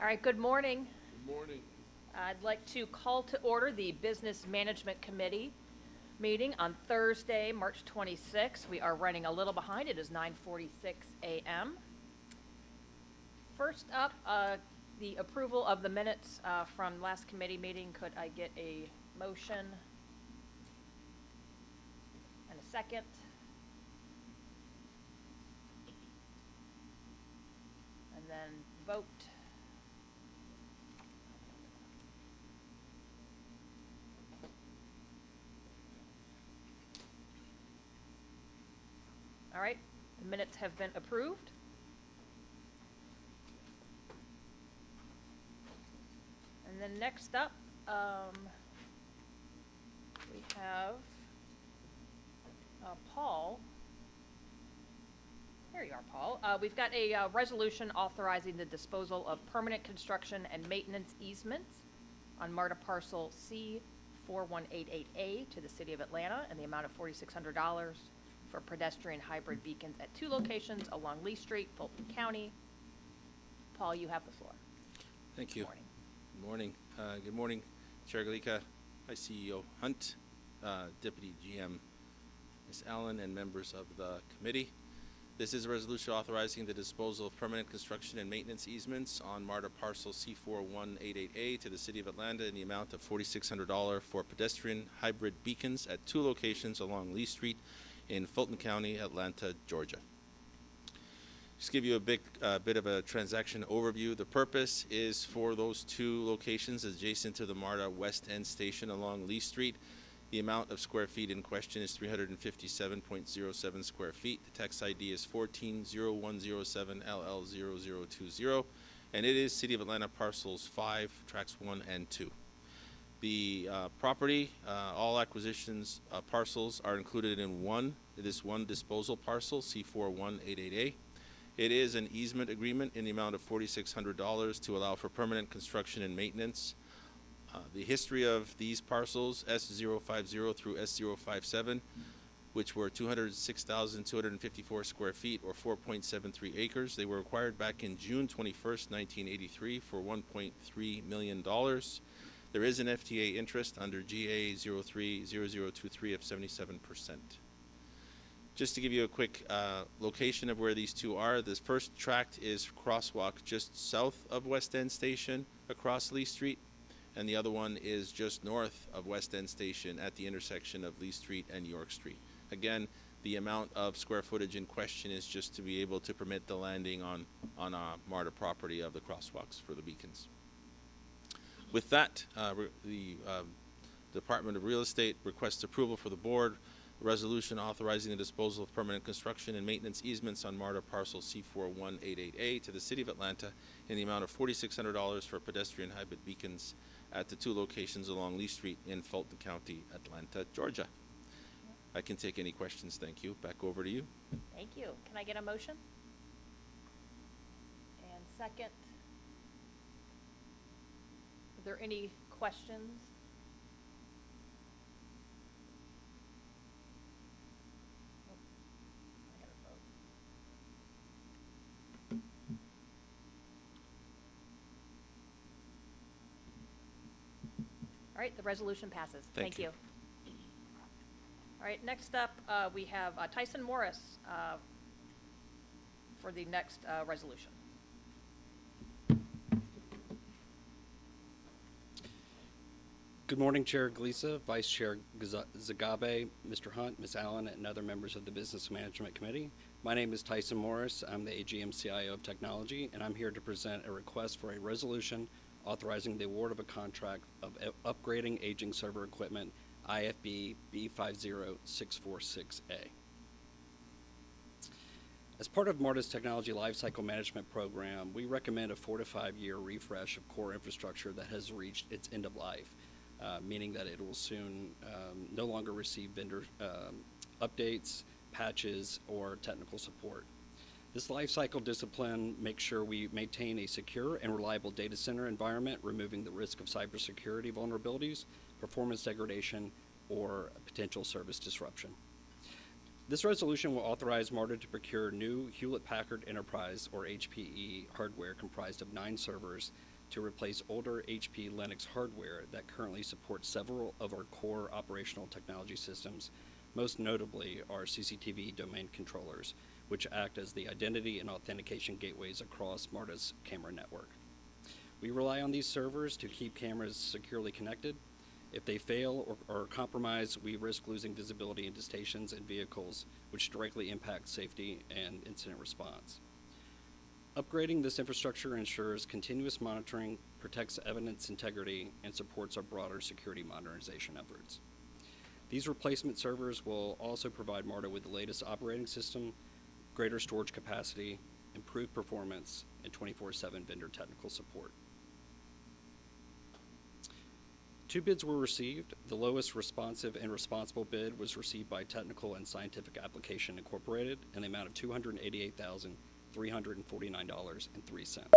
All right, good morning. Good morning. I'd like to call to order the Business Management Committee meeting on Thursday, March 26th. We are running a little behind. It is 9:46 a.m. First up, the approval of the minutes from last committee meeting. Could I get a motion and a second? And then vote. All right, the minutes have been approved. And then next up, we have Paul. There you are, Paul. We've got a resolution authorizing the disposal of permanent construction and maintenance easements on MARTA parcel C4188A to the City of Atlanta in the amount of $4,600 for pedestrian hybrid beacons at 2 locations along Lee Street, Fulton County. Paul, you have the floor. Thank you. Good morning. Good morning. Good morning, Chair Galika, Hi CEO Hunt, Deputy GM Ms. Allen, and members of the committee. This is a resolution authorizing the disposal of permanent construction and maintenance easements on MARTA parcel C4188A to the City of Atlanta in the amount of $4,600 for pedestrian hybrid beacons at 2 locations along Lee Street in Fulton County, Atlanta, Georgia. Just give you a bit of a transaction overview. The purpose is for those 2 locations adjacent to the MARTA West End Station along Lee Street. The amount of square feet in question is 357.07 square feet. The tax ID is 140107LL0020, and it is City of Atlanta parcels 5, tracks 1 and 2. The property, all acquisitions parcels are included in this one disposal parcel, C4188A. It is an easement agreement in the amount of $4,600 to allow for permanent construction and maintenance. The history of these parcels, S050 through S057, which were 206,254 square feet or 4.73 acres. They were acquired back in June 21st, 1983 for $1.3 million. There is an FTA interest under GA 030023 of 77%. Just to give you a quick location of where these 2 are, this first tract is crosswalk just south of West End Station across Lee Street, and the other one is just north of West End Station at the intersection of Lee Street and York Street. Again, the amount of square footage in question is just to be able to permit the landing on MARTA property of the crosswalks for the beacons. With that, the Department of Real Estate requests approval for the board resolution authorizing the disposal of permanent construction and maintenance easements on MARTA parcel C4188A to the City of Atlanta in the amount of $4,600 for pedestrian hybrid beacons at the 2 locations along Lee Street in Fulton County, Atlanta, Georgia. I can take any questions. Thank you. Back over to you. Thank you. Can I get a motion? And second. Are there any questions? Oh, I gotta vote. All right, the resolution passes. Thank you. All right, next up, we have Tyson Morris for the next resolution. Good morning, Chair Galisa, Vice Chair Zagabe, Mr. Hunt, Ms. Allen, and other members of the Business Management Committee. My name is Tyson Morris. I'm the AGM CIO of Technology, and I'm here to present a request for a resolution authorizing the award of a contract of upgrading aging server equipment, IFB B50646A. As part of MARTA's Technology Lifecycle Management Program, we recommend a 4 to 5 year refresh of core infrastructure that has reached its end of life. Meaning that it will soon no longer receive vendor updates, patches, or technical support. This lifecycle discipline makes sure we maintain a secure and reliable data center environment, removing the risk of cybersecurity vulnerabilities, performance degradation, or potential service disruption. This resolution will authorize MARTA to procure new Hewlett-Packard Enterprise, or HPE, hardware comprised of 9 servers to replace older HP Linux hardware that currently supports several of our core operational technology systems, most notably our CCTV domain controllers, which act as the identity and authentication gateways across MARTA's camera network. We rely on these servers to keep cameras securely connected. If they fail or are compromised, we risk losing visibility into stations and vehicles, which directly impacts safety and incident response. Upgrading this infrastructure ensures continuous monitoring, protects evidence integrity, and supports our broader security modernization efforts. These replacement servers will also provide MARTA with the latest operating system, greater storage capacity, improved performance, and 24/7 vendor technical support. 2 bids were received. The lowest responsive and responsible bid was received by Technical and Scientific Application Incorporated in the amount of $288,349.03.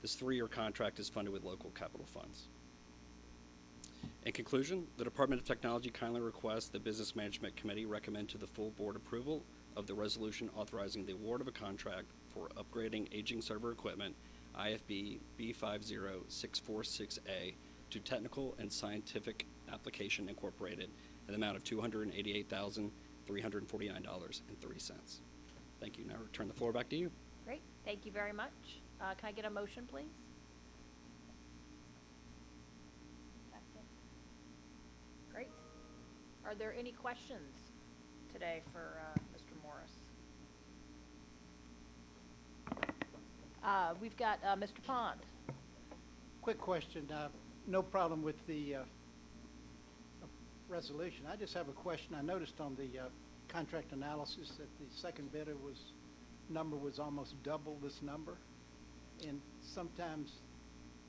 This 3-year contract is funded with local capital funds. In conclusion, the Department of Technology kindly requests the Business Management Committee recommend to the full board approval of the resolution authorizing the award of a contract for upgrading aging server equipment, IFB B50646A, to Technical and Scientific Application Incorporated in the amount of $288,349.03. Thank you. Now return the floor back to you. Great, thank you very much. Can I get a motion, please? Second. Great. Are there any questions today for Mr. Morris? We've got Mr. Pond. Quick question. No problem with the resolution. I just have a question. I noticed on the contract analysis that the second bidder number was almost double this number. And sometimes,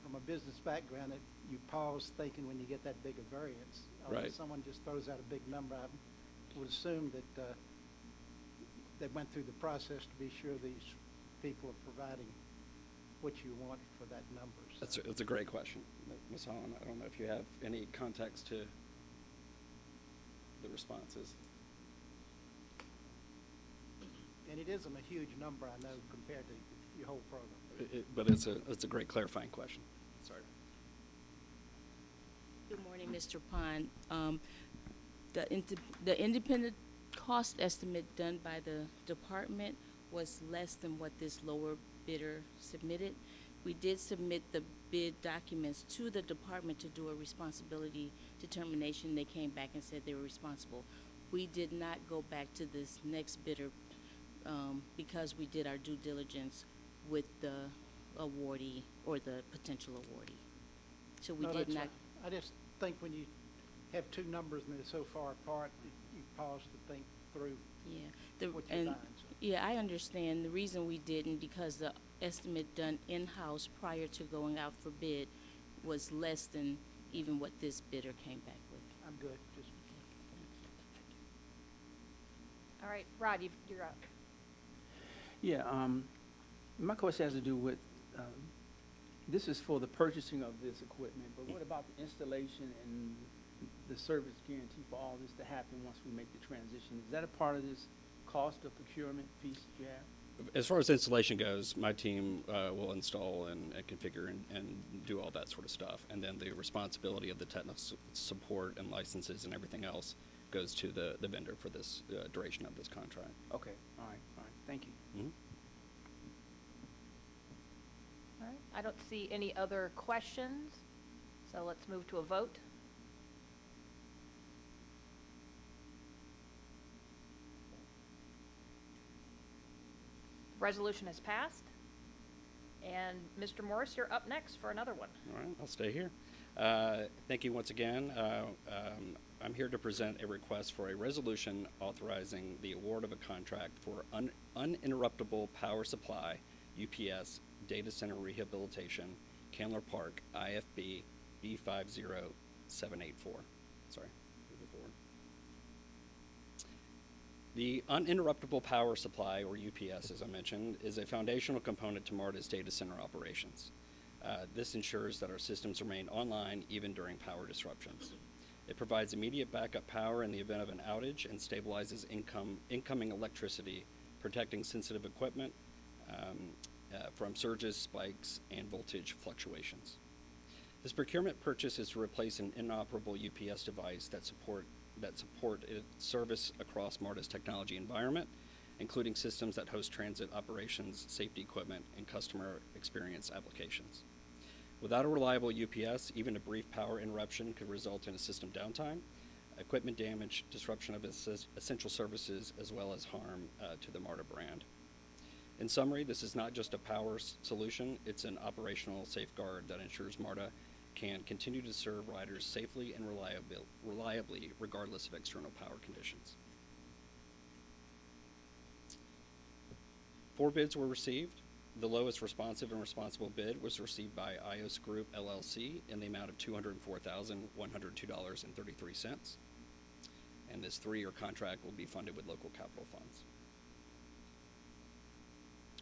from a business background, you pause thinking when you get that big a variance. Or Right. someone just throws out a big number. I would assume that they went through the process to be sure these people are providing what you want for that number. So. That's a great question, Ms. Holland. I don't know if you have any context to the responses. And it isn't a huge number, I know, compared to your whole program. But it's a great clarifying question. Sorry. Good morning, Mr. Pond. The independent cost estimate done by the department was less than what this lower bidder submitted. We did submit the bid documents to the department to do a responsibility determination. They came back and said they were responsible. We did not go back to this next bidder because we did our due diligence with the awardee or the potential awardee. So we No, did that's not. fine. I just think when you have 2 numbers and they're so far apart, you pause to think through Yeah. what you find. So. Yeah, I understand. The reason we didn't, because the estimate done in-house prior to going out for bid was less than even what this bidder came back with. I'm good. Just All right, Rod, you're up. Yeah, my question has to do with, this is for the purchasing of this equipment, but what about the installation and the service guarantee for all this to happen once we make the transition? Is that a part of this cost of procurement piece that you have? As far as installation goes, my team will install and configure and do all that sort of stuff. And then the responsibility of the technical support and licenses and everything else goes to the vendor for this duration of this contract. Okay, all right, thank you. Mhm. All right, I don't see any other questions, so let's move to a vote. Resolution has passed. And Mr. Morris, you're up next for another one. All right, I'll stay here. Thank you once again. I'm here to present a request for a resolution authorizing the award of a contract for uninterruptible power supply, UPS, data center rehabilitation, Candler Park, IFB B50784. Sorry, moving forward. The uninterruptible power supply, or UPS, as I mentioned, is a foundational component to MARTA's data center operations. This ensures that our systems remain online even during power disruptions. It provides immediate backup power in the event of an outage and stabilizes incoming electricity, protecting sensitive equipment from surges, spikes, and voltage fluctuations. This procurement purchase is to replace an inoperable UPS device that support its service across MARTA's technology environment, including systems that host transit operations, safety equipment, and customer experience applications. Without a reliable UPS, even a brief power interruption could result in a system downtime, equipment damage, disruption of essential services, as well as harm to the MARTA brand. In summary, this is not just a power solution, it's an operational safeguard that ensures MARTA can continue to serve riders safely and reliably regardless of external power conditions. 4 bids were received. The lowest responsive and responsible bid was received by IOS Group LLC in the amount of $204,102.33. And this 3-year contract will be funded with local capital funds.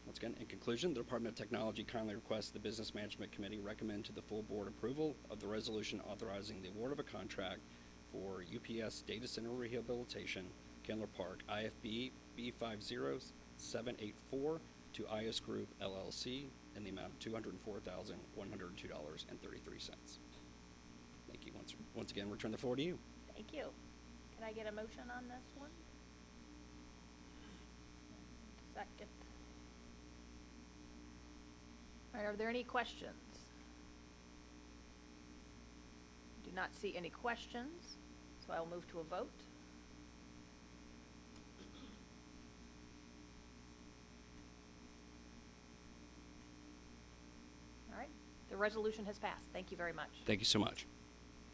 Once again, in conclusion, the Department of Technology kindly requests the Business Management Committee recommend to the full board approval of the resolution authorizing the award of a contract for UPS Data Center Rehabilitation, Kendler Park, IFB B50784 to IOS Group LLC in the amount of $204,102.33. Thank you. Once again, return the floor to you. Thank you. Can I get a motion on this one? Second. All right, are there any questions? Do not see any questions, so I will move to a vote. All right, the resolution has passed. Thank you very much. Thank you so much.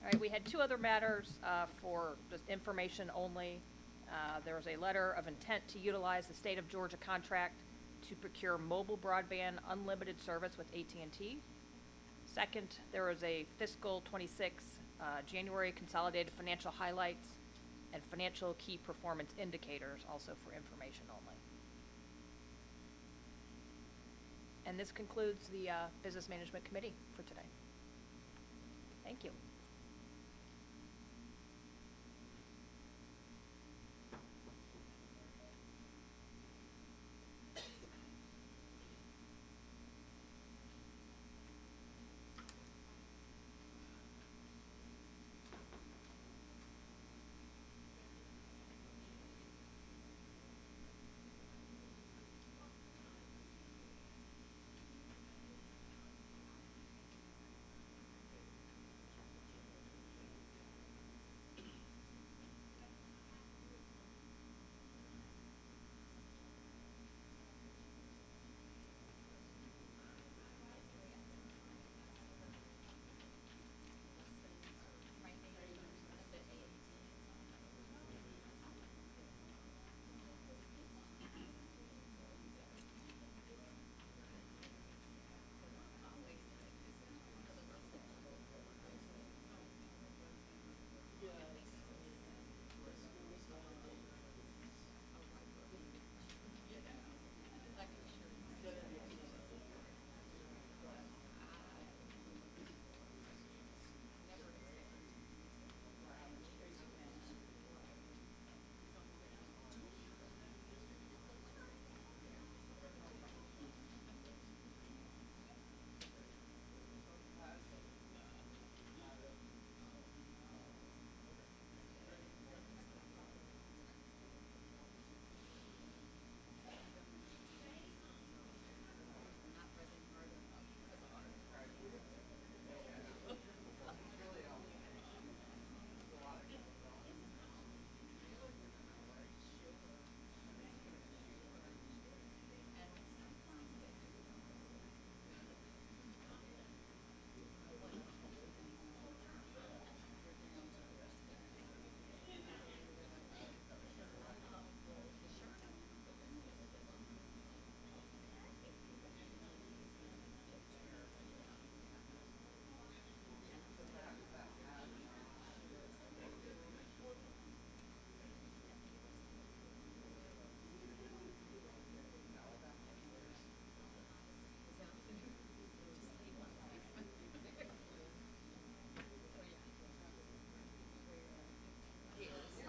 All right, we had 2 other matters for just information only. There was a letter of intent to utilize the state of Georgia contract to procure mobile broadband unlimited service with AT&T. Second, there was a fiscal 26 January consolidated financial highlights and financial key performance indicators, also for information only. And this concludes the Business Management Committee for today. Thank you.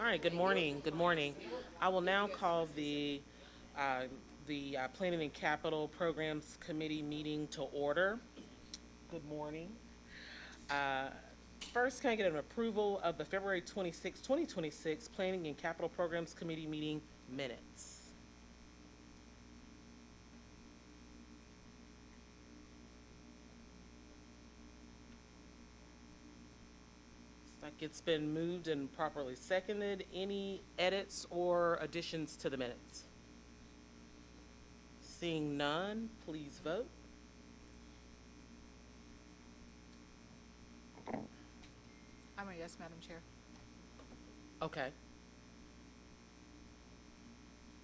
All right, good morning, good morning. I will now call the Planning and Capital Programs Committee meeting to order. Good morning. First, can I get an approval of the February 26, 2026 Planning and Capital Programs Committee meeting minutes? Like it's been moved and properly seconded. Any edits or additions to the minutes? Seeing none, please vote. I'm a yes, Madam Chair. Okay.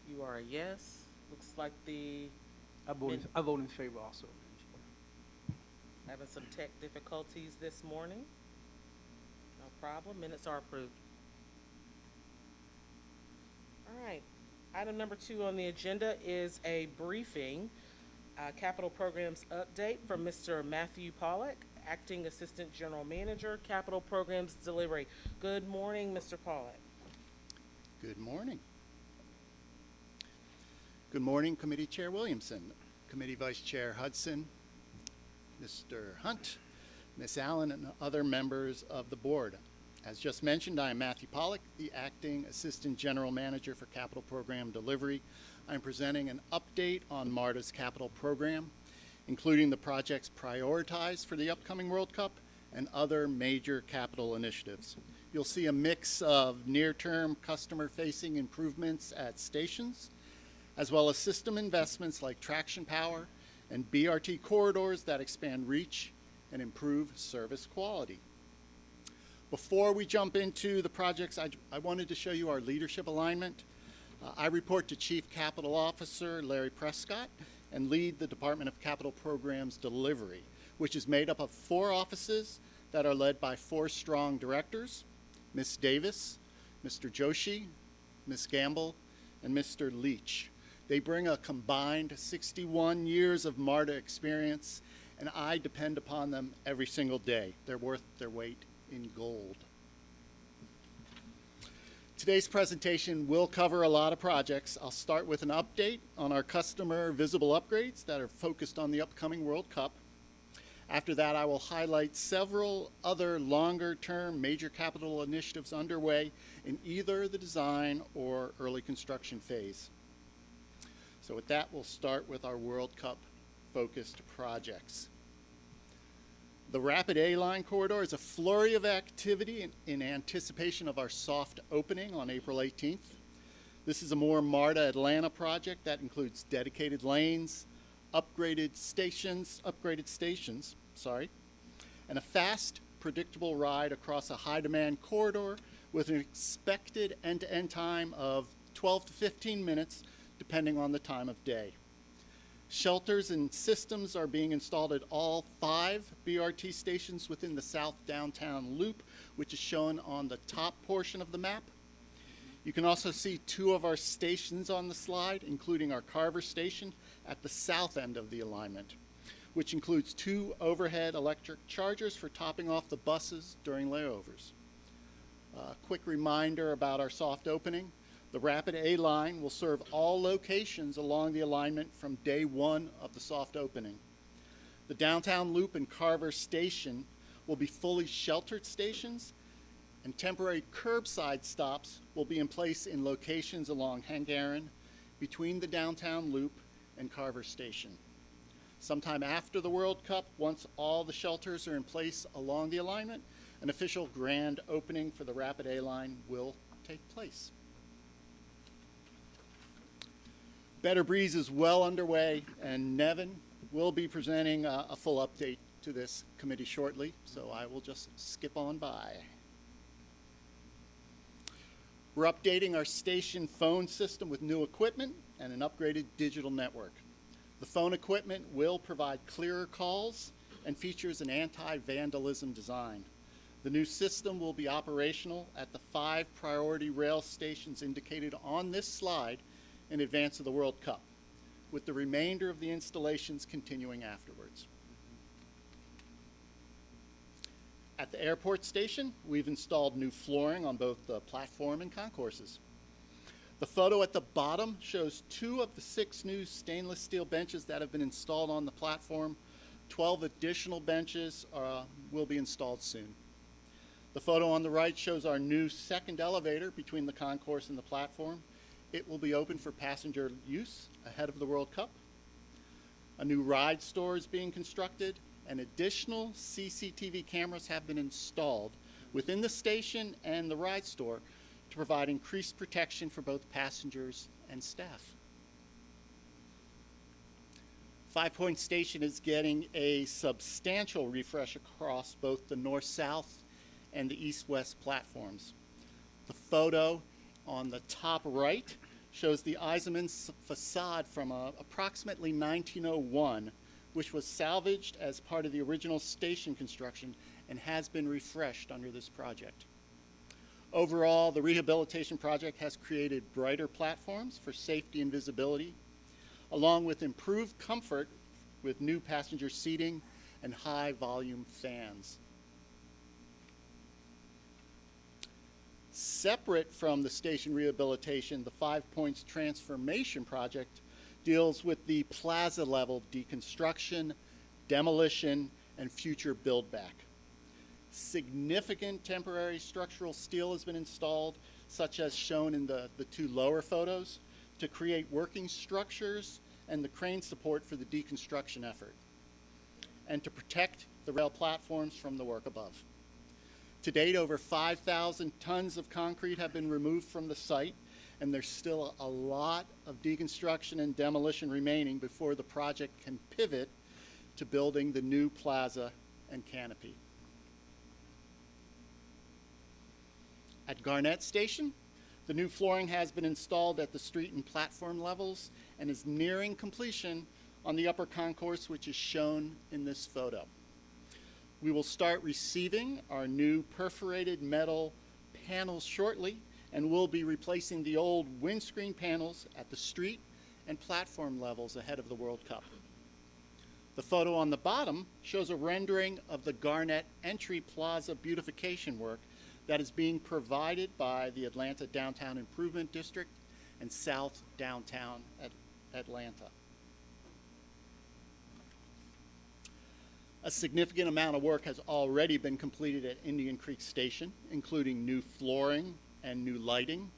You are a yes. Looks like I vote in favor also, Madam Chair. having some tech difficulties this morning. No problem. Minutes are approved. All right. Item number 2 on the agenda is a briefing, capital programs update from Mr. Matthew Pollack, Acting Assistant General Manager, Capital Programs Delivery. Good morning, Mr. Pollack. Good morning. Good morning, Committee Chair Williamson, Committee Vice Chair Hudson, Mr. Hunt, Ms. Allen, and other members of the board. As just mentioned, I am Matthew Pollack, the Acting Assistant General Manager for Capital Program Delivery. I'm presenting an update on MARTA's capital program, including the projects prioritized for the upcoming World Cup and other major capital initiatives. You'll see a mix of near-term customer-facing improvements at stations, as well as system investments like traction power and BRT corridors that expand reach and improve service quality. Before we jump into the projects, I wanted to show you our leadership alignment. I report to Chief Capital Officer Larry Prescott and lead the Department of Capital Programs Delivery, which is made up of 4 offices that are led by 4 strong directors, Ms. Davis, Mr. Joshi, Ms. Gamble, and Mr. Leach. They bring a combined 61 years of MARTA experience, and I depend upon them every single day. They're worth their weight in gold. Today's presentation will cover a lot of projects. I'll start with an update on our customer visible upgrades that are focused on the upcoming World Cup. After that, I will highlight several other longer-term major capital initiatives underway in either the design or early construction phase. So with that, we'll start with our World Cup focused projects. The Rapid A Line corridor is a flurry of activity in anticipation of our soft opening on April 18th. This is a more MARTA Atlanta project that includes dedicated lanes, upgraded stations, and a fast, predictable ride across a high-demand corridor with an expected end-to-end time of 12 to 15 minutes, depending on the time of day. Shelters and systems are being installed at all 5 BRT stations within the South Downtown Loop, which is shown on the top portion of the map. You can also see 2 of our stations on the slide, including our Carver station at the south end of the alignment, which includes 2 overhead electric chargers for topping off the buses during layovers. A quick reminder about our soft opening. The Rapid A Line will serve all locations along the alignment from day 1 of the soft opening. The Downtown Loop and Carver Station will be fully sheltered stations, and temporary curbside stops will be in place in locations along Hungarian between the Downtown Loop and Carver Station. Sometime after the World Cup, once all the shelters are in place along the alignment, an official grand opening for the Rapid A Line will take place. Better Breeze is well underway, and Nevin will be presenting a full update to this committee shortly, so I will just skip on by. We're updating our station phone system with new equipment and an upgraded digital network. The phone equipment will provide clearer calls and features an anti-vandalism design. The new system will be operational at the 5 priority rail stations indicated on this slide in advance of the World Cup, with the remainder of the installations continuing afterwards. At the airport station, we've installed new flooring on both the platform and concourses. The photo at the bottom shows 2 of the 6 new stainless steel benches that have been installed on the platform. 12 additional benches will be installed soon. The photo on the right shows our new second elevator between the concourse and the platform. It will be open for passenger use ahead of the World Cup. A new ride store is being constructed, and additional CCTV cameras have been installed within the station and the ride store to provide increased protection for both passengers and staff. Five Point Station is getting a substantial refresh across both the north-south and the east-west platforms. The photo on the top right shows the Eisenman facade from approximately 1901, which was salvaged as part of the original station construction and has been refreshed under this project. Overall, the rehabilitation project has created brighter platforms for safety and visibility, along with improved comfort with new passenger seating and high-volume fans. Separate from the station rehabilitation, the 5 Points Transformation Project deals with the plaza level deconstruction, demolition, and future build back. Significant temporary structural steel has been installed, such as shown in the 2 lower photos, to create working structures and the crane support for the deconstruction effort, and to protect the rail platforms from the work above. To date, over 5,000 tons of concrete have been removed from the site, and there's still a lot of deconstruction and demolition remaining before the project can pivot to building the new plaza and canopy. At Garnett Station, the new flooring has been installed at the street and platform levels and is nearing completion on the upper concourse, which is shown in this photo. We will start receiving our new perforated metal panels shortly, and we'll be replacing the old windscreen panels at the street and platform levels ahead of the World Cup. The photo on the bottom shows a rendering of the Garnett Entry Plaza beautification work that is being provided by the Atlanta Downtown Improvement District and South Downtown Atlanta. A significant amount of work has already been completed at Indian Creek Station, including new flooring and new lighting,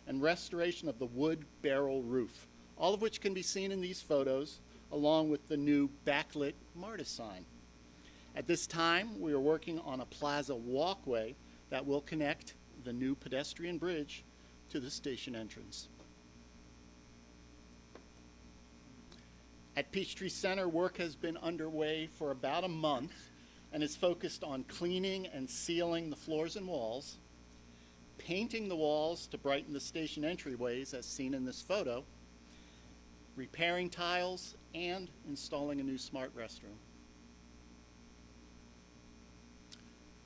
and restoration of the wood barrel roof, all of which can be seen in these photos, along with the new backlit MARTA sign. At this time, we are working on a plaza walkway that will connect the new pedestrian bridge to the station entrance. At Peachtree Center, work has been underway for about a month and is focused on cleaning and sealing the floors and walls, painting the walls to brighten the station entryways as seen in this photo, repairing tiles, and installing a new smart restroom.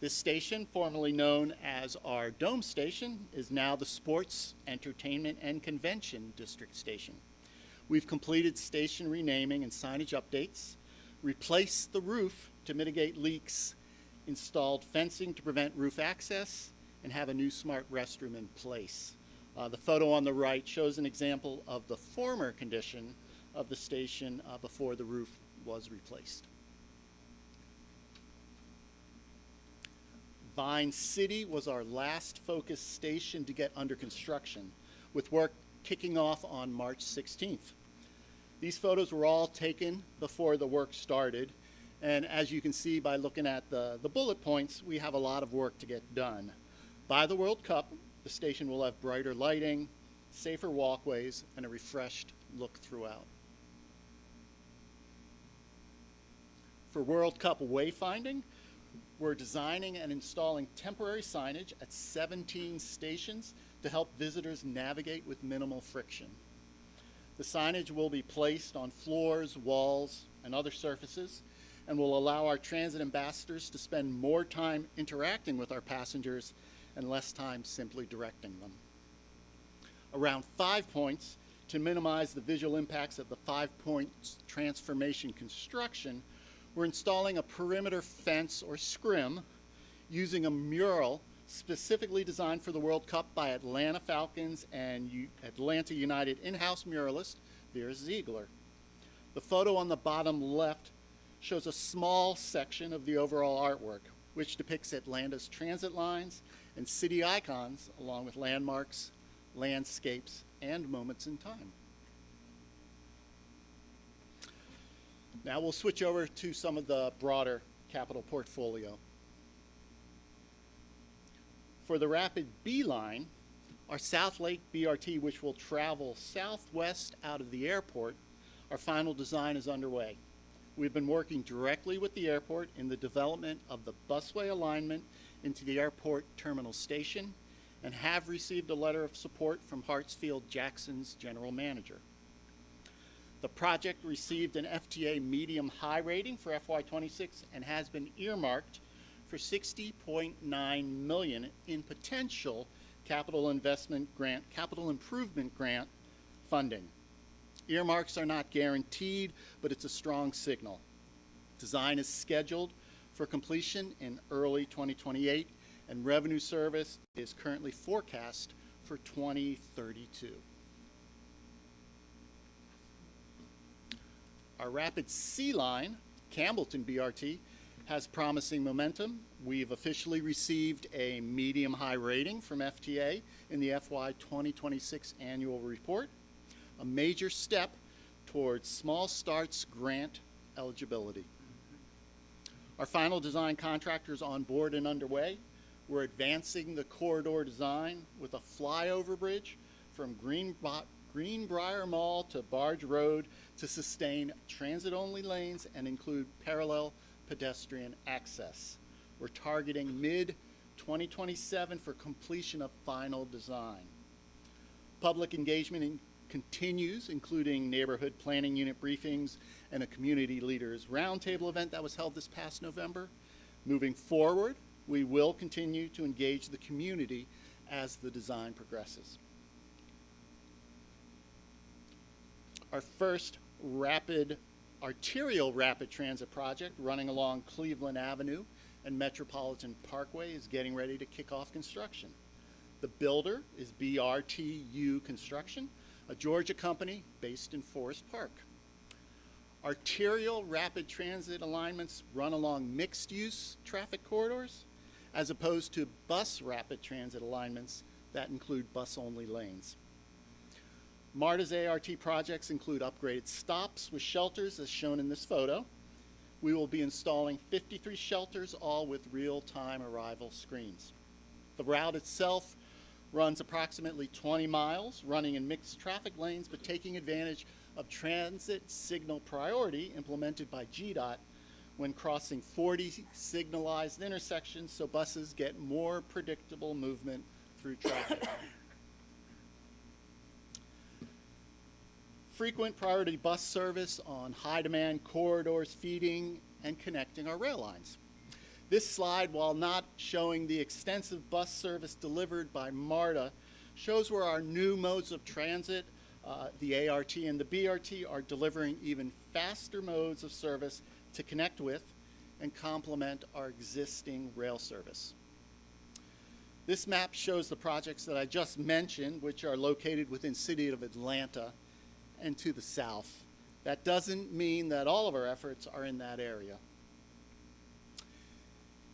This station, formerly known as our Dome Station, is now the Sports, Entertainment, and Convention District Station. We've completed station renaming and signage updates, replaced the roof to mitigate leaks, installed fencing to prevent roof access, and have a new smart restroom in place. The photo on the right shows an example of the former condition of the station before the roof was replaced. Vine City was our last focused station to get under construction, with work kicking off on March 16th. These photos were all taken before the work started, and as you can see by looking at the bullet points, we have a lot of work to get done. By the World Cup, the station will have brighter lighting, safer walkways, and a refreshed look throughout. For World Cup wayfinding, we're designing and installing temporary signage at 17 stations to help visitors navigate with minimal friction. The signage will be placed on floors, walls, and other surfaces, and will allow our transit ambassadors to spend more time interacting with our passengers and less time simply directing them. Around 5 Points, to minimize the visual impacts of the 5 Points transformation construction, we're installing a perimeter fence or scrim using a mural specifically designed for the World Cup by Atlanta Falcons and Atlanta United in-house muralist Vera Ziegler. The photo on the bottom left shows a small section of the overall artwork, which depicts Atlanta's transit lines and city icons, along with landmarks, landscapes, and moments in time. Now we'll switch over to some of the broader capital portfolio. For the Rapid B line, our South Lake BRT, which will travel southwest out of the airport, our final design is underway. We've been working directly with the airport in the development of the busway alignment into the airport terminal station and have received a letter of support from Hartsfield-Jackson's general manager. The project received an FTA medium-high rating for FY26 and has been earmarked for $60.9 million in potential capital improvement grant funding. Earmarks are not guaranteed, but it's a strong signal. Design is scheduled for completion in early 2028, and revenue service is currently forecast for 2032. Our Rapid C line, Campbellton BRT, has promising momentum. We've officially received a medium-high rating from FTA in the FY 2026 annual report, a major step towards small starts grant eligibility. Our final design contractor is on board and underway. We're advancing the corridor design with a flyover bridge from Greenbrier Mall to Barge Road to sustain transit-only lanes and include parallel pedestrian access. We're targeting mid-2027 for completion of final design. Public engagement continues, including neighborhood planning unit briefings and a community leaders roundtable event that was held this past November. Moving forward, we will continue to engage the community as the design progresses. Our first arterial rapid transit project running along Cleveland Avenue and Metropolitan Parkway is getting ready to kick off construction. The builder is BRTU Construction, a Georgia company based in Forest Park. Arterial rapid transit alignments run along mixed-use traffic corridors, as opposed to bus rapid transit alignments that include bus-only lanes. MARTA's ART projects include upgraded stops with shelters, as shown in this photo. We will be installing 53 shelters, all with real-time arrival screens. The route itself runs approximately 20 miles, running in mixed traffic lanes, but taking advantage of transit signal priority implemented by GDOT when crossing 40 signalized intersections, so buses get more predictable movement through traffic. Frequent priority bus service on high-demand corridors feeding and connecting our rail lines. This slide, while not showing the extensive bus service delivered by MARTA, shows where our new modes of transit, the ART and the BRT, are delivering even faster modes of service to connect with and complement our existing rail service. This map shows the projects that I just mentioned, which are located within the city of Atlanta and to the south. That doesn't mean that all of our efforts are in that area.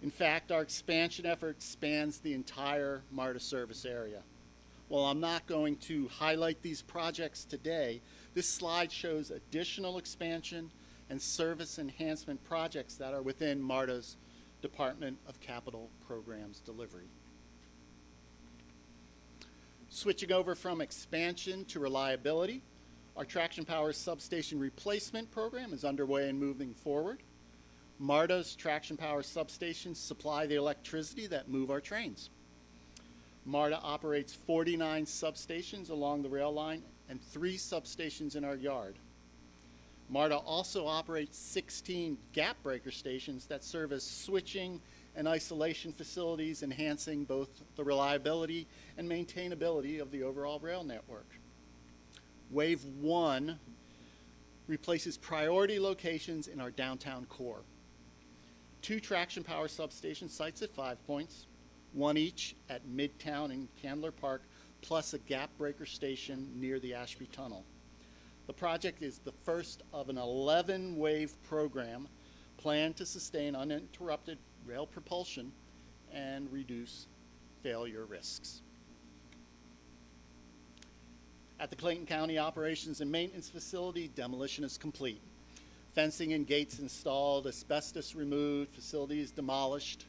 In fact, our expansion effort spans the entire MARTA service area. While I'm not going to highlight these projects today, this slide shows additional expansion and service enhancement projects that are within MARTA's Department of Capital Programs delivery. Switching over from expansion to reliability, our traction power substation replacement program is underway and moving forward. MARTA's traction power substations supply the electricity that move our trains. MARTA operates 49 substations along the rail line and 3 substations in our yard. MARTA also operates 16 gap breaker stations that serve as switching and isolation facilities, enhancing both the reliability and maintainability of the overall rail network. Wave 1 replaces priority locations in our downtown core. 2 traction power substation sites at 5 points, 1 each at Midtown and Candler Park, plus a gap breaker station near the Ashby Tunnel. The project is the first of an 11-wave program planned to sustain uninterrupted rail propulsion and reduce failure risks. At the Clayton County Operations and Maintenance Facility, demolition is complete. Fencing and gates installed, asbestos removed, facilities demolished,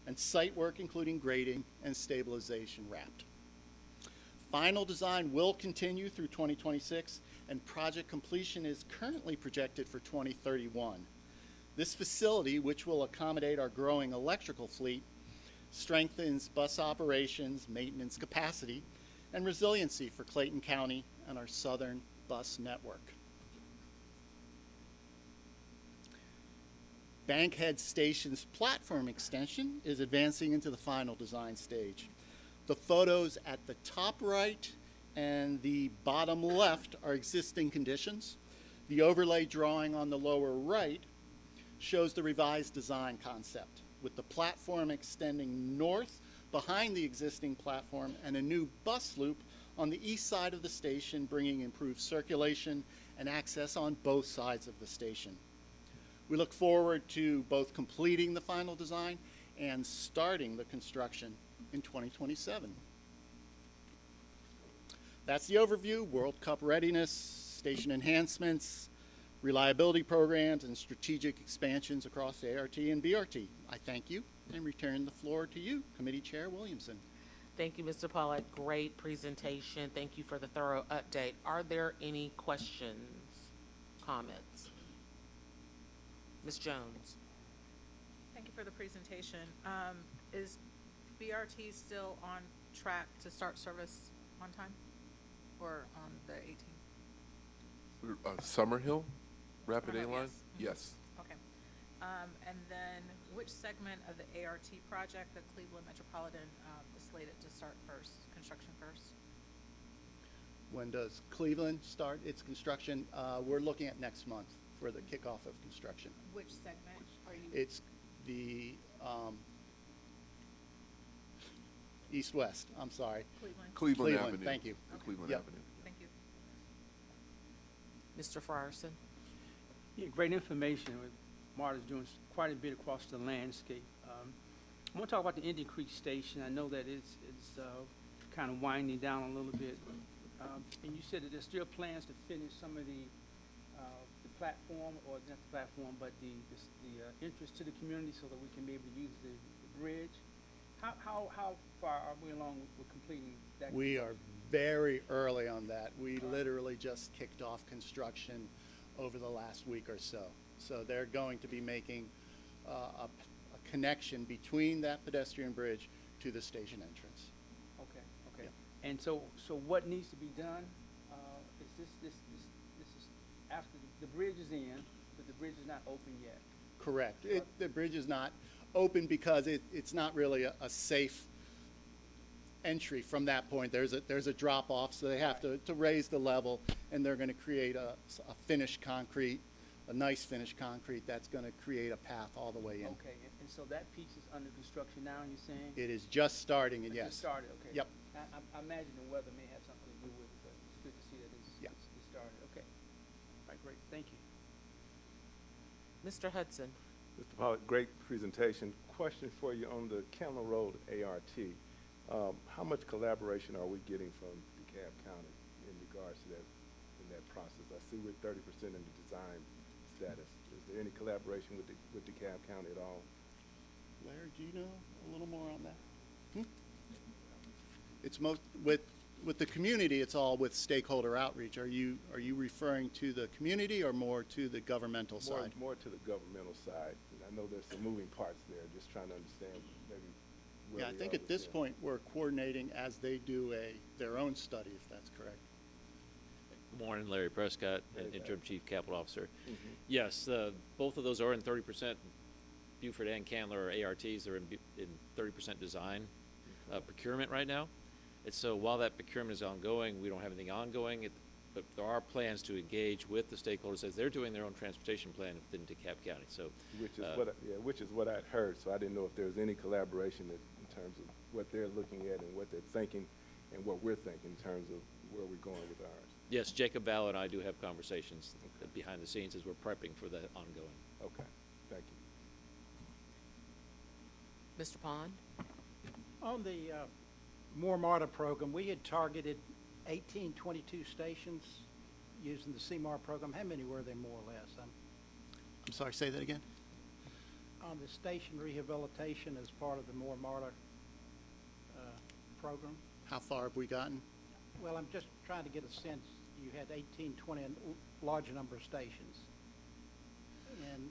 and site work including grading and stabilization wrapped. Final design will continue through 2026, and project completion is currently projected for 2031. This facility, which will accommodate our growing electrical fleet, strengthens bus operations, maintenance capacity, and resiliency for Clayton County and our southern bus network. Bankhead Station's platform extension is advancing into the final design stage. The photos at the top right and the bottom left are existing conditions. The overlay drawing on the lower right shows the revised design concept, with the platform extending north behind the existing platform and a new bus loop on the east side of the station, bringing improved circulation and access on both sides of the station. We look forward to both completing the final design and starting the construction in 2027. That's the overview: World Cup readiness, station enhancements, reliability programs, and strategic expansions across ART and BRT. I thank you and return the floor to you, Committee Chair Williamson. Thank you, Mr. Pollack. Great presentation. Thank you for the thorough update. Are there any questions, comments? Ms. Jones? Thank you for the presentation. Is BRT still on track to start service on time or on the 18th? Summerhill Rapid A Summerhill, line? yes. Yes. Okay. And then which segment of the ART project, the Cleveland Metropolitan, is slated to start first, construction first? When does Cleveland start its construction? We're looking at next month for the kickoff of construction. Which segment are you? It's the east-west, I'm sorry. Cleveland. Cleveland Cleveland, Avenue. thank you. The Okay. Cleveland Yep. Avenue. Thank you. Mr. Frierson? Yeah, great information. MARTA's doing quite a bit across the landscape. I want to talk about the Indian Creek Station. I know that it's kind of winding down a little bit. And you said that there's still plans to finish some of the platform, or not the platform, but the entrance to the community so that we can be able to use the bridge. How far are we along with completing that? We are very early on that. We literally just kicked off construction over the last week or so. So they're going to be making a connection between that pedestrian bridge to the station entrance. Okay, okay. Yep. And so what needs to be done? Is this is after the bridge is in, but the bridge is not open yet? Correct. The bridge is not open because it's not really a safe entry from that point. There's a drop off, so they have to raise the level, and they're going to create a finished concrete, a nice finished concrete that's going to create a path all the way in. Okay, and so that piece is under construction now, you're saying? It is just starting, and It yes. just started, okay. Yep. I imagine the weather may have something to do with it, but it's good to see that Yeah. it's started, okay. All right, great, thank you. Mr. Hudson? Mr. Pollack, great presentation. Question for you on the Candler Road ART. How much collaboration are we getting from DeKalb County in regards to that process? I see we're 30% in the design status. Is there any collaboration with DeKalb County at all? Larry, do you know a little more on that? It's with the community, it's all with stakeholder outreach. Are you referring to the community or more to the governmental side? More to the governmental side. And I know there's some moving parts there, just trying to understand maybe where Yeah, I we think are at with this them. point, we're coordinating as they do their own study, if that's correct. Good morning, Larry Prescott, Larry Interim Chief Capital Officer. Mhm. Yes, both of those are in 30%. Buford and Candler ARTs are in 30% design procurement right now. And so while that procurement is ongoing, we don't have anything ongoing but there are plans to engage with the stakeholders as they're doing their own transportation plan within DeKalb County. So, Which is what I'd heard, so I didn't know if there was any collaboration in terms of what they're looking at and what they're thinking and what we're thinking in terms of where we're going with ours. yes, Jacob Ball and I do have conversations behind the scenes as we're prepping for that ongoing. Okay, thank you. Mr. Pond? On the MARTA program, we had targeted 1822 stations using the CMAR program. How many were there more or less? I'm sorry, say that again? On the station rehabilitation as part of the MARTA program? How far have we gotten? Well, I'm just trying to get a sense. You had 1820, a large number of stations. And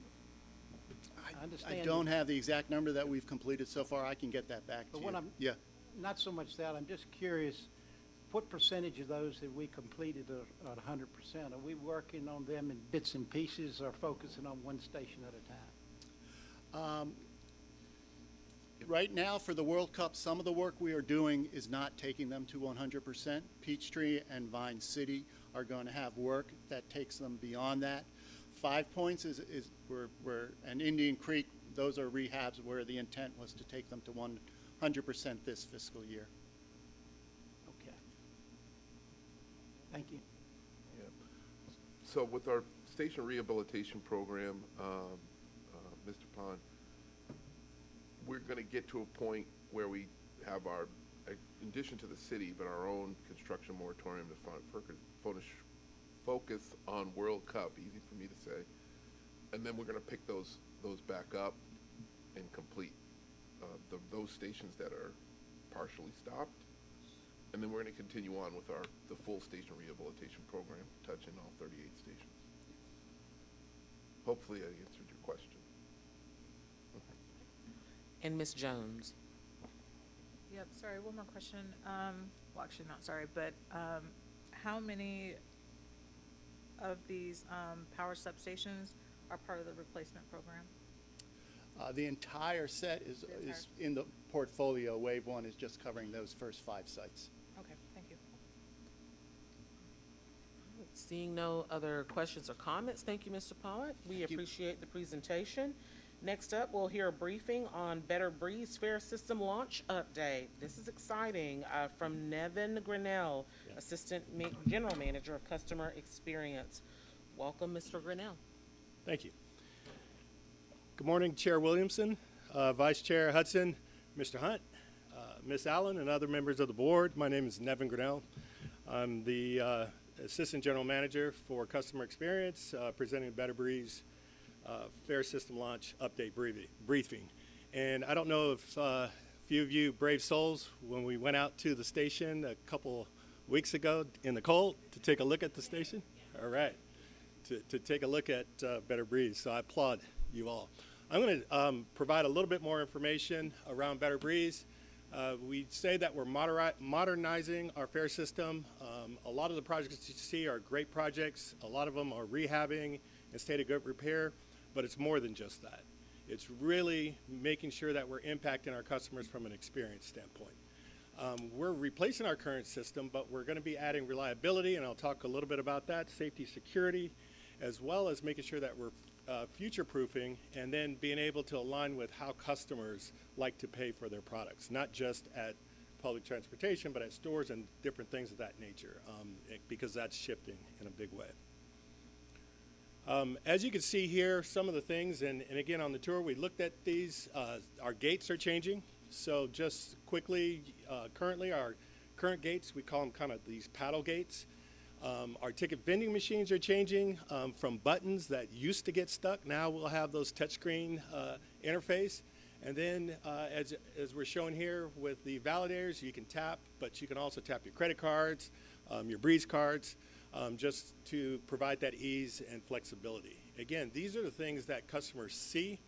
I understand. I don't have the exact number that we've completed so far. I can get that back to But you. what I'm, Yeah. not so much that, I'm just curious, what percentage of those have we completed at 100%? Are we working on them in bits and pieces or focusing on one station at a time? Right now, for the World Cup, some of the work we are doing is not taking them to 100%. Peachtree and Vine City are going to have work that takes them beyond that. 5 Points and Indian Creek, those are rehabs where the intent was to take them to 100% this fiscal year. Okay. Thank you. Yeah. So with our station rehabilitation program, Mr. Pond, we're going to get to a point where we have our, in addition to the city, but our own construction moratorium to focus on World Cup, easy for me to say, and then we're going to pick those back up and complete those stations that are partially stopped, and then we're going to continue on with the full station rehabilitation program, touching all 38 stations. Hopefully I answered your question. And Ms. Jones? Yep, sorry, one more question. Well, actually not sorry, but how many of these power substations are part of the replacement program? The entire set is in the portfolio. Wave 1 is just covering those first 5 sites. Okay, thank you. Seeing no other questions or comments, thank you, Mr. Pollock. We appreciate the presentation. Next up, we'll hear a briefing on Better Breeze Fare System launch update. This is exciting, from Nevin Grinnell, Assistant General Manager of Customer Experience. Welcome, Mr. Grinnell. Thank you. Good morning, Chair Williamson, Vice Chair Hudson, Mr. Hunt, Ms. Allen, and other members of the board. My name is Nevin Grinnell. I'm the Assistant General Manager for Customer Experience, presenting Better Breeze Fare System launch update briefing. And I don't know if a few of you brave souls, when we went out to the station a couple weeks ago in the cold to take a look at the station. All right, to take a look at Better Breeze. So I applaud you all. I'm going to provide a little bit more information around Better Breeze. We say that we're modernizing our fare system. A lot of the projects you see are great projects. A lot of them are rehabbing and state of good repair, but it's more than just that. It's really making sure that we're impacting our customers from an experience standpoint. We're replacing our current system, but we're going to be adding reliability, and I'll talk a little bit about that, safety, security, as well as making sure that we're future-proofing and then being able to align with how customers like to pay for their products, not just at public transportation, but at stores and different things of that nature, because that's shifting in a big way. As you can see here, some of the things, and again on the tour, we looked at these. Our gates are changing. So just quickly, currently our current gates, we call them kind of these paddle gates. Our ticket vending machines are changing from buttons that used to get stuck. Now we'll have those touchscreen interface. And then as we're showing here with the validators, you can tap, but you can also tap your credit cards, your Breeze cards, just to provide that ease and flexibility. Again, these are the things that customers see,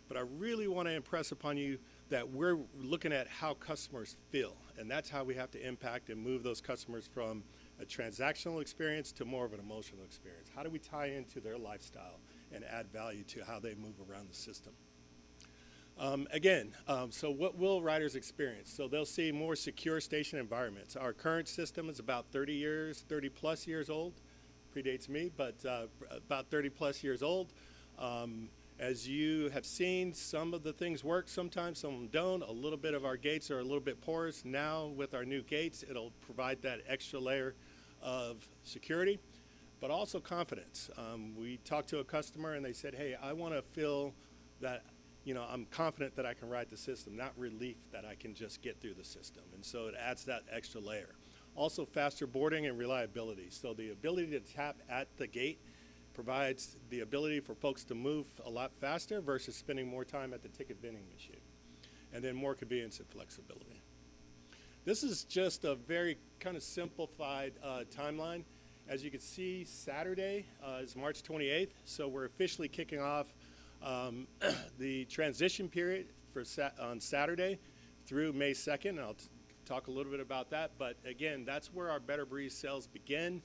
but I really want to impress upon you that we're looking at how customers feel, and that's how we have to impact and move those customers from a transactional experience to more of an emotional experience. How do we tie into their lifestyle and add value to how they move around the system? So what will riders experience? So they'll see more secure station environments. Our current system is about 30 plus years old. predates me, but about 30-plus years old. As you have seen, some of the things work sometimes, some of them don't. A little bit of our gates are a little bit porous. Now, with our new gates, it'll provide that extra layer of security, but also confidence. We talked to a customer, and they said, hey, I want to feel that, I'm confident that I can ride the system, not relief that I can just get through the system. And so it adds that extra layer. Also, faster boarding and reliability. So the ability to tap at the gate provides the ability for folks to move a lot faster versus spending more time at the ticket vending machine. And then more convenience and flexibility. This is just a very kind of simplified timeline. As you can see, Saturday is March 28th, so we're officially kicking off the transition period on Saturday through May 2nd. I'll talk a little bit about that, but again, that's where our Better Breeze sales begin.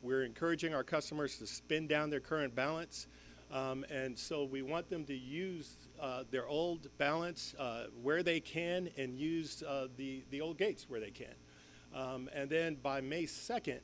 We're encouraging our customers to spend down their current balance, and so we want them to use their old balance where they can and use the old gates where they can. And then by May 2nd,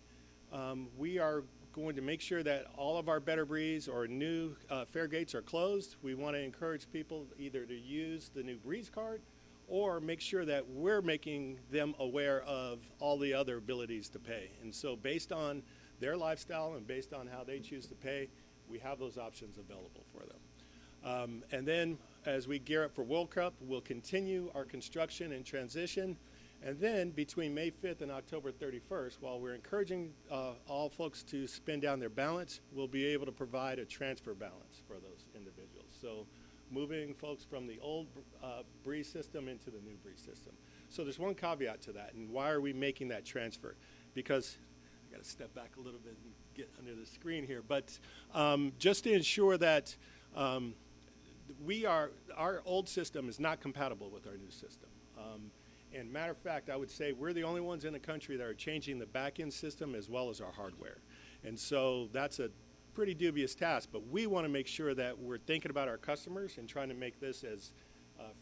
we are going to make sure that all of our Better Breeze or new fare gates are closed. We want to encourage people either to use the new Breeze card or make sure that we're making them aware of all the other abilities to pay. And so based on their lifestyle and based on how they choose to pay, we have those options available for them. And then as we gear up for World Cup, we'll continue our construction and transition. And then between May 5th and October 31st, while we're encouraging all folks to spend down their balance, we'll be able to provide a transfer balance for those individuals. So moving folks from the old Breeze system into the new Breeze system. So there's one caveat to that. And why are we making that transfer? Because I got to step back a little bit and get under the screen here. But just to ensure that our old system is not compatible with our new system. And matter of fact, I would say we're the only ones in the country that are changing the back-end system as well as our hardware. And so that's a pretty dubious task, but we want to make sure that we're thinking about our customers and trying to make this as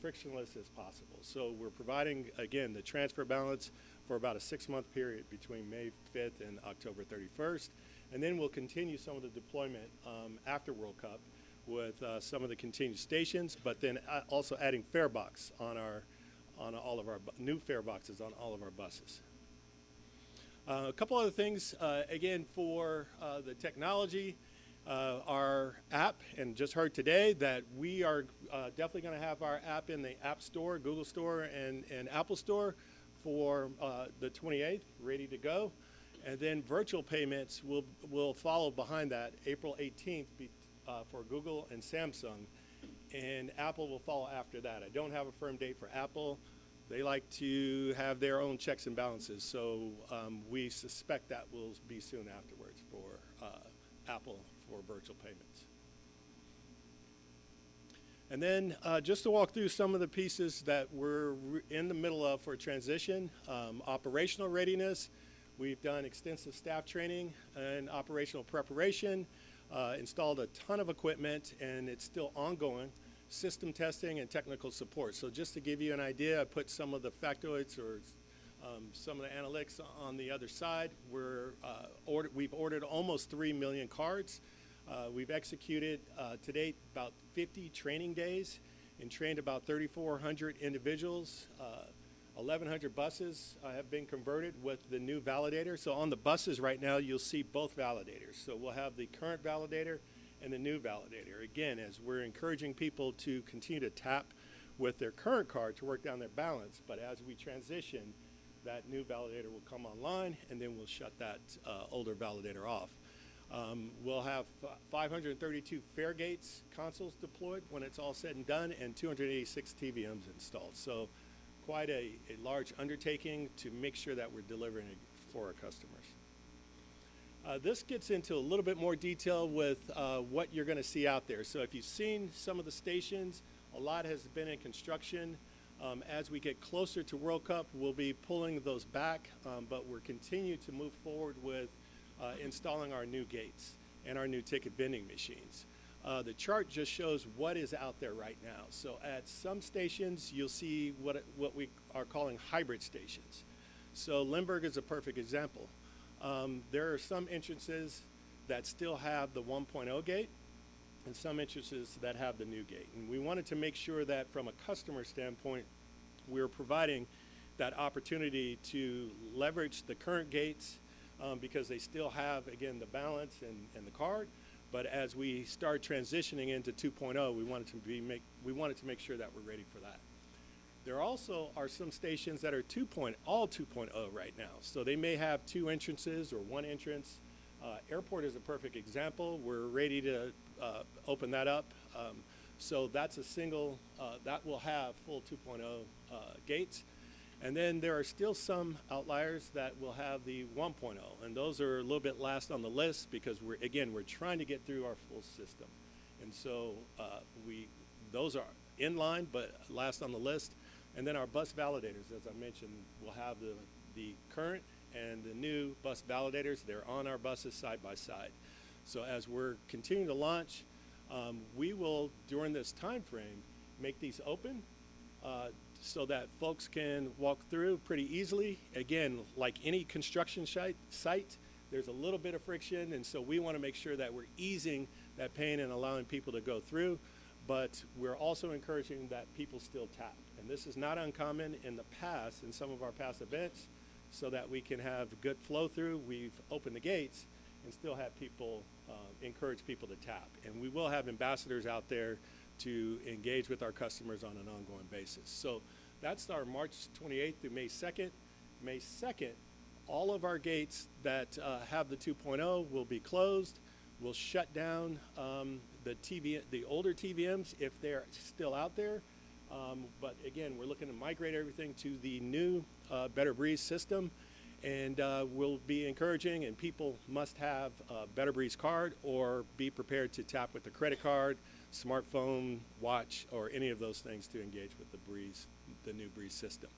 frictionless as possible. So we're providing, again, the transfer balance for about a 6-month period between May 5th and October 31st. And then we'll continue some of the deployment after World Cup with some of the continued stations, but then also adding fare box on all of our new fare boxes on all of our buses. A couple other things, again, for the technology, our app, and just heard today that we are definitely going to have our app in the App Store, Google Store, and Apple Store for the 28th, ready to go. And then virtual payments will follow behind that, April 18th for Google and Samsung. And Apple will follow after that. I don't have a firm date for Apple. They like to have their own checks and balances, so we suspect that will be soon afterwards for Apple for virtual payments. And then just to walk through some of the pieces that we're in the middle of for transition, operational readiness. We've done extensive staff training and operational preparation, installed a ton of equipment, and it's still ongoing. System testing and technical support. So just to give you an idea, I put some of the factoids or some of the analytics on the other side. We've ordered almost 3 million cards. We've executed to date about 50 training days and trained about 3,400 individuals. 1,100 buses have been converted with the new validator. So on the buses right now, you'll see both validators. So we'll have the current validator and the new validator. Again, as we're encouraging people to continue to tap with their current card to work down their balance, but as we transition, that new validator will come online, and then we'll shut that older validator off. We'll have 532 fare gates consoles deployed when it's all said and done, and 286 TVMs installed. So quite a large undertaking to make sure that we're delivering it for our customers. This gets into a little bit more detail with what you're going to see out there. So if you've seen some of the stations, a lot has been in construction. As we get closer to World Cup, we'll be pulling those back, but we're continuing to move forward with installing our new gates and our new ticket vending machines. The chart just shows what is out there right now. So at some stations, you'll see what we are calling hybrid stations. So Lindbergh is a perfect example. There are some entrances that still have the 1.0 gate and some entrances that have the new gate. And we wanted to make sure that from a customer standpoint, we're providing that opportunity to leverage the current gates because they still have, again, the balance and the card. But as we start transitioning into 2.0, we wanted to make sure that we're ready for that. There also are some stations that are all 2.0 right now. So they may have 2 entrances or 1 entrance. Airport is a perfect example. We're ready to open that up. So that's a single, that will have full 2.0 gates. And then there are still some outliers that will have the 1.0, and those are a little bit last on the list because we're trying to get through our full system. And so those are in line, but last on the list. And then our bus validators, as I mentioned, will have the current and the new bus validators. They're on our buses side by side. So as we're continuing to launch, we will, during this time frame, make these open so that folks can walk through pretty easily. Again, like any construction site, there's a little bit of friction, and so we want to make sure that we're easing that pain and allowing people to go through, but we're also encouraging that people still tap. And this is not uncommon in the past, in some of our past events, so that we can have good flow through. We've opened the gates and still have people, encourage people to tap. And we will have ambassadors out there to engage with our customers on an ongoing basis. So that's our March 28th through May 2nd. May 2nd, all of our gates that have the 2.0 will be closed. We'll shut down the older TVMs if they're still out there. But again, we're looking to migrate everything to the new Better Breeze system. And we'll be encouraging, and people must have a Better Breeze card or be prepared to tap with the credit card, smartphone, watch, or any of those things to engage with the new Breeze system.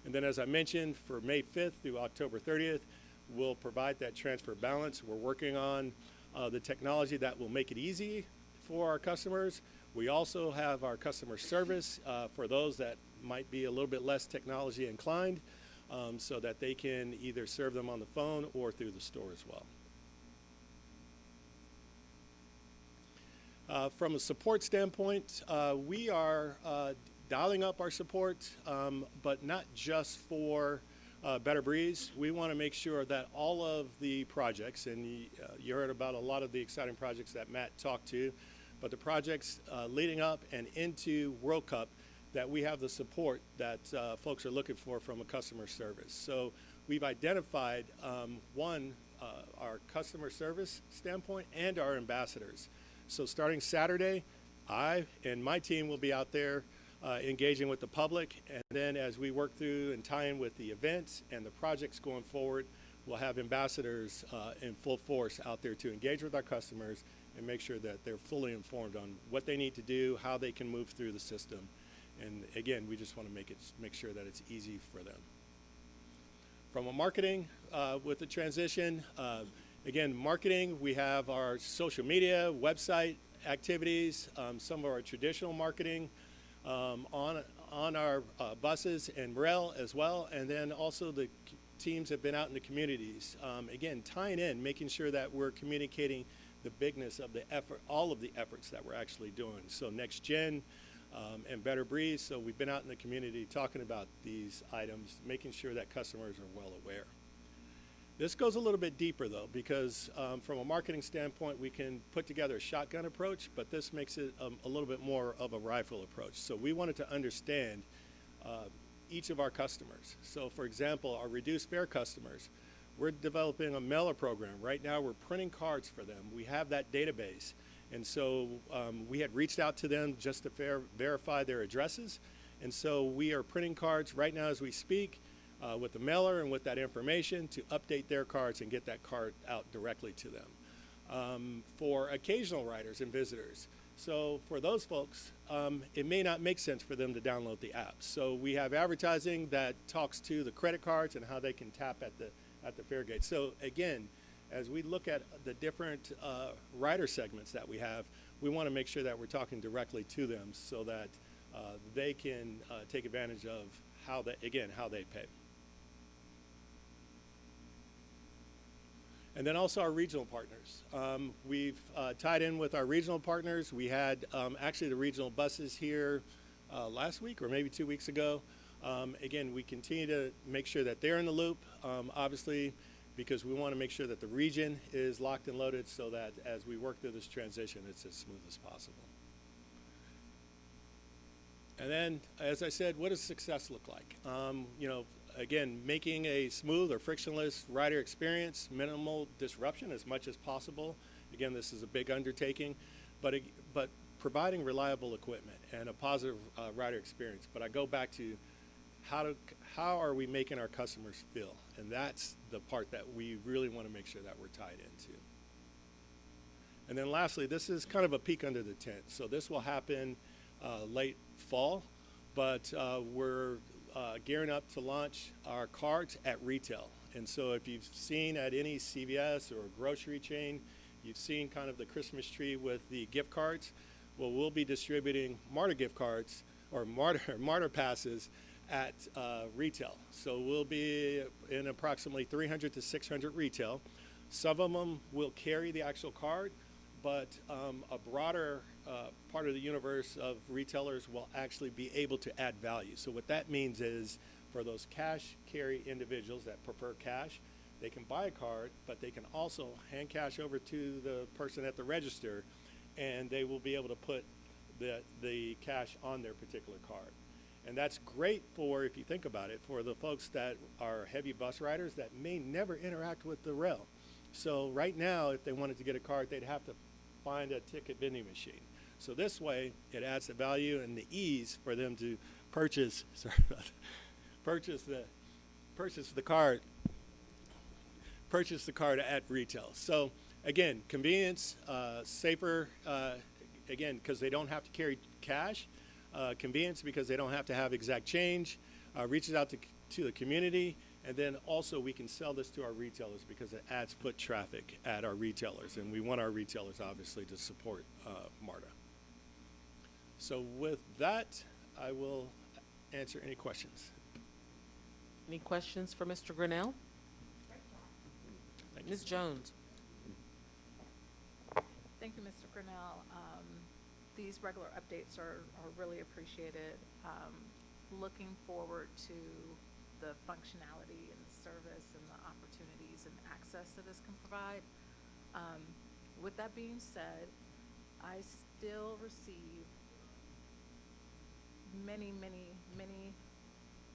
And then, as I mentioned, for May 5th through October 30th, we'll provide that transfer balance. We're working on the technology that will make it easy for our customers. We also have our customer service for those that might be a little bit less technology inclined, so that they can either serve them on the phone or through the store as well. From a support standpoint, we are dialing up our support, but not just for Better Breeze. We want to make sure that all of the projects, and you heard about a lot of the exciting projects that Matt talked to, but the projects leading up and into World Cup, that we have the support that folks are looking for from a customer service. So we've identified, our customer service standpoint and our ambassadors. So starting Saturday, I and my team will be out there engaging with the public, and then as we work through and tie in with the events and the projects going forward, we'll have ambassadors in full force out there to engage with our customers and make sure that they're fully informed on what they need to do, how they can move through the system. And again, we just want to make sure that it's easy for them. From a marketing, with the transition, again, marketing, we have our social media, website activities, some of our traditional marketing on our buses and rail as well, and then also the teams have been out in the communities. Again, tying in, making sure that we're communicating the bigness of the effort, all of the efforts that we're actually doing. So Next Gen, and Better Breeze. So we've been out in the community talking about these items, making sure that customers are well aware. This goes a little bit deeper though, because from a marketing standpoint, we can put together a shotgun approach, but this makes it a little bit more of a rifle approach. So we wanted to understand each of our customers. So for example, our reduced fare customers, we're developing a mailer program. Right now we're printing cards for them. We have that database. And so we had reached out to them just to verify their addresses. And so we are printing cards right now as we speak with the mailer and with that information to update their cards and get that card out directly to them. For occasional riders and visitors, so for those folks, it may not make sense for them to download the app. So we have advertising that talks to the credit cards and how they can tap at the fare gate. So again, as we look at the different rider segments that we have, we want to make sure that we're talking directly to them so that they can take advantage of how they pay. And then also our regional partners. We've tied in with our regional partners. We had actually the regional buses here last week or maybe 2 weeks ago. Again, we continue to make sure that they're in the loop, obviously, because we want to make sure that the region is locked and loaded so that as we work through this transition, it's as smooth as possible. And then, as I said, what does success look like? Again, making a smooth or frictionless rider experience, minimal disruption as much as possible. Again, this is a big undertaking, but providing reliable equipment and a positive rider experience. But I go back to how are we making our customers feel? And that's the part that we really want to make sure that we're tied into. And then lastly, this is kind of a peek under the tent. So this will happen late fall, but we're gearing up to launch our cards at retail. And so if you've seen at any CVS or grocery chain, you've seen kind of the Christmas tree with the gift cards. Well, we'll be distributing MARTA gift cards or MARTA passes at retail. So we'll be in approximately 300 to 600 retail. Some of them will carry the actual card, but a broader part of the universe of retailers will actually be able to add value. So what that means is for those cash carry individuals that prefer cash, they can buy a card, but they can also hand cash over to the person at the register, and they will be able to put the cash on their particular card. And that's great for, if you think about it, for the folks that are heavy bus riders that may never interact with the rail. So right now, if they wanted to get a card, they'd have to find a ticket vending machine. So this way, it adds the value and the ease for them to purchase the card at retail. So again, convenience, safer, again, because they don't have to carry cash. Convenience because they don't have to have exact change. Reaches out to the community. And then also we can sell this to our retailers because it adds foot traffic at our retailers. And we want our retailers, obviously, to support MARTA. So with that, I will answer any questions. Any questions for Mr. Grinnell? Ms. Jones? Thank you, Mr. Grinnell. These regular updates are really appreciated. Looking forward to the functionality and the service and the opportunities and access that this can provide. With that being said, I still receive many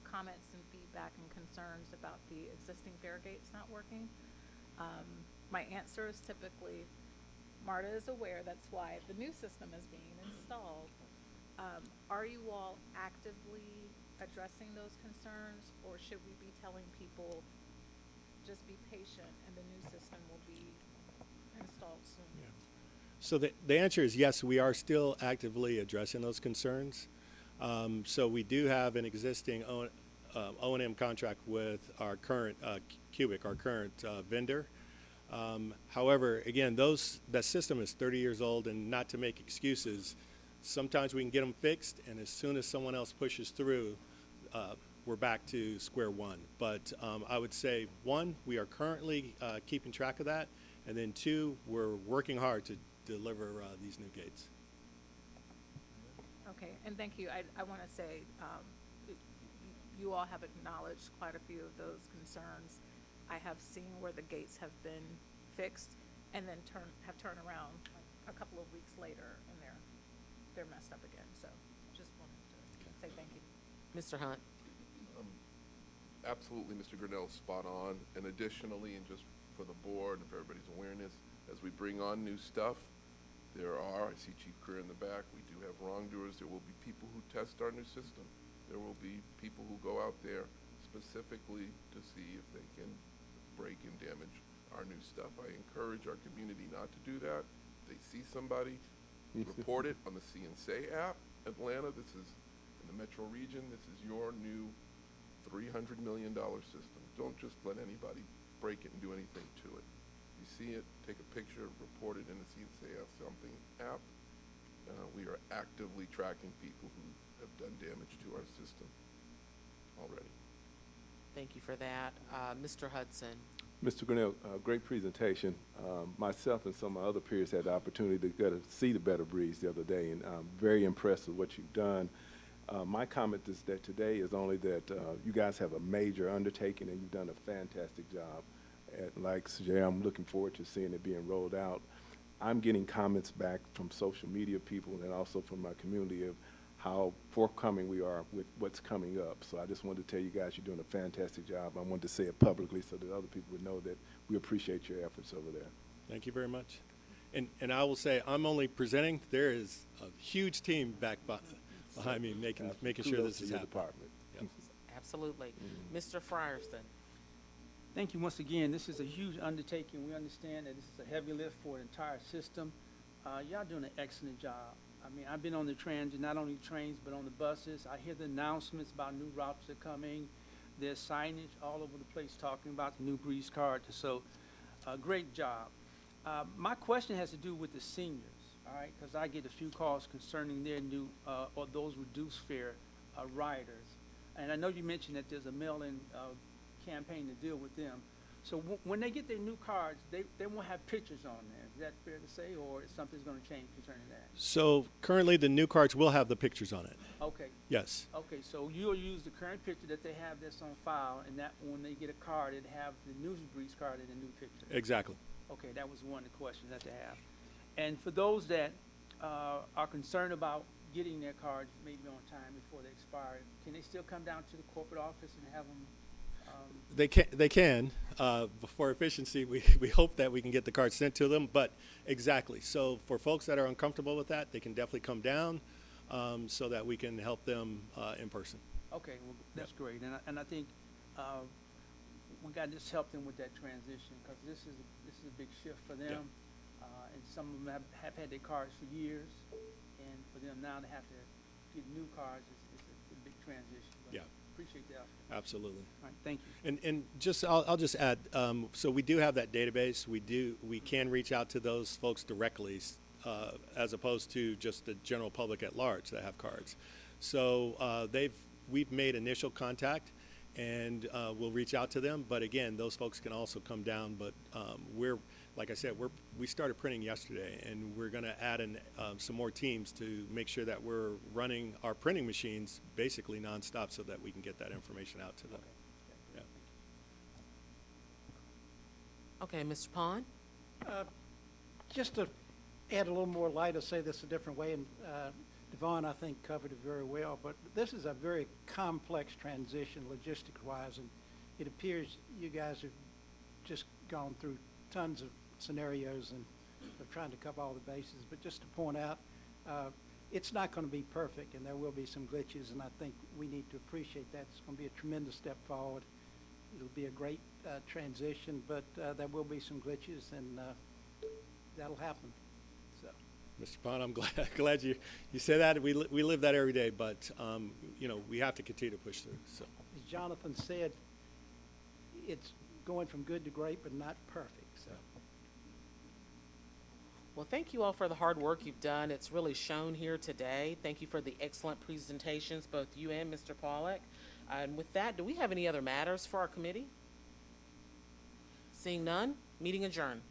comments and feedback and concerns about the existing fare gates not working. My answer is typically, MARTA is aware, that's why the new system is being installed. Are you all actively addressing those concerns, or should we be telling people just be patient and the new system will be installed soon? Yeah. So the answer is yes, we are still actively addressing those concerns. So we do have an existing O&M contract with our current Cubic, our current vendor. However, again, that system is 30 years old, and not to make excuses, sometimes we can get them fixed, and as soon as someone else pushes through, we're back to square one. But I would say, one, we are currently keeping track of that, and then two, we're working hard to deliver these new gates. Okay, and thank you. I want to say, you all have acknowledged quite a few of those concerns. I have seen where the gates have been fixed and then have turned around like a couple of weeks later and they're messed up again. So just wanted to say thank you. Mr. Hunt? Absolutely, Mr. Grinnell, spot on. And additionally, and just for the board and for everybody's awareness, as we bring on new stuff, I see Chief Kerr in the back, we do have wrongdoers. There will be people who test our new system. There will be people who go out there specifically to see if they can break and damage our new stuff. I encourage our community not to do that. If they see somebody, report it on the See app. Atlanta, this is in the metro region, this is your new $300 million system. Don't just let anybody break it and do anything to it. You see it, take a picture, report it in the See something app. We are actively tracking people who have done damage to our system already. Thank you for that. Mr. Hudson? Mr. Grinnell, great presentation. Myself and some of my other peers had the opportunity to go to see the Better Breeze the other day, and I'm very impressed with what you've done. My comment is that today is only that you guys have a major undertaking, and you've done a fantastic job. And like Sajay, I'm looking forward to seeing it being rolled out. I'm getting comments back from social media people and also from my community of how forthcoming we are with what's coming up. So I just wanted to tell you guys you're doing a fantastic job. I wanted to say it publicly so that other people would know that we appreciate your efforts over there. Thank you very much. And I will say, I'm only presenting. There is a huge team back behind me making sure Kudos this to is your happening. department. Yep. Absolutely. Mr. Frierson. Thank you once again. This is a huge undertaking. We understand that this is a heavy lift for the entire system. Y'all doing an excellent job. I mean, I've been on the transit, not only trains, but on the buses. I hear the announcements about new routes that are coming. There's signage all over the place talking about the new Breeze card. So, great job. My question has to do with the seniors, all right? Because I get a few calls concerning their new, or those reduced fare riders. And I know you mentioned that there's a mail-in campaign to deal with them. So when they get their new cards, they won't have pictures on there. Is that fair to say, or is something's going to change concerning that? So currently, the new cards will have the pictures on it. Okay. Yes. Okay, so you'll use the current picture that they have that's on file, and that when they get a card, it'd have the new Breeze card and a new picture. Exactly. Okay, that was one of the questions that they have. And for those that are concerned about getting their cards maybe on time before they expire, can they still come down to the corporate office and have them? They can. For efficiency, we hope that we can get the cards sent to them, but exactly. So for folks that are uncomfortable with that, they can definitely come down so that we can help them in person. Okay, well, that's great. And I think we got to just help them with that transition, because this is a big shift for them. And some of them have had their cards for years, and for them now to have to get new cards is a big transition. But Yeah. Appreciate the effort. Absolutely. All right, thank you. And just I'll just add. So we do have that database. We can reach out to those folks directly, as opposed to just the general public at large that have cards. So we've made initial contact, and we'll reach out to them. But again, those folks can also come down. But like I said, we started printing yesterday, and we're going to add in some more teams to make sure that we're running our printing machines basically nonstop so that we can get that information out to them. Yeah. Okay, Mr. Pond? Just to add a little more light, I'll say this a different way, and Devon, I think, covered it very well, but this is a very complex transition logistic-wise, and it appears you guys have just gone through tons of scenarios and are trying to cover all the bases. But just to point out, it's not going to be perfect, and there will be some glitches, and I think we need to appreciate that. It's going to be a tremendous step forward. It'll be a great transition, but there will be some glitches, and that'll happen. So, Mr. Pond, I'm glad you say that. We live that every day, but we have to continue to push through. So, as Jonathan said, it's going from good to great, but not perfect. So, Well, thank you all for the hard work you've done. It's really shown here today. Thank you for the excellent presentations, both you and Mr. Pollack. And with that, do we have any other matters for our committee? Seeing none, meeting adjourned.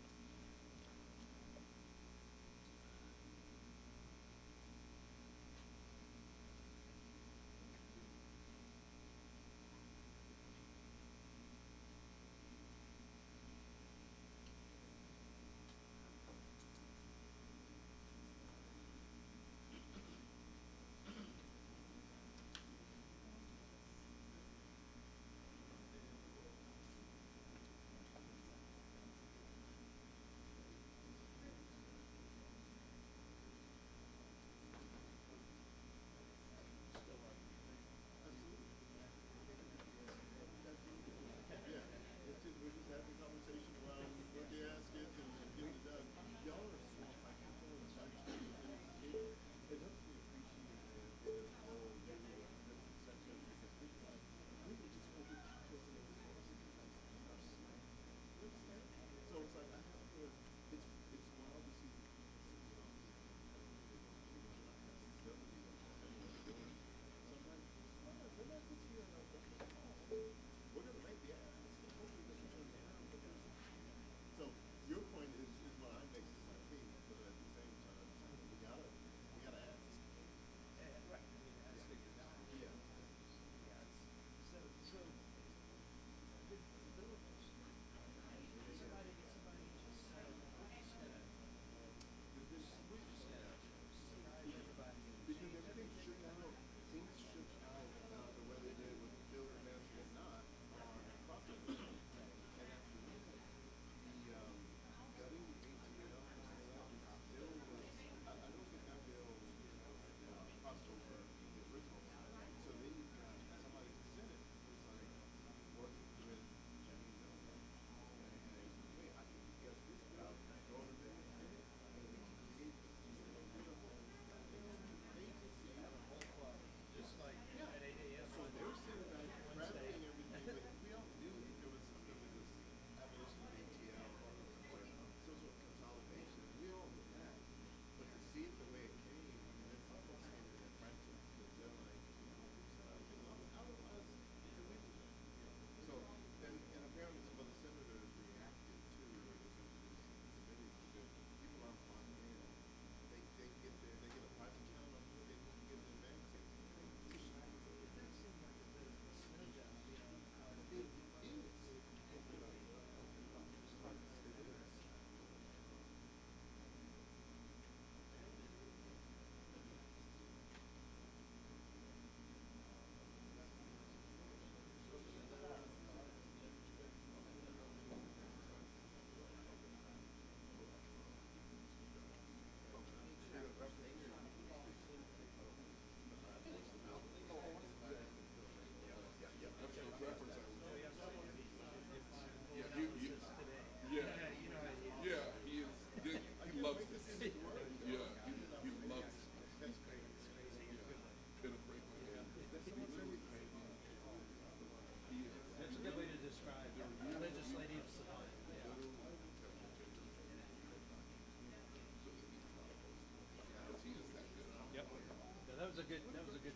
a good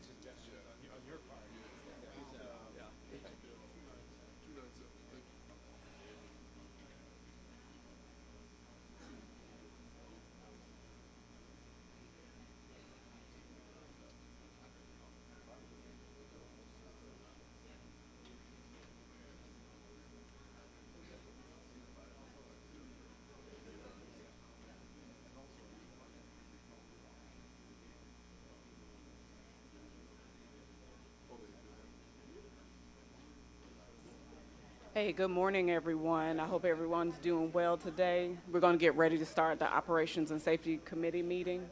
suggestion on your part. Hey, good morning, everyone. I hope everyone's doing well today. We're going to get ready to start the Operations and Safety Committee meeting.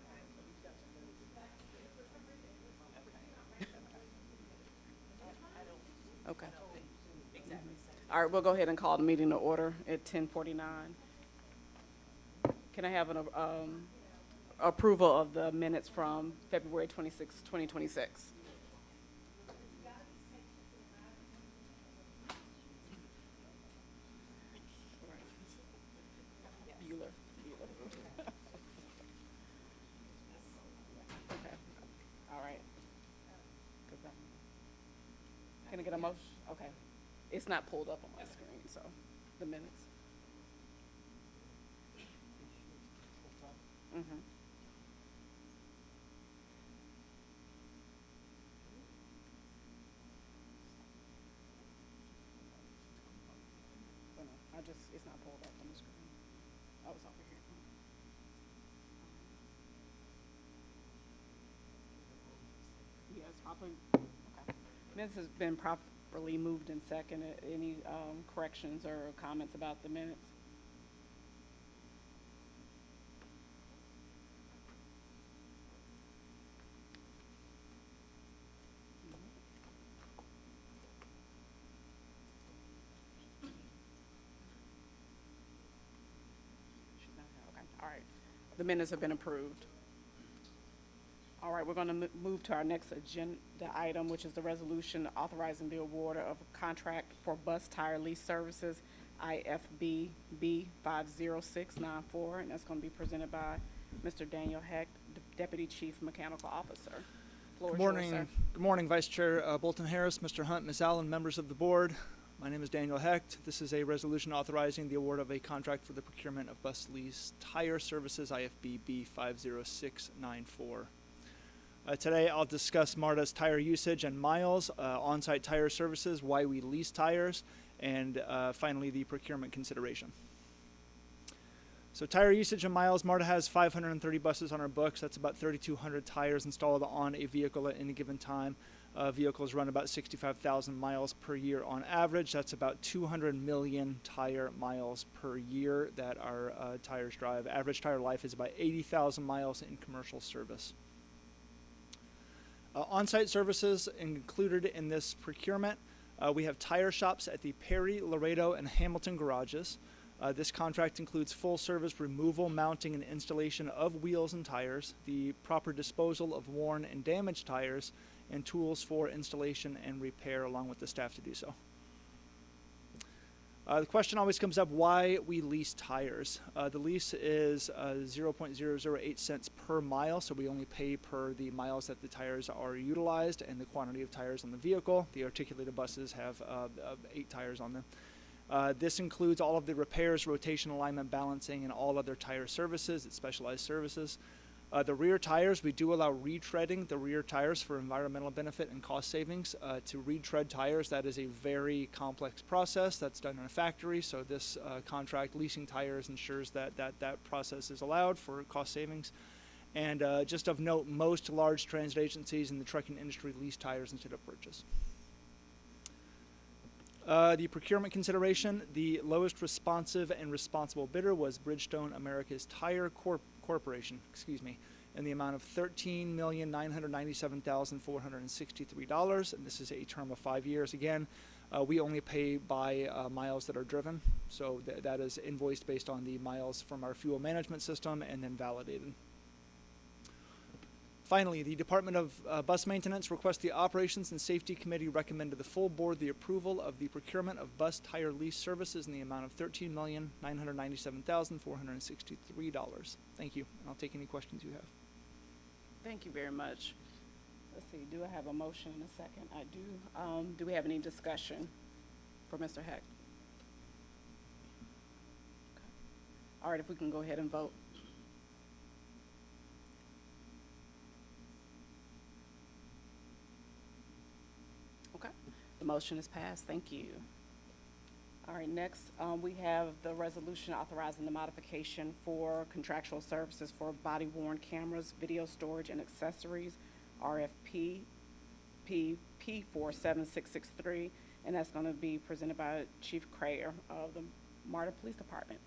Okay. All right, we'll go ahead and call the meeting to order at 10:49. Can I have an approval of the minutes from February 26, 2026? Bueller. Okay, all right. Can I get a motion? Okay. It's not pulled up on my screen, so, the minutes. Mm-hmm. It's not pulled up on the screen. Oh, it's over here. Yeah, it's probably, okay. Minutes has been properly moved and seconded. Any corrections or comments about the minutes? Okay, all right. The minutes have been approved. All right, we're going to move to our next agenda item, which is the resolution authorizing the award of a contract for bus tire lease services, IFBB 50694, and that's going to be presented by Mr. Daniel Hecht, Deputy Chief Mechanical Officer. Floor is yours, sir. Good morning, Vice Chair Bolton Harris, Mr. Hunt, Ms. Allen, members of the board. My name is Daniel Hecht. This is a resolution authorizing the award of a contract for the procurement of bus lease tire services, IFBB 50694. Today I'll discuss MARTA's tire usage and miles, on-site tire services, why we lease tires, and finally the procurement consideration. So tire usage and miles, MARTA has 530 buses on our books. That's about 3,200 tires installed on a vehicle at any given time. Vehicles run about 65,000 miles per year on average. That's about 200 million tire miles per year that our tires drive. Average tire life is about 80,000 miles in commercial service. On-site services included in this procurement, we have tire shops at the Perry, Laredo, and Hamilton garages. This contract includes full service removal, mounting, and installation of wheels and tires, the proper disposal of worn and damaged tires, and tools for installation and repair along with the staff to do so. The question always comes up why we lease tires. The lease is 0.008 cents per mile, so we only pay per the miles that the tires are utilized and the quantity of tires on the vehicle. The articulated buses have 8 tires on them. This includes all of the repairs, rotation, alignment, balancing, and all other tire services. It's specialized services. The rear tires, we do allow retreading the rear tires for environmental benefit and cost savings. To retread tires, that is a very complex process that's done in a factory, so this contract leasing tires ensures that process is allowed for cost savings. And just of note, most large transit agencies in the trucking industry lease tires instead of purchase. The procurement consideration, the lowest responsive and responsible bidder was Bridgestone America's Tire Corporation, in the amount of $13,997,463, and this is a term of 5 years. Again, we only pay by miles that are driven, so that is invoiced based on the miles from our fuel management system and then validated. Finally, the Department of Bus Maintenance requests the Operations and Safety Committee recommend to the full board the approval of the procurement of bus tire lease services in the amount of $13,997,463. Thank you, and I'll take any questions you have. Thank you very much. let's see, do I have a motion in a second? I do. Do we have any discussion for Mr. Hecht? Okay. All right, if we can go ahead and vote. Okay, the motion is passed. Thank you. All right, next, we have the resolution authorizing the modification for contractual services for body-worn cameras, video storage, and accessories, RFP P 47663, and that's going to be presented by Chief Crayer of the MARTA Police Department.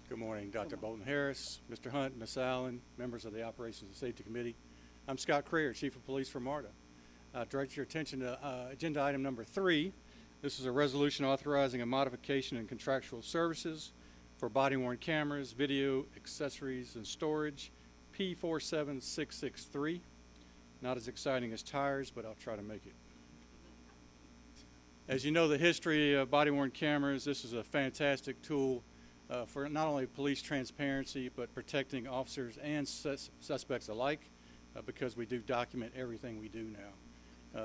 Good morning, Dr. Bolton Harris, Mr. Hunt, Ms. Allen, members of the Operations and Safety Committee. I'm Scott Crayer, Chief of Police for MARTA. Direct your attention to agenda item number 3. This is a resolution authorizing a modification in contractual services for body-worn cameras, video, accessories, and storage, P 47663. Not as exciting as tires, but I'll try to make it. As you know, the history of body-worn cameras, this is a fantastic tool for not only police transparency, but protecting officers and suspects alike, because we do document everything we do now.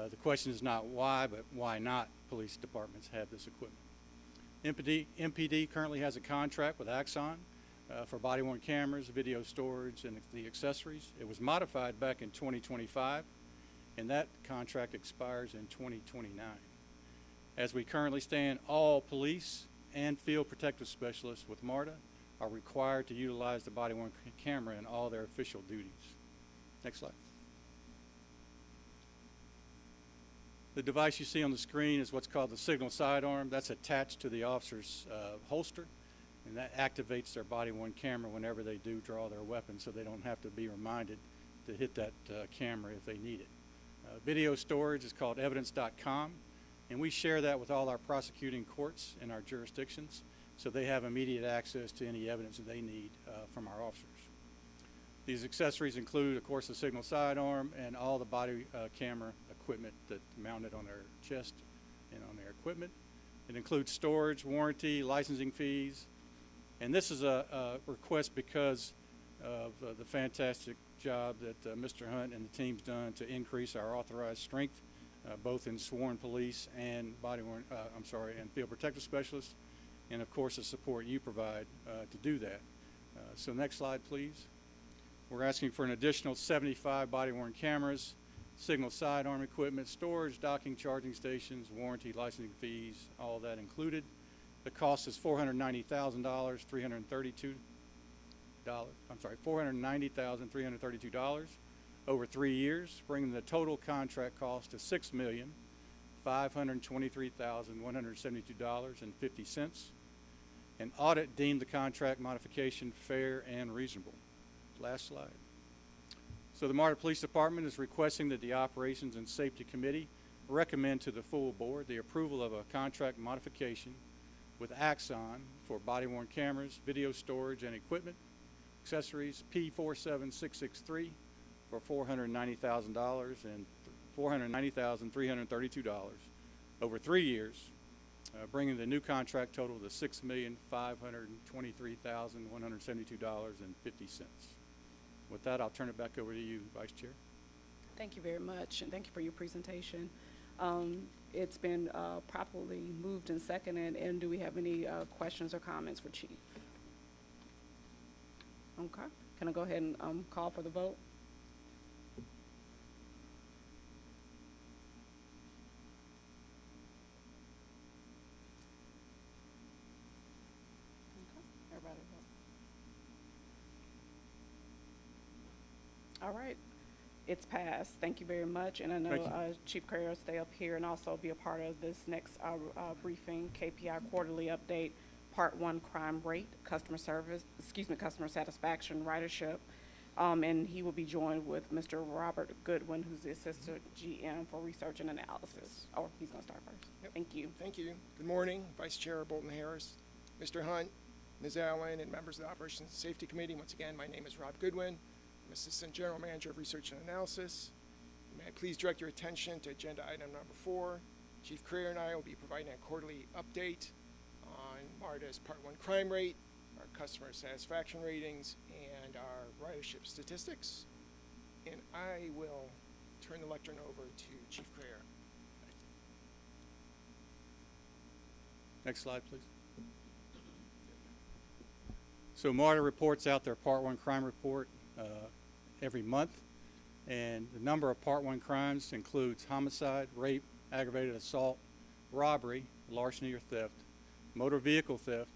The question is not why, but why not police departments have this equipment. MPD currently has a contract with Axon for body-worn cameras, video storage, and the accessories. It was modified back in 2025, and that contract expires in 2029. As we currently stand, all police and field protective specialists with MARTA are required to utilize the body-worn camera in all their official duties. Next slide. The device you see on the screen is what's called the signal sidearm. That's attached to the officer's holster, and that activates their body-worn camera whenever they do draw their weapon, so they don't have to be reminded to hit that camera if they need it. Video storage is called evidence.com, and we share that with all our prosecuting courts in our jurisdictions, so they have immediate access to any evidence that they need from our officers. These accessories include, of course, the signal sidearm and all the body camera equipment that's mounted on their chest and on their equipment. It includes storage, warranty, licensing fees, and this is a request because of the fantastic job that Mr. Hunt and the team's done to increase our authorized strength, both in sworn police and and field protective specialists, and of course the support you provide to do that. So next slide, please. We're asking for an additional 75 body-worn cameras, signal sidearm equipment, storage, docking, charging stations, warranty, licensing fees, all that included. The cost is $490,332 over 3 years, bringing the total contract cost to $6,523,172.50. An audit deemed the contract modification fair and reasonable. Last slide. So the MARTA Police Department is requesting that the Operations and Safety Committee recommend to the full board the approval of a contract modification with Axon for body-worn cameras, video storage and equipment, accessories P 47663 for $490,000 and $490,332 over 3 years, bringing the new contract total to $6,523,172.50. With that, I'll turn it back over to you, Vice Chair. Thank you very much, and thank you for your presentation. It's been properly moved and seconded, and do we have any questions or comments for Chief? Okay, can I go ahead and call for the vote? Okay, everybody vote. All right, it's passed. Thank you very much, and I know Chief Carrera will stay up here and also be a part of this next briefing, KPI quarterly update, Part 1 crime rate, customer satisfaction, ridership, and he will be joined with Mr. Robert Goodwin, who's the Assistant GM for Research and Analysis. Oh, he's going to start first. Yep. Thank you. Thank you. Good morning, Vice Chair Bolton Harris, Mr. Hunt, Ms. Allen, and members of the Operations and Safety Committee. Once again, my name is Rob Goodwin. I'm Assistant General Manager of Research and Analysis. May I please direct your attention to agenda item number 4. Chief Carrera and I will be providing a quarterly update on MARTA's Part 1 crime rate, our customer satisfaction ratings, and our ridership statistics. And I will turn the lectern over to Chief Creer. Next slide, please. So MARTA reports out their Part 1 crime report every month, and the number of Part 1 crimes includes homicide, rape, aggravated assault, robbery, larceny or theft, motor vehicle theft,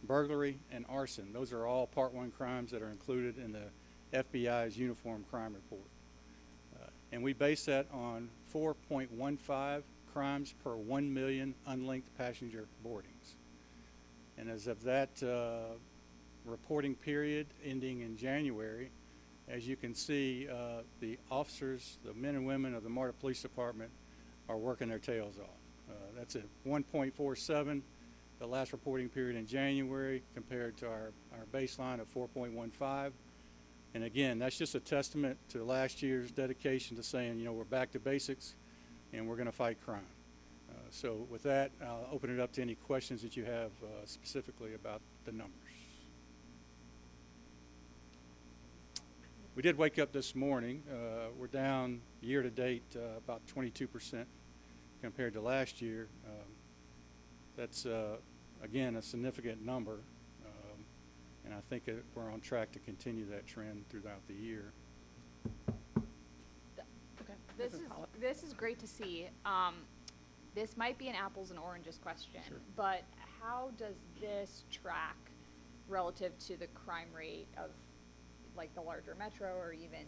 burglary, and arson. Those are all Part 1 crimes that are included in the FBI's Uniform Crime Report. And we base that on 4.15 crimes per 1 million unlinked passenger boardings. And as of that reporting period ending in January, as you can see, the officers, the men and women of the MARTA Police Department are working their tails off. That's at 1.47, the last reporting period in January, compared to our baseline of 4.15. And again, that's just a testament to last year's dedication to saying, you know, we're back to basics and we're going to fight crime. So with that, I'll open it up to any questions that you have specifically about the numbers. We did wake up this morning. We're down year to date about 22% compared to last year. That's, again, a significant number. And I think we're on track to continue that trend throughout the year. This is great to see. This might be an apples and oranges question, Sure. but how does this track relative to the crime rate of like the larger metro or even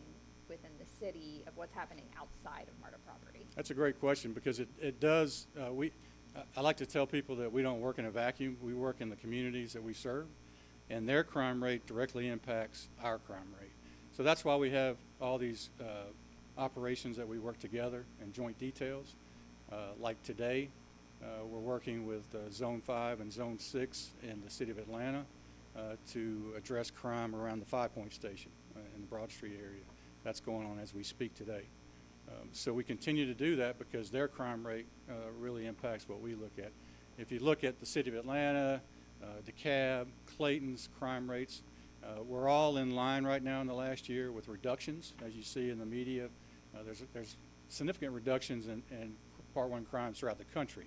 within the city of what's happening outside of MARTA property? That's a great question because it does, I like to tell people that we don't work in a vacuum. We work in the communities that we serve, and their crime rate directly impacts our crime rate. So that's why we have all these operations that we work together in joint details. Like today, we're working with Zone 5 and Zone 6 in the city of Atlanta to address crime around the 5 Point Station in the Broad Street area. That's going on as we speak today. So we continue to do that because their crime rate really impacts what we look at. If you look at the city of Atlanta, DeKalb, Clayton's crime rates, we're all in line right now in the last year with reductions. As you see in the media, there's significant reductions in Part 1 crimes throughout the country.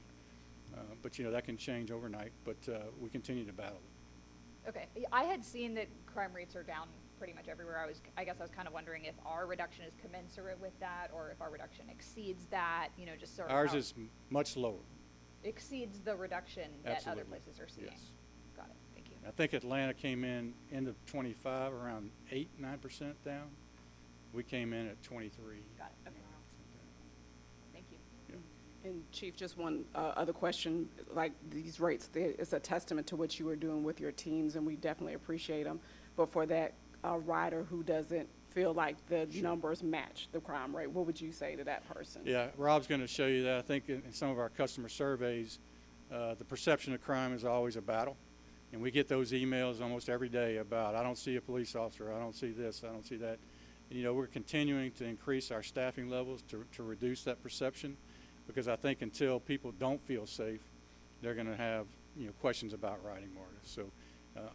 But, you know, that can change overnight, but we continue to battle it. Okay, I had seen that crime rates are down pretty much everywhere. I guess I was kind of wondering if our reduction is commensurate with that or if our reduction exceeds that, you know, just sort of. Ours is much lower. Exceeds the reduction that other Absolutely. places are seeing. Yes. Got it, thank you. I think Atlanta came in end of 25, around 8-9% down. We came in at 23. Got it, okay. Thank you. And Chief, just one other question, like these rates, it's a testament to what you are doing with your teams, and we definitely appreciate them. But for that rider who doesn't feel like the numbers match the crime rate, what would you say to that person? Yeah, Rob's going to show you that. I think in some of our customer surveys, the perception of crime is always a battle. And we get those emails almost every day about, I don't see a police officer, I don't see this, I don't see that. And, you know, we're continuing to increase our staffing levels to reduce that perception, because I think until people don't feel safe, they're going to have, you know, questions about riding MARTA. So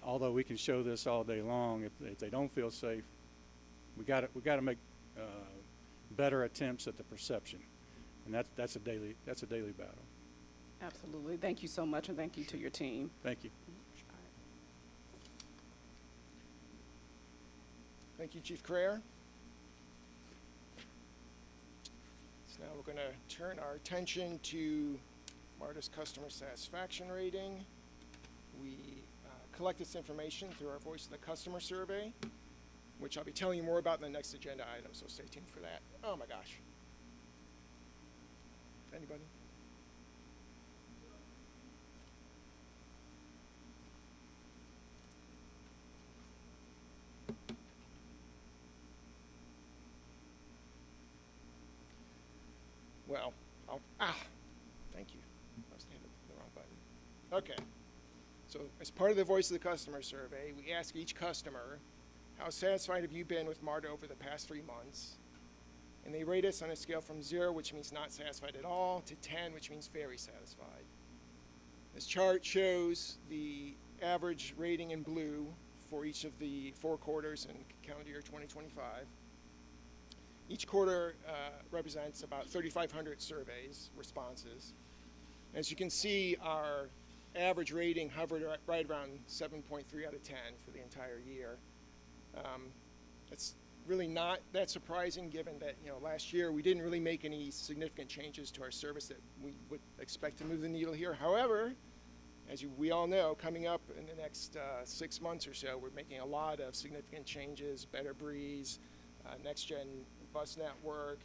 although we can show this all day long, if they don't feel safe, we got to make better attempts at the perception, and that's a daily battle. Absolutely. Thank you so much, and thank you to your team. Thank you. Thank you, Chief Creer. So now we're going to turn our attention to MARTA's customer satisfaction rating. We collect this information through our Voice of the Customer survey, which I'll be telling you more about in the next agenda item, so stay tuned for that. Oh my gosh. Anybody? Well, thank you. I was hitting the wrong button. Okay. So as part of the Voice of the Customer survey, we ask each customer, how satisfied have you been with MARTA over the past 3 months? And they rate us on a scale from 0, which means not satisfied at all, to 10, which means very satisfied. This chart shows the average rating in blue for each of the 4 quarters in calendar year 2025. Each quarter represents about 3,500 surveys, responses. As you can see, our average rating hovered right around 7.3 out of 10 for the entire year. It's really not that surprising given that, last year we didn't really make any significant changes to our service that we would expect to move the needle here. However, as we all know, coming up in the next 6 months or so, we're making a lot of significant changes, better breeze, next-gen bus network,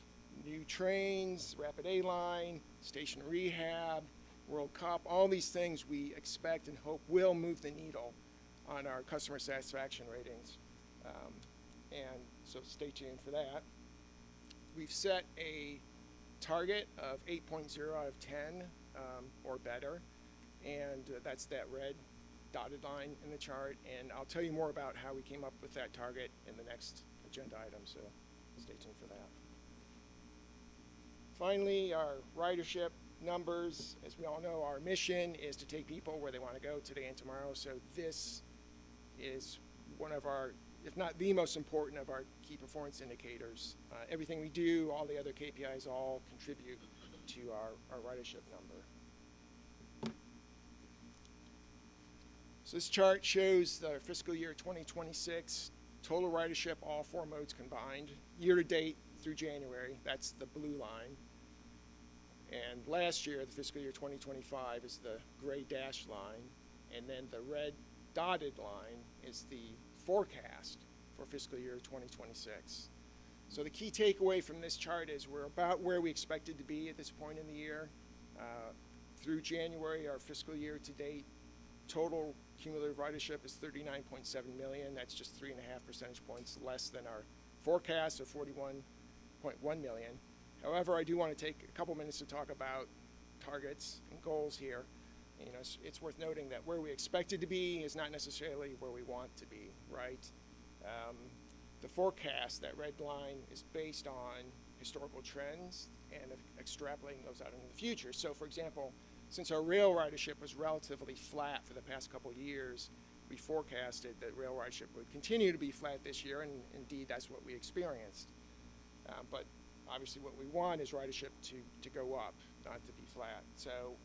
new trains, Rapid A line, station rehab, World Cup, all these things we expect and hope will move the needle on our customer satisfaction ratings. And so stay tuned for that. We've set a target of 8.0 out of 10 or better, and that's that red dotted line in the chart. And I'll tell you more about how we came up with that target in the next agenda item, so stay tuned for that. Finally, our ridership numbers. As we all know, our mission is to take people where they want to go today and tomorrow, so this is one of our, if not the most important of our key performance indicators. Everything we do, all the other KPIs all contribute to our ridership number. So this chart shows the fiscal year 2026 total ridership, all 4 modes combined, year to date through January. That's the blue line. And last year, the fiscal year 2025, is the gray dashed line. And then the red dotted line is the forecast for fiscal year 2026. So the key takeaway from this chart is we're about where we expected to be at this point in the year. Through January, our fiscal year to date, total cumulative ridership is 39.7 million. That's just 3.5 percentage points less than our forecast of 41.1 million. However, I do want to take a couple minutes to talk about targets and goals here. It's worth noting that where we expected to be is not necessarily where we want to be, right? The forecast, that red line, is based on historical trends and extrapolating those out into the future. So, for example, since our rail ridership was relatively flat for the past couple of years, we forecasted that rail ridership would continue to be flat this year, and indeed that's what we experienced. But obviously what we want is ridership to go up, not to be flat. So,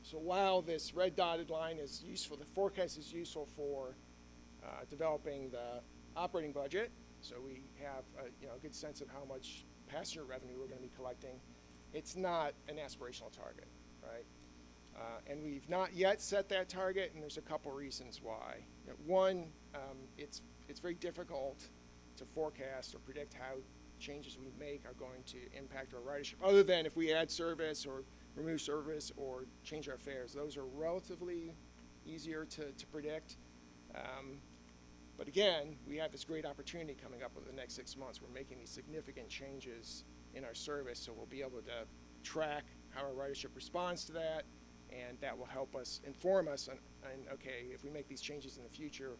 so while this red dotted line is useful, the forecast is useful for developing the operating budget, so we have a good sense of how much passenger revenue we're going to be collecting. It's not an aspirational target, right? And we've not yet set that target, and there's a couple reasons why. One, it's very difficult to forecast or predict how changes we make are going to impact our ridership, other than if we add service or remove service or change our fares. Those are relatively easier to predict. But again, we have this great opportunity coming up over the next 6 months. We're making these significant changes in our service, so we'll be able to track how our ridership responds to that, and that will help us, inform us on okay, if we make these changes in the future,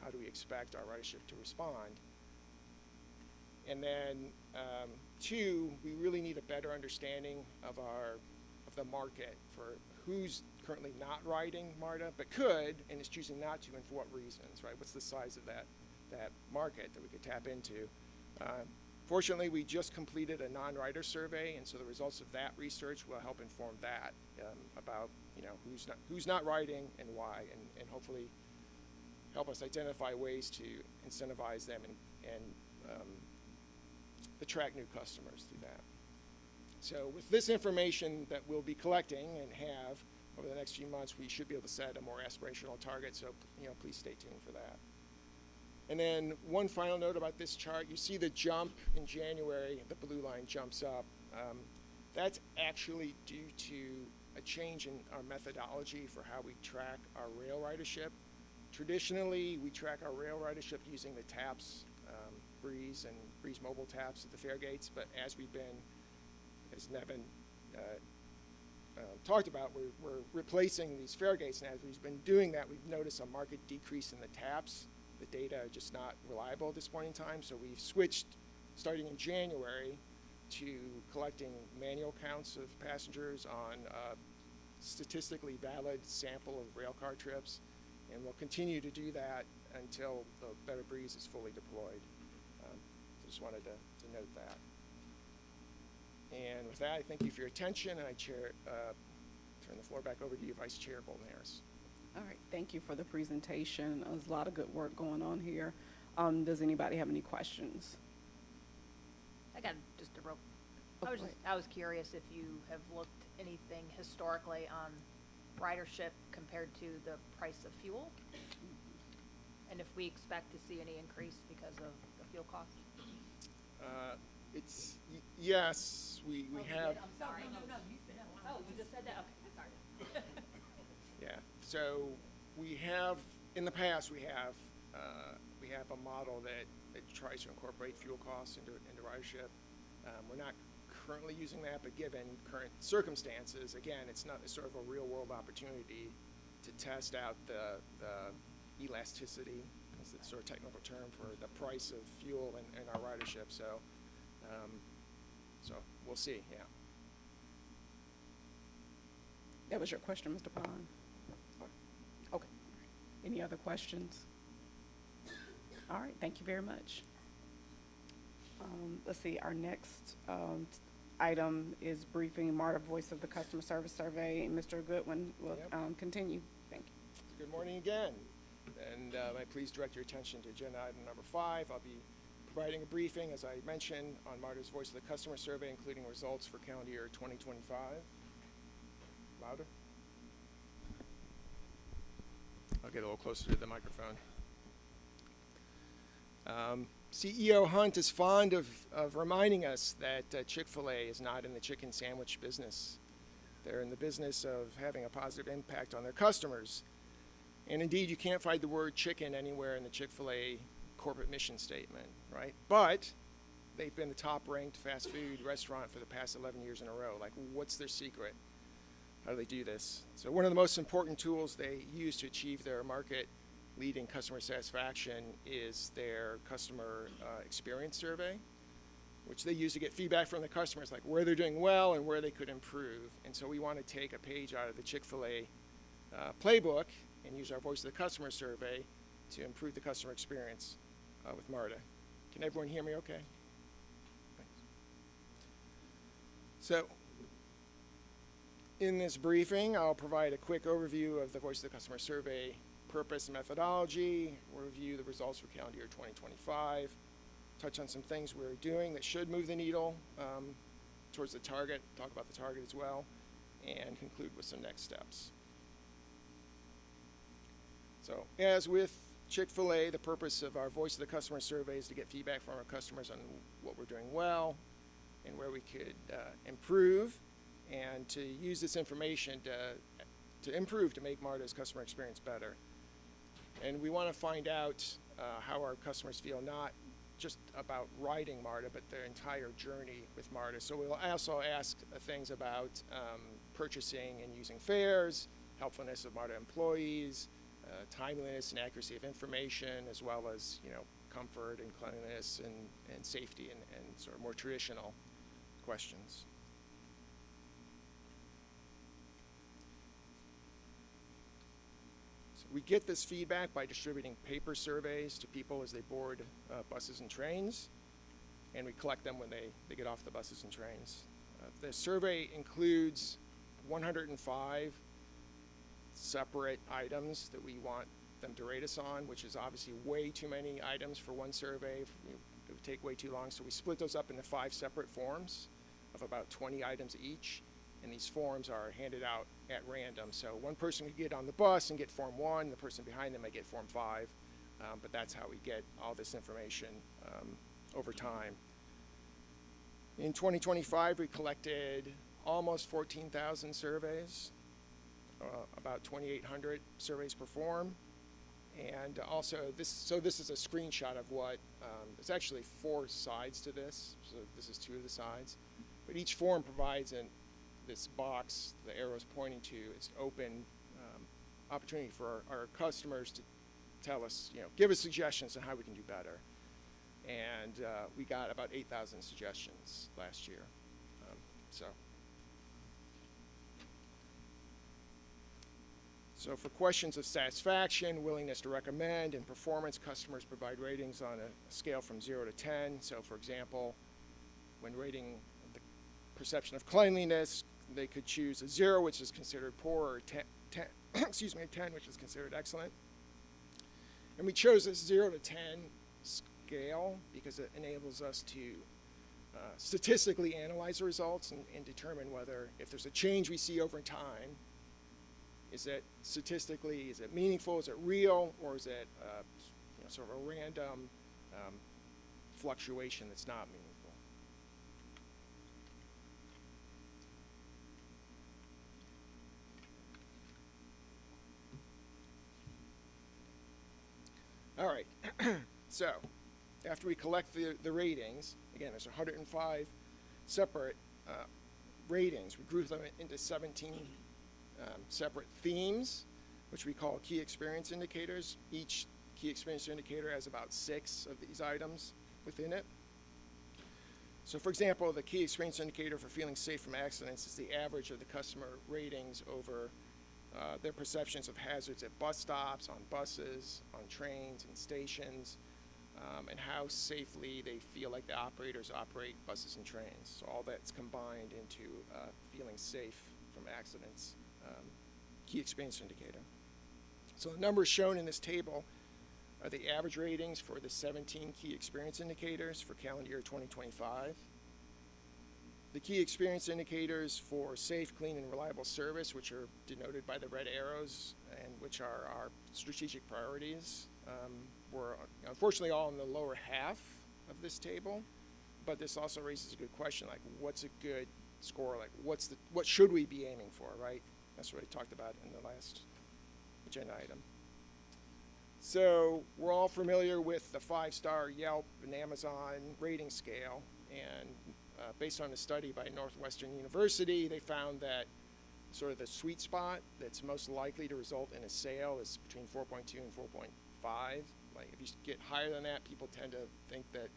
how do we expect our ridership to respond? And then, 2, we really need a better understanding of the market for who's currently not riding MARTA, but could, and is choosing not to, and for what reasons, right? What's the size of that market that we could tap into? Fortunately, we just completed a non-rider survey, and so the results of that research will help inform that about who's not riding and why, and hopefully help us identify ways to incentivize them and attract new customers through that. So with this information that we'll be collecting and have over the next few months, we should be able to set a more aspirational target, so please stay tuned for that. And then one final note about this chart, you see the jump in January, the blue line jumps up. That's actually due to a change in our methodology for how we track our rail ridership. Traditionally, we track our rail ridership using the TAPS, Breeze and Breeze mobile taps at the fare gates, but as Nevin talked about, we're replacing these fare gates, and as we've been doing that, we've noticed a marked decrease in the taps. The data are just not reliable at this point in time, so we've switched, starting in January, to collecting manual counts of passengers on a statistically valid sample of rail car trips, and we'll continue to do that until the Better Breeze is fully deployed. Just wanted to note that. And with that, I thank you for your attention, and I turn the floor back over to you, Vice Chair Bolton Harris. All right, thank you for the presentation. There's a lot of good work going on here. Does anybody have any questions? I got just a real, Oh, I was curious if you have looked anything historically on ridership compared to the price of fuel? And if we expect to see any increase because of the fuel cost? Yes, we have. I'm sorry. No, you said that. Oh, you just said that? Okay, sorry. Yeah, so we have, in the past, we have a model that tries to incorporate fuel costs into ridership. We're not currently using that, but given current circumstances, again, it's sort of a real-world opportunity to test out the elasticity, is the sort of technical term for the price of fuel and our ridership. So we'll see, yeah. That was your question, Mr. Pond? Okay. Any other questions? All right, thank you very much. Let's see, our next item is briefing MARTA Voice of the Customer Service Survey. Mr. Goodwin will continue. Thank you. Good morning again. And may I please direct your attention to agenda item number 5. I'll be providing a briefing, as I mentioned, on MARTA's Voice of the Customer Survey, including results for calendar year 2025. Louder? I'll get a little closer to the microphone. CEO Hunt is fond of reminding us that Chick-fil-A is not in the chicken sandwich business. They're in the business of having a positive impact on their customers. And indeed, you can't find the word chicken anywhere in the Chick-fil-A corporate mission statement, right? But they've been the top-ranked fast food restaurant for the past 11 years in a row. Like, what's their secret? How do they do this? So one of the most important tools they use to achieve their market-leading customer satisfaction is their customer experience survey, which they use to get feedback from the customers, like where they're doing well and where they could improve. And so we want to take a page out of the Chick-fil-A playbook and use our Voice of the Customer survey to improve the customer experience with MARTA. Can everyone hear me okay? Thanks. So in this briefing, I'll provide a quick overview of the Voice of the Customer survey purpose and methodology, review the results for calendar year 2025, touch on some things we're doing that should move the needle towards the target, talk about the target as well, and conclude with some next steps. So as with Chick-fil-A, the purpose of our Voice of the Customer survey is to get feedback from our customers on what we're doing well and where we could improve, and to use this information to improve, to make MARTA's customer experience better. And we want to find out how our customers feel, not just about riding MARTA, but their entire journey with MARTA. So we'll also ask things about purchasing and using fares, helpfulness of MARTA employees, timeliness and accuracy of information, as well as, comfort and cleanliness and safety and sort of more traditional questions. So we get this feedback by distributing paper surveys to people as they board buses and trains, and we collect them when they get off the buses and trains. The survey includes 105 separate items that we want them to rate us on, which is obviously way too many items for one survey. It would take way too long, so we split those up into 5 separate forms of about 20 items each, and these forms are handed out at random. So one person could get on the bus and get Form 1, the person behind them may get Form 5, but that's how we get all this information over time. In 2025, we collected almost 14,000 surveys, about 2,800 surveys performed, and also this is a screenshot of what, there's actually 4 sides to this, so this is 2 of the sides, but each form provides this box the arrow's pointing to. It's open opportunity for our customers to tell us, give us suggestions on how we can do better, and we got about 8,000 suggestions last year, So for questions of satisfaction, willingness to recommend, and performance, customers provide ratings on a scale from 0 to 10. So for example, when rating the perception of cleanliness, they could choose a 0, which is considered poor, or 10 excuse me, 10, which is considered excellent. And we chose this 0 to 10 scale because it enables us to statistically analyze the results and determine whether, if there's a change we see over time, is it statistically, is it meaningful, is it real, or is it sort of a random fluctuation that's not meaningful. All right, so after we collect the ratings, again, there's 105 separate ratings. We group them into 17 separate themes, which we call key experience indicators. Each key experience indicator has about 6 of these items within it. So for example, the key experience indicator for feeling safe from accidents is the average of the customer ratings over their perceptions of hazards at bus stops, on buses, on trains and stations, and how safely they feel like the operators operate buses and trains. So all that's combined into feeling safe from accidents key experience indicator. So the numbers shown in this table are the average ratings for the 17 key experience indicators for calendar year 2025. The key experience indicators for safe, clean, and reliable service, which are denoted by the red arrows and which are our strategic priorities, were unfortunately all in the lower half of this table. But this also raises a good question, like what's a good score? Like what should we be aiming for, right? That's what I talked about in the last agenda item. So we're all familiar with the 5-star Yelp and Amazon rating scale, and based on a study by Northwestern University, they found that sort of the sweet spot that's most likely to result in a sale is between 4.2 and 4.5. Like if you get higher than that, people tend to think that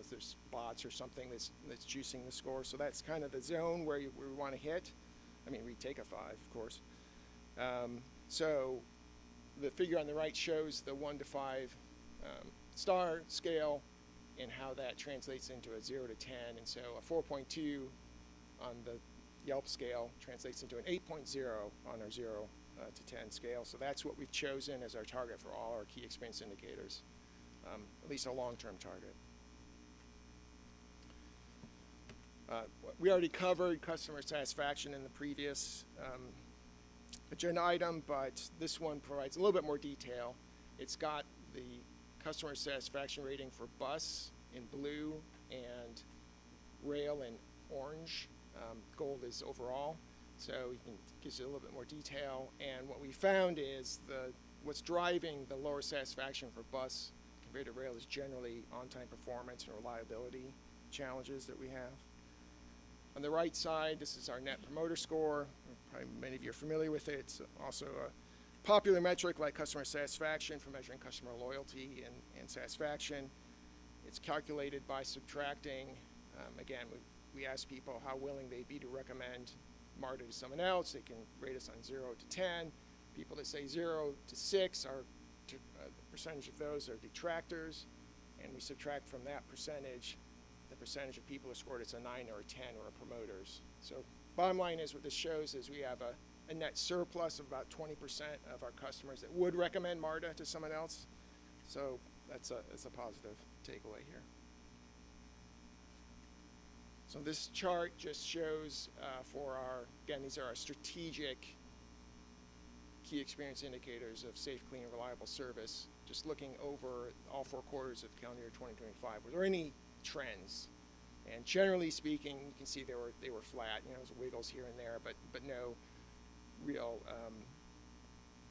there's bots or something that's juicing the score. So that's kind of the zone where we want to hit. I mean, we take a 5, of course. So the figure on the right shows the 1 to 5 star scale and how that translates into a 0 to 10. And so a 4.2 on the Yelp scale translates into an 8.0 on our 0 to 10 scale. So that's what we've chosen as our target for all our key experience indicators, at least a long-term target. We already covered customer satisfaction in the previous agenda item, but this one provides a little bit more detail. It's got the customer satisfaction rating for bus in blue and rail in orange. Gold is overall, so it gives you a little bit more detail. And what we found is what's driving the lower satisfaction for bus compared to rail is generally on-time performance and reliability challenges that we have. On the right side, this is our Net Promoter Score. Probably many of you are familiar with it. It's also a popular metric like customer satisfaction for measuring customer loyalty and satisfaction. It's calculated by subtracting, again, we ask people how willing they'd be to recommend MARTA to someone else. They can rate us on 0 to 10. People that say 0 to 6, the percentage of those are detractors, and we subtract from that percentage the percentage of people who scored it's a 9 or a 10 or a promoters. So bottom line is what this shows is we have a net surplus of about 20% of our customers that would recommend MARTA to someone else. So that's a positive takeaway here. So this chart just shows again, these are our strategic key experience indicators of safe, clean, and reliable service, just looking over all 4 quarters of calendar year 2025. Were there any trends? And generally speaking, you can see they were flat. There's wiggles here and there, but no real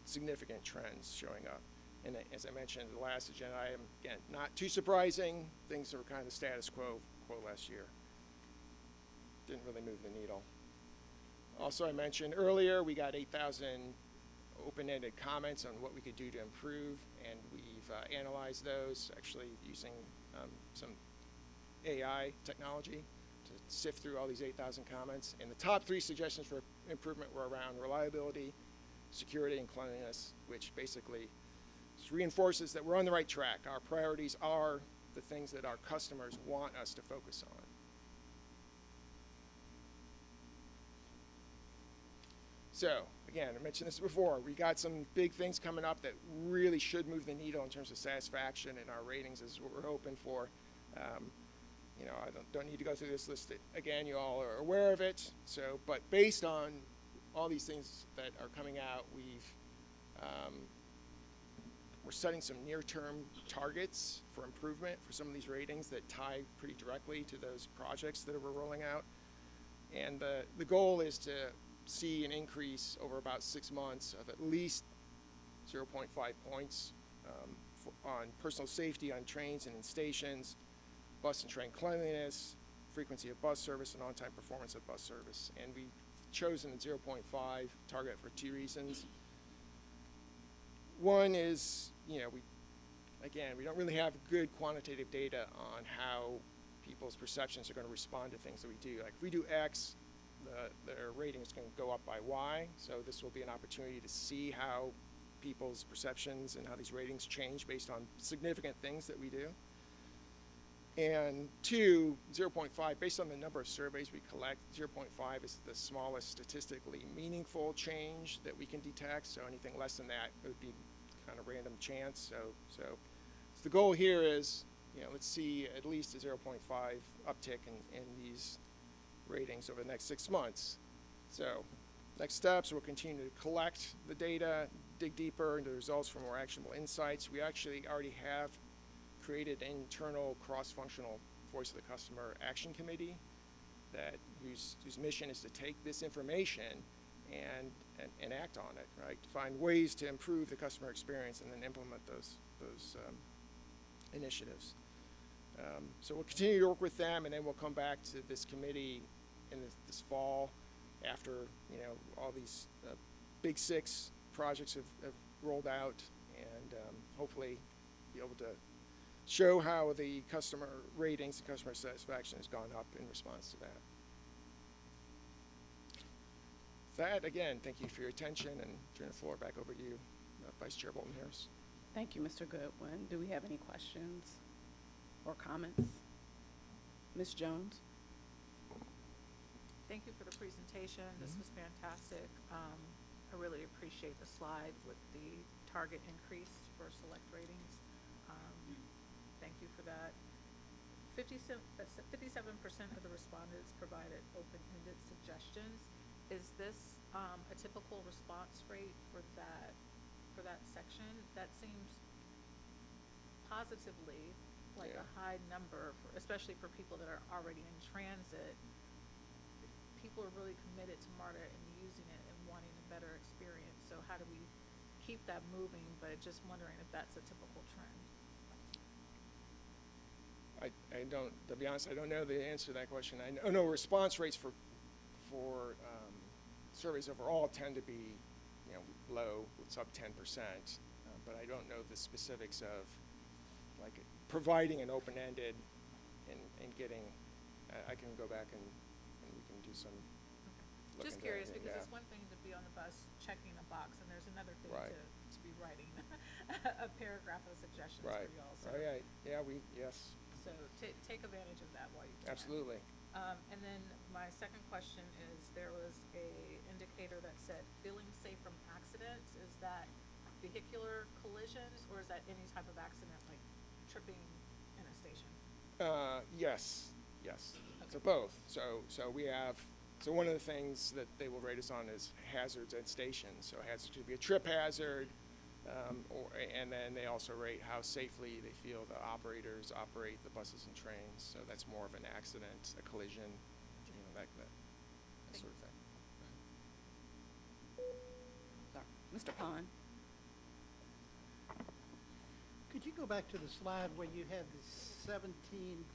significant trends showing up. And as I mentioned in the last agenda item, again, not too surprising. Things were kind of status quo last year. Didn't really move the needle. Also, I mentioned earlier, we got 8,000 open-ended comments on what we could do to improve, and we've analyzed those actually using some AI technology to sift through all these 8,000 comments. And the top 3 suggestions for improvement were around reliability, security and cleanliness, which basically just reinforces that we're on the right track. Our priorities are the things that our customers want us to focus on. So, again, I mentioned this before, we got some big things coming up that really should move the needle in terms of satisfaction, and our ratings is what we're hoping for. You know, I don't need to go through this list again, you all are aware of it. So, but based on all these things that are coming out, we're setting some near-term targets for improvement for some of these ratings that tie pretty directly to those projects that we're rolling out. And the goal is to see an increase over about 6 months of at least 0.5 points on personal safety on trains and in stations, bus and train cleanliness, frequency of bus service, and on-time performance of bus service. And we've chosen a 0.5 target for 2 reasons. One is, you know, we don't really have good quantitative data on how people's perceptions are going to respond to things that we do. Like if we do X, their rating is going to go up by Y. So this will be an opportunity to see how people's perceptions and how these ratings change based on significant things that we do. And 2, 0.5, based on the number of surveys we collect, 0.5 is the smallest statistically meaningful change that we can detect. So anything less than that would be kind of random chance. So the goal here is, you know, let's see at least a 0.5 uptick in these ratings over the next 6 months. So next steps, we'll continue to collect the data, dig deeper into the results for more actionable insights. We actually already have created an internal cross-functional voice of the customer action committee whose mission is to take this information and act on it, right? To find ways to improve the customer experience and then implement those initiatives. So we'll continue to work with them, and then we'll come back to this committee in this fall after, you know, all these big 6 projects have rolled out, and hopefully be able to show how the customer ratings and customer satisfaction has gone up in response to that. That, again, thank you for your attention, and turn the floor back over to you, Vice Chair Bolton Harris. Thank you, Mr. Goodwin. Do we have any questions or comments? Ms. Jones? Thank you for the presentation. This was fantastic. I really appreciate the slide with the target increase for select ratings. Thank you for that. 57% of the respondents provided open-ended suggestions. Is this a typical response rate for that section? That seems positively like a high number, especially for people that are already in transit. People are really committed to MARTA and using it and wanting a better experience. So how do we keep that moving? But just wondering if that's a typical trend. I don't, to be honest, I don't know the answer to that question. I know response rates for surveys overall tend to be, you know, low, sub 10%, but I don't know the specifics of like providing an open-ended and getting. I can go back and we can do some. Just curious, because it's one thing to be on the bus checking a box, and there's another thing to be writing a paragraph of suggestions for y'all. So. Right. Yeah. Yes. So take advantage of that while you can. Absolutely. And then my second question is, there was a indicator that said feeling safe from accidents. Is that vehicular collisions, or is that any type of accident like tripping in a station? Yes. Okay. So both. So we have. So one of the things that they will rate us on is hazards at stations. So hazards could be a trip hazard. And then they also rate how safely they feel the operators operate the buses and trains. So that's more of an accident, a collision, you know, that sort of thing. Mr. Pond? Could you go back to the slide where you had the 17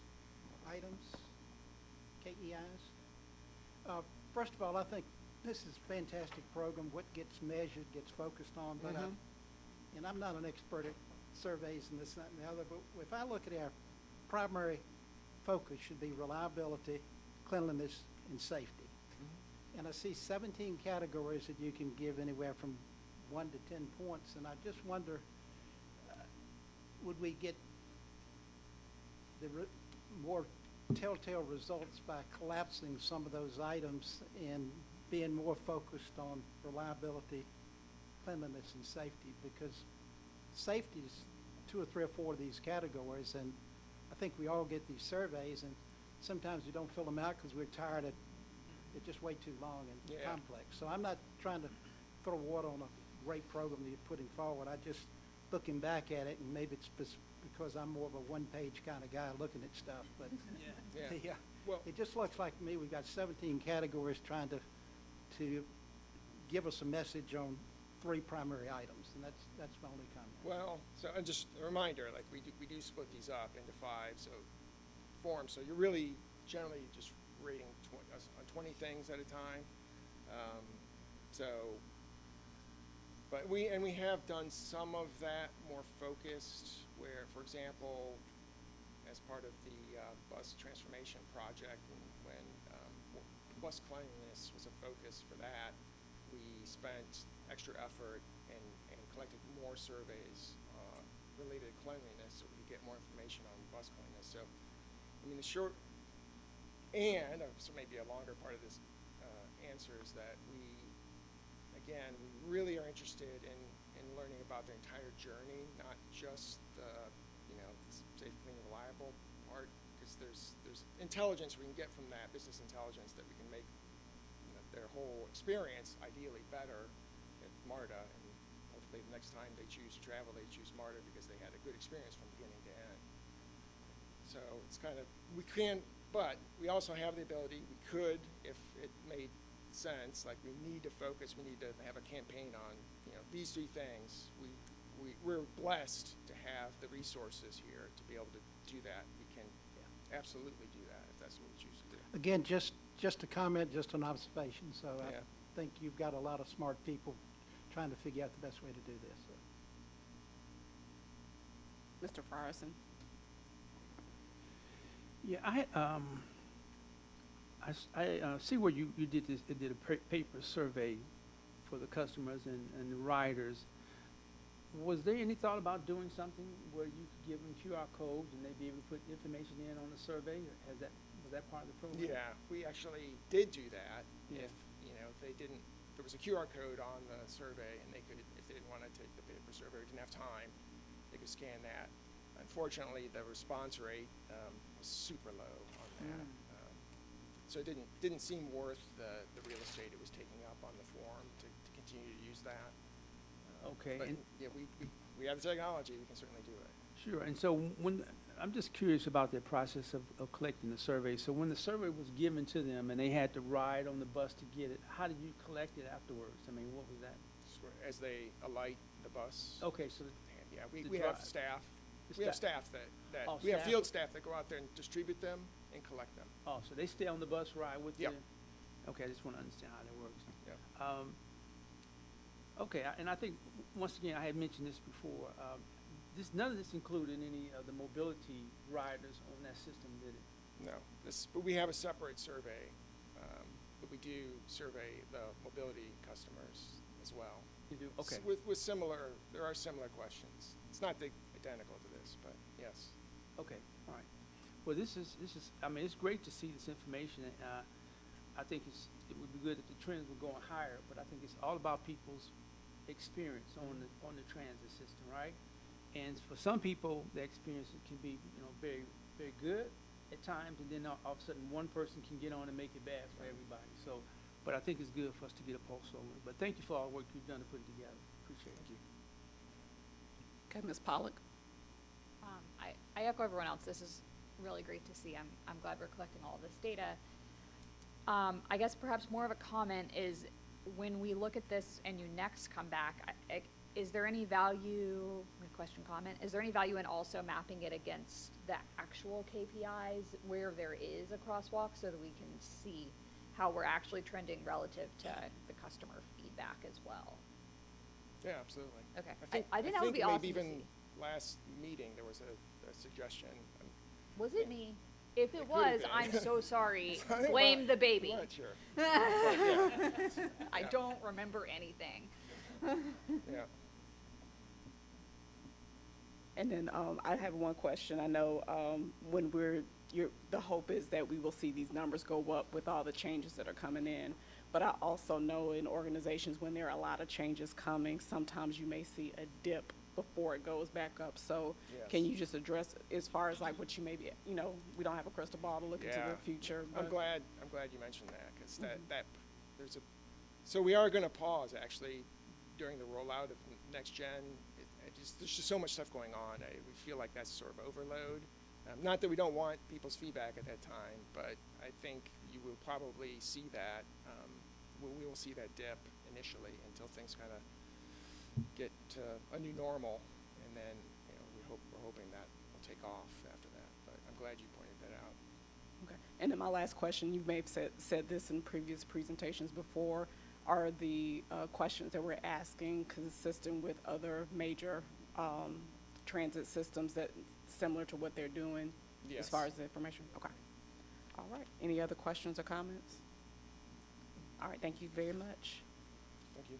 items, KEIs? First of all, I think this is a fantastic program. What gets measured gets focused on, but and I'm not an expert at surveys and this, that, and the other, but if I look at our primary focus should be reliability, cleanliness, and safety. And I see 17 categories that you can give anywhere from 1 to 10 points, and I just wonder, would we get the more telltale results by collapsing some of those items and being more focused on reliability, cleanliness, and safety? Because safety is 2 or 3 or 4 of these categories, and I think we all get these surveys, and sometimes we don't fill them out because we're tired of it, just way too long and complex. So I'm not trying to throw water on a great program that you're putting forward. I just looking back at it, and maybe it's because I'm more of a one-page kind of guy looking at stuff, but yeah. Well, It just looks like to me we've got 17 categories trying to give us a message on 3 primary items, and that's my only comment. well, so, and just a reminder, like, we do split these up into 5, so forms, so you're really generally just rating on 20 things at a time. But we have done some of that more focused, where, for example, as part of the bus transformation project, when bus cleanliness was a focus for that, we spent extra effort and collected more surveys related to cleanliness, so we could get more information on bus cleanliness. So, I mean, the short and so maybe a longer part of this answer is that we really are interested in learning about the entire journey, not just the safe, clean, reliable part, because there's intelligence we can get from that, business intelligence, that we can make their whole experience ideally better at MARTA, and hopefully the next time they choose to travel, they choose MARTA because they had a good experience from beginning to end. So it's kind of, we can, but we also have the ability, we could, if it made sense, like we need to focus, we need to have a campaign on these 3 things. We're blessed to have the resources here to be able to do that. We can absolutely do that if that's what we choose to do. Again, just a comment, just an observation. So Yeah. I think you've got a lot of smart people trying to figure out the best way to do this. Mr. Frierson? Yeah, I see where you did this, did a paper survey for the customers and the riders. Was there any thought about doing something where you could give them QR codes and they'd be able to put information in on the survey? Or was that part of the program? Yeah, we actually did do that. Yeah. If they didn't, there was a QR code on the survey, and they could, if they didn't want to take the paper survey or didn't have time, they could scan that. Unfortunately, the response rate was super low on that. So it didn't seem worth the real estate it was taking up on the form to continue to use that. Okay. But And yeah, we have the technology, we can certainly do it. sure. And so I'm just curious about the process of collecting the survey. So when the survey was given to them and they had to ride on the bus to get it, how did you collect it afterwards? I mean, what was that? As they alight the bus. Okay, so Yeah, we the have drive. staff. The We have staff. staff that Oh, we have staff. field staff that go out there and distribute them and collect them. Oh, so they stay on the bus ride with Yep. you? Okay, I just want to understand how that works. Yep. Okay, and I think, once again, I had mentioned this before, none of this included any of the mobility riders on that system, did it? No, but we have a separate survey, but we do survey the mobility customers as well. You do? Okay. With similar, there are similar questions. It's not identical to this, but yes. Okay, all right. Well, this is, I mean, it's great to see this information. I think it would be good if the trends were going higher, but I think it's all about people's experience on the transit system, right? And for some people, the experience can be, very, very good at times, and then all of a sudden, one person can get on and make it bad for everybody. So, but I think it's good for us to get a pulse on it. But thank you for all the work you've done to put it together. Appreciate it. Thank you. Okay, Ms. Pollock? I echo everyone else. This is really great to see. I'm glad we're collecting all this data. I guess perhaps more of a comment is when we look at this and you next come back, is there any value, question, comment, is there any value in also mapping it against the actual KPIs where there is a crosswalk so that we can see how we're actually trending relative to the customer feedback as well? Yeah, absolutely. Okay. I think that would be awesome to maybe even see. last meeting, there was a suggestion. Was it me? If it It was, could've been. I'm so sorry. Well, Blame the baby. I'm not sure. I don't remember anything. Yeah. And then I have one question. I know when the hope is that we will see these numbers go up with all the changes that are coming in. But I also know in organizations when there are a lot of changes coming, sometimes you may see a dip before it goes back up. So can you just address as far as like what you may be, we don't have a crystal ball to look into the future. I'm glad you mentioned that, because there's so we are going to pause actually during the rollout of next gen. There's just so much stuff going on. We feel like that's sort of overload. Not that we don't want people's feedback at that time, but I think you will probably see that. We will see that dip initially until things kind of get to a new normal, and then we're hoping that will take off after that. But I'm glad you pointed that out. Okay. And then my last question, you may have said this in previous presentations before, are the questions that we're asking consistent with other major transit systems that similar to what they're doing as far as the information? Okay. All right. Any other questions or comments? All right. Thank you very much. Thank you.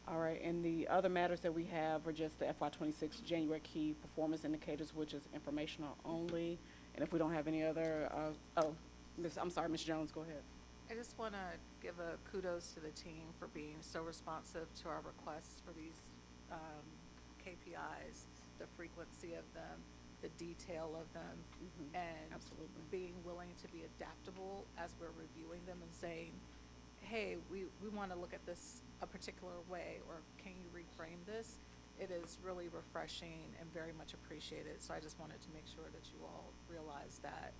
All right. And the other matters that we have are just the FY26 January key performance indicators, which is informational only. And if we don't have any other, I'm sorry, Ms. Jones, go ahead. I just want to give a kudos to the team for being so responsive to our requests for these KPIs, the frequency of them, the detail of them, and absolutely being willing to be adaptable as we're reviewing them and saying, hey, we want to look at this a particular way, or can you reframe this? It is really refreshing and very much appreciated. So I just wanted to make sure that you all realize that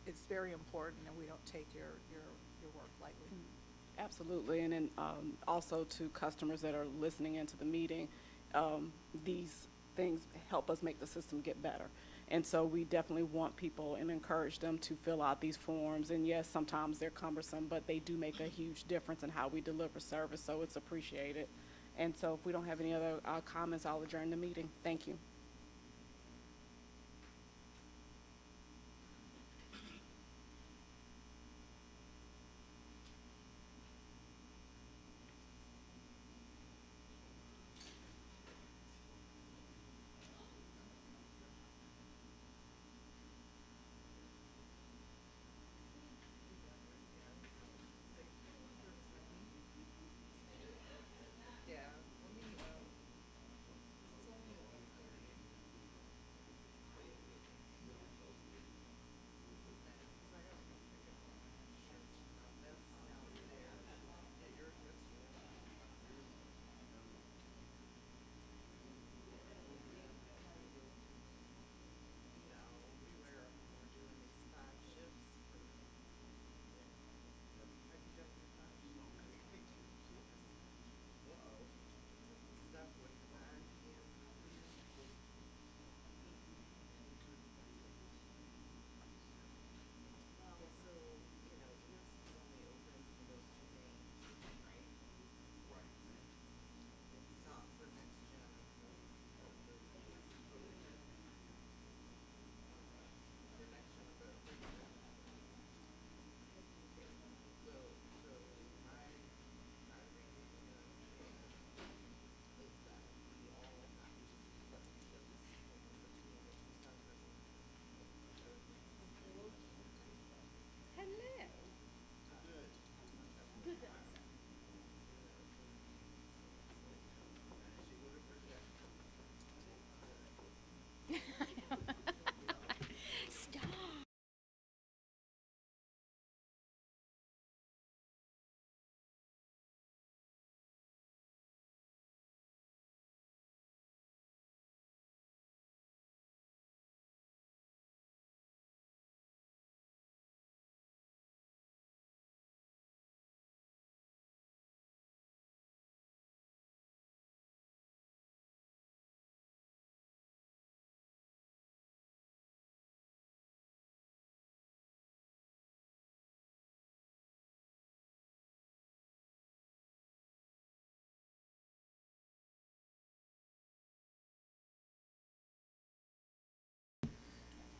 it's very important, and we don't take your work lightly. Absolutely. And then also to customers that are listening into the meeting, these things help us make the system get better. And so we definitely want people and encourage them to fill out these forms. And yes, sometimes they're cumbersome, but they do make a huge difference in how we deliver service. So it's appreciated. And so if we don't have any other comments, I'll adjourn the meeting. Thank you.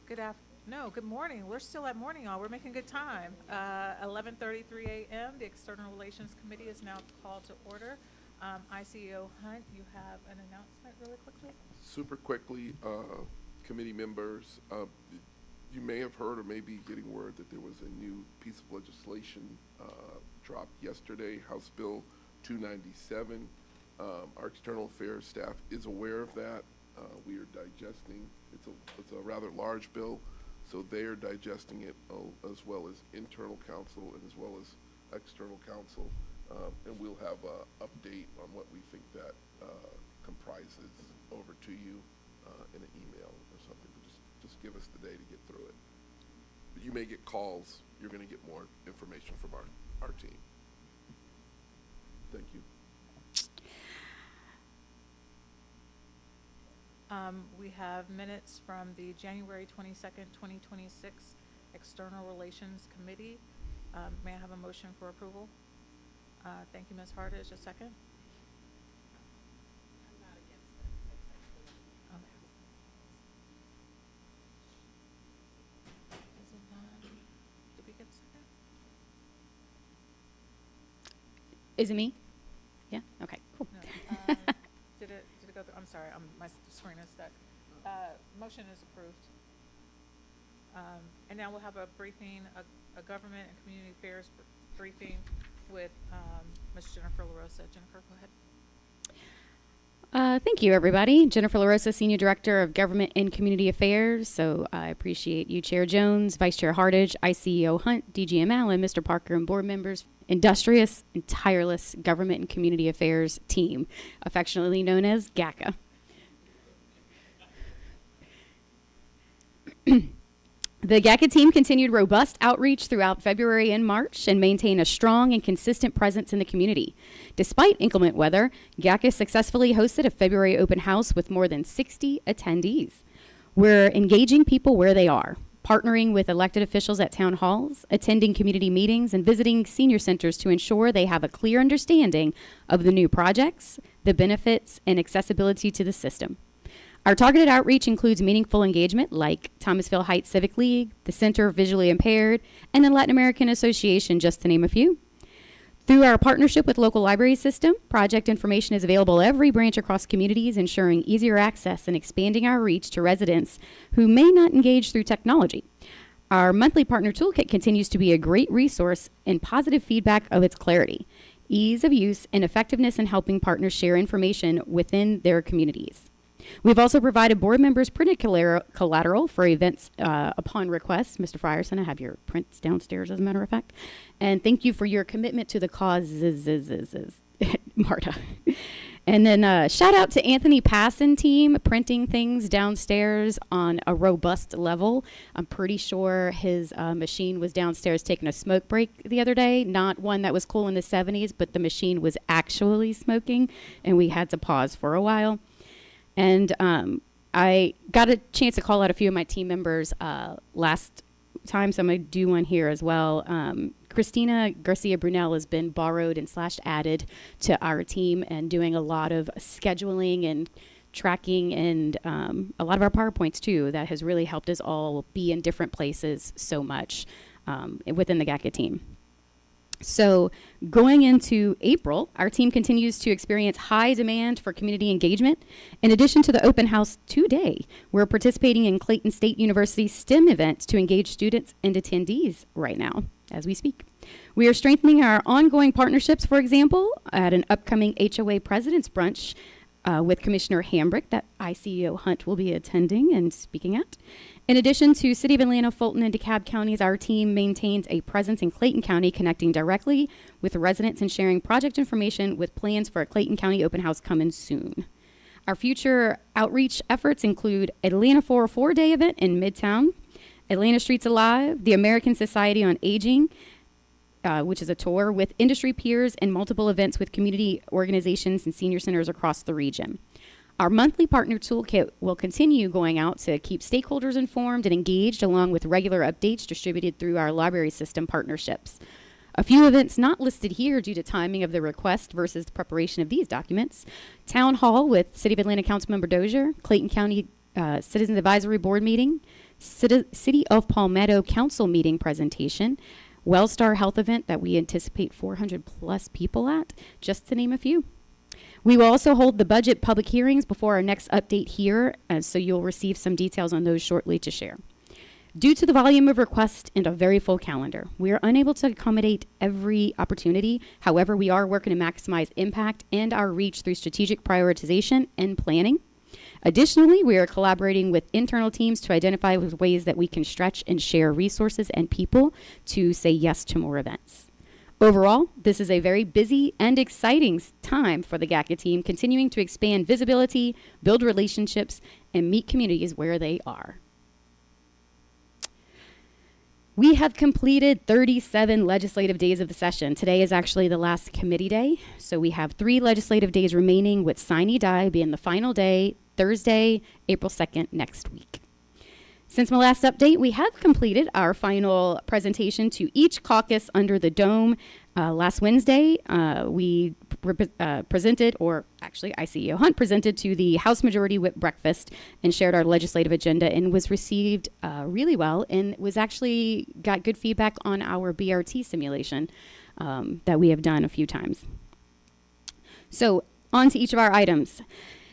Good afternoon. No, good morning. We're still at morning, y'all. We're making good time. 11:33 a.m. The External Relations Committee is now called to order. ICEO Hunt, you have an announcement really quickly? Super quickly, committee members, you may have heard or may be getting word that there was a new piece of legislation dropped yesterday, House Bill 297. Our external affairs staff is aware of that. We are digesting, it's a rather large bill, so they are digesting it as well as internal counsel and as well as external counsel. And we'll have an update on what we think that comprises over to you in an email or something. But just give us the day to get through it. But you may get calls. You're going to get more information from our team. Thank you. We have minutes from the January 22nd, 2026 External Relations Committee. May I have a motion for approval? Thank you, Ms. Hardage. A second? I'm not against it. Okay. Is it, did we get a second? Is it me? Yeah? Okay, cool. No. Did it go through? I'm sorry, my screen is stuck. Motion is approved. And now we'll have a briefing, a government and community affairs briefing with Ms. Jennifer LaRosa. Jennifer, go ahead. Thank you, everybody. Jennifer LaRosa, Senior Director of Government and Community Affairs. So I appreciate you, Chair Jones, Vice Chair Hardage, ICEO Hunt, DGM Allen, Mr. Parker, and board members. Industrious and tireless Government and Community Affairs team, affectionately known as GACA. The GACA team continued robust outreach throughout February and March and maintained a strong and consistent presence in the community. Despite inclement weather, GACA successfully hosted a February open house with more than 60 attendees. We're engaging people where they are, partnering with elected officials at town halls, attending community meetings, and visiting senior centers to ensure they have a clear understanding of the new projects, the benefits, and accessibility to the system. Our targeted outreach includes meaningful engagement like Thomasville Heights Civic League, the Center of Visually Impaired, and the Latin American Association, just to name a few. Through our partnership with local library system, project information is available every branch across communities, ensuring easier access and expanding our reach to residents who may not engage through technology. Our monthly partner toolkit continues to be a great resource and positive feedback of its clarity, ease of use, and effectiveness in helping partners share information within their communities. We've also provided board members printed collateral for events upon request. Mr. Frierson, I have your prints downstairs, as a matter of fact. And thank you for your commitment to the causes, MARTA. And then shout out to Anthony Passon team, printing things downstairs on a robust level. I'm pretty sure his machine was downstairs taking a smoke break the other day. Not one that was cool in the 70s, but the machine was actually smoking, and we had to pause for a while. And I got a chance to call out a few of my team members last time, so I'm going to do one here as well. Christina Garcia Brunel has been borrowed and / added to our team and doing a lot of scheduling and tracking and a lot of our PowerPoints too. That has really helped us all be in different places so much within the GACA team. So going into April, our team continues to experience high demand for community engagement. In addition to the open house today, we're participating in Clayton State University's STEM event to engage students and attendees right now as we speak. We are strengthening our ongoing partnerships, for example, at an upcoming HOA President's Brunch with Commissioner Hambrick that ICEO Hunt will be attending and speaking at. In addition to City of Atlanta, Fulton, and DeKalb counties, our team maintains a presence in Clayton County, connecting directly with residents and sharing project information with plans for a Clayton County open house coming soon. Our future outreach efforts include Atlanta 404 Day event in Midtown, Atlanta Streets Alive, the American Society on Aging, which is a tour with industry peers, and multiple events with community organizations and senior centers across the region. Our monthly partner toolkit will continue going out to keep stakeholders informed and engaged, along with regular updates distributed through our library system partnerships. A few events not listed here due to timing of the request versus the preparation of these documents: Town Hall with City of Atlanta Councilmember Dozier, Clayton County Citizens Advisory Board meeting, City of Palmetto Council meeting presentation, Wellstar Health event that we anticipate 400 plus people at, just to name a few. We will also hold the budget public hearings before our next update here, so you'll receive some details on those shortly to share. Due to the volume of requests and a very full calendar, we are unable to accommodate every opportunity. However, we are working to maximize impact and our reach through strategic prioritization and planning. Additionally, we are collaborating with internal teams to identify ways that we can stretch and share resources and people to say yes to more events. Overall, this is a very busy and exciting time for the GACA team, continuing to expand visibility, build relationships, and meet communities where they are. We have completed 37 legislative days of the session. Today is actually the last committee day, so we have 3 legislative days remaining, with sine die being the final day, Thursday, April 2nd, next week. Since my last update, we have completed our final presentation to each caucus under the dome. Last Wednesday, we presented, or actually ICEO Hunt presented to the House Majority Whip breakfast and shared our legislative agenda, and was received really well, and was actually got good feedback on our BRT simulation that we have done a few times. So on to each of our items.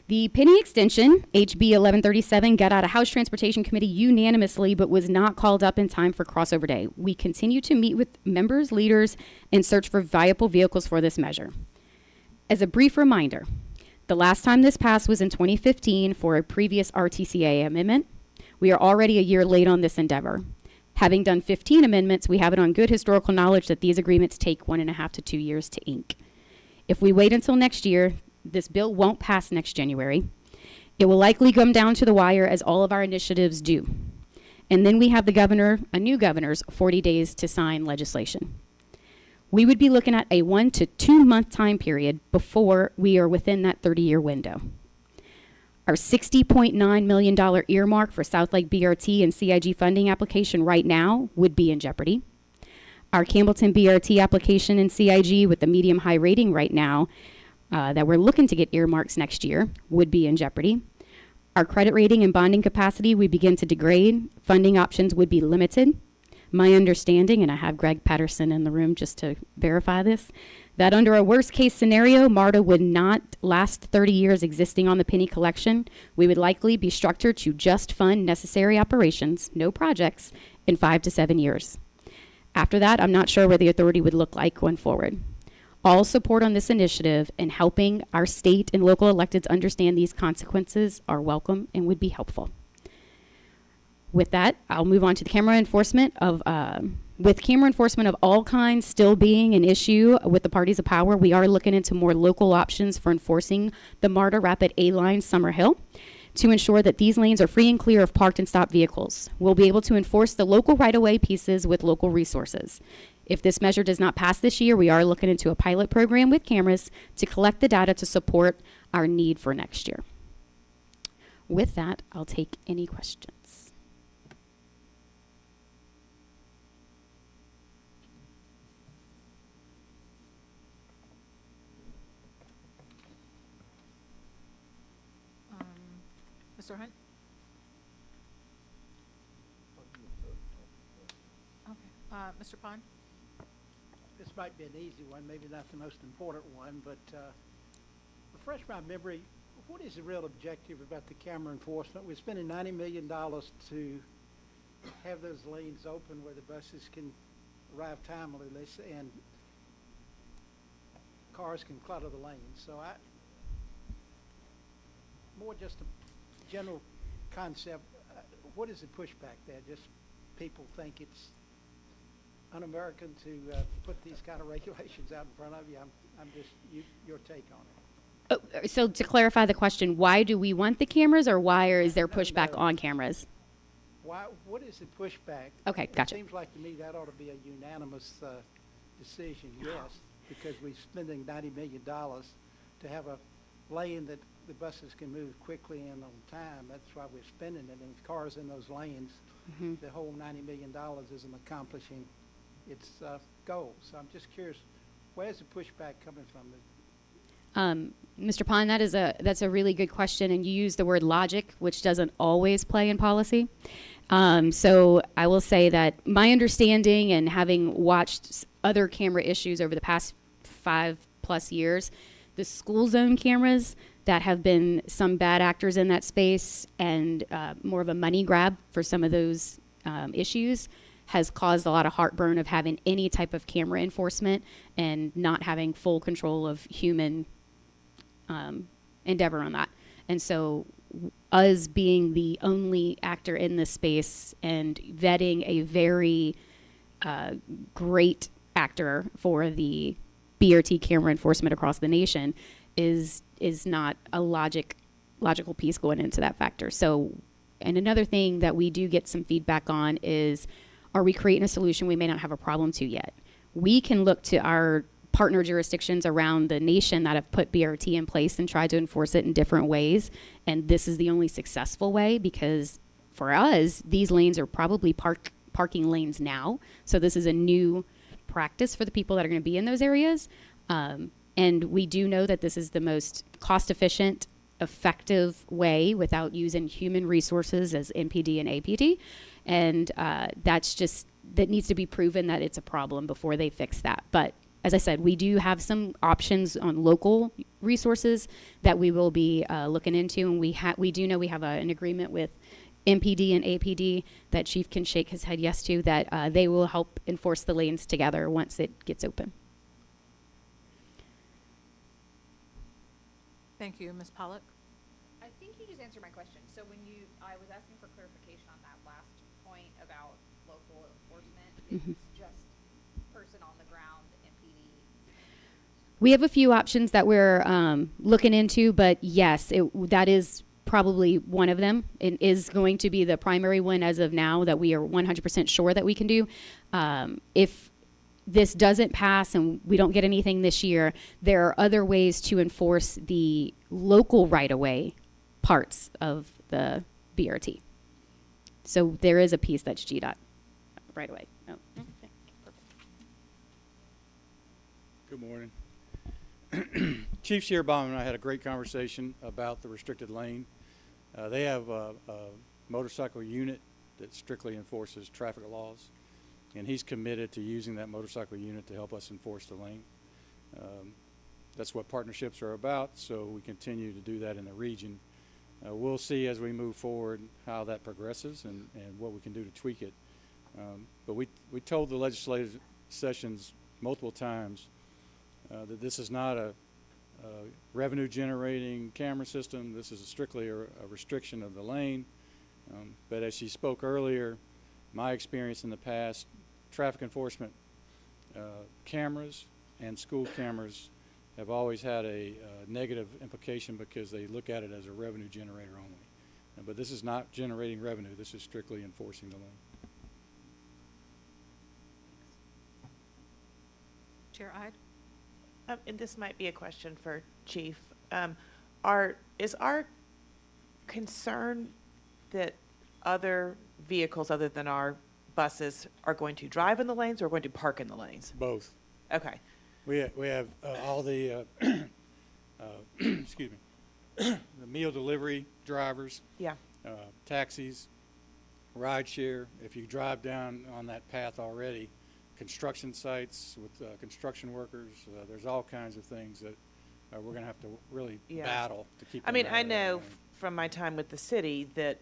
The Penny Extension, HB 1137, got out of House Transportation Committee unanimously, but was not called up in time for crossover day. We continue to meet with members, leaders, and search for viable vehicles for this measure. As a brief reminder, the last time this passed was in 2015 for a previous RTCA amendment. We are already a year late on this endeavor. Having done 15 amendments, we have it on good historical knowledge that these agreements take 1.5 to 2 years to ink. If we wait until next year, this bill won't pass next January. It will likely come down to the wire, as all of our initiatives do. And then we have a new governor's 40 days to sign legislation. We would be looking at a 1 to 2 month time period before we are within that 30-year window. Our $60.9 million earmark for South Lake BRT and CIG funding application right now would be in jeopardy. Our Campbellton BRT application and CIG with the medium-high rating right now that we're looking to get earmarks next year would be in jeopardy. Our credit rating and bonding capacity would begin to degrade. Funding options would be limited. My understanding, and I have Greg Patterson in the room just to verify this, that under a worst case scenario, MARTA would not last 30 years existing on the penny collection. We would likely be structured to just fund necessary operations, no projects, in 5 to 7 years. After that, I'm not sure what the authority would look like going forward. All support on this initiative and helping our state and local electeds understand these consequences are welcome and would be helpful. With that, I'll move on to the camera enforcement with camera enforcement of all kinds still being an issue with the parties of power. We are looking into more local options for enforcing the MARTA Rapid A-Line Summerhill to ensure that these lanes are free and clear of parked and stopped vehicles. We'll be able to enforce the local right-of-way pieces with local resources. If this measure does not pass this year, we are looking into a pilot program with cameras to collect the data to support our need for next year. With that, I'll take any questions. Mr. Hunt? Okay. Mr. Pond? This might be an easy one, maybe not the most important one, but refresh my memory, what is the real objective about the camera enforcement? We're spending $90 million to have those lanes open where the buses can arrive timely, and cars can clutter the lanes. So more just a general concept. What is the pushback there? Just people think it's un-American to put these kind of regulations out in front of you. I'm just your take on it. Oh, so to clarify the question, why do we want the cameras, or why is there pushback on cameras? Why? What is the pushback? Okay, gotcha. It seems like to me that ought to be a unanimous decision, yes, because we're spending $90 million to have a lane that the buses can move quickly and on time. That's why we're spending it. And if cars in those lanes, the whole $90 million isn't accomplishing its goal. So I'm just curious, where's the pushback coming from? Mr. Pond, that's a really good question, and you use the word logic, which doesn't always play in policy. So I will say that my understanding and having watched other camera issues over the past 5+ years, the school zone cameras that have been some bad actors in that space and more of a money grab for some of those issues has caused a lot of heartburn of having any type of camera enforcement and not having full control of human endeavor on that. And so us being the only actor in this space and vetting a very great actor for the BRT camera enforcement across the nation is not a logical piece going into that factor. So, and another thing that we do get some feedback on is, are we creating a solution we may not have a problem to yet? We can look to our partner jurisdictions around the nation that have put BRT in place and tried to enforce it in different ways. And this is the only successful way, because for us, these lanes are probably parking lanes now. So this is a new practice for the people that are going to be in those areas. And we do know that this is the most cost-efficient, effective way without using human resources as NPD and APD. And that needs to be proven that it's a problem before they fix that. But as I said, we do have some options on local resources that we will be looking into, and we do know we have an agreement with MPD and APD that Chief can shake his head yes to, that they will help enforce the lanes together once it gets open. Thank you. Ms. Pollock? I think you just answered my question. So I was asking for clarification on that last point about local enforcement. Mhm. It's just person on the ground, MPD. We have a few options that we're looking into, but yes, that is probably one of them. It is going to be the primary one as of now that we are 100% sure that we can do. If this doesn't pass and we don't get anything this year, there are other ways to enforce the local right-of-way parts of the BRT. So there is a piece that's GDOT right away. Oh, okay. Good morning. Chief Shearbaum and I had a great conversation about the restricted lane. They have a motorcycle unit that strictly enforces traffic laws, and he's committed to using that motorcycle unit to help us enforce the lane. That's what partnerships are about, so we continue to do that in the region. We'll see as we move forward how that progresses and what we can do to tweak it. But we told the legislative sessions multiple times that this is not a revenue generating camera system. This is strictly a restriction of the lane. But as she spoke earlier, my experience in the past, traffic enforcement cameras and school cameras have always had a negative implication because they look at it as a revenue generator only. But this is not generating revenue. This is strictly enforcing the lane. Chair Ide? And this might be a question for Chief. Is our concern that other vehicles other than our buses are going to drive in the lanes or are going to park in the lanes? Both. Okay. We have all the excuse me, the meal delivery drivers. Yeah. Taxis, ride share. If you drive down on that path already, construction sites with construction workers. There's all kinds of things that we're going to have to really battle to keep. I mean, them out I of that know lane. from my time with the city that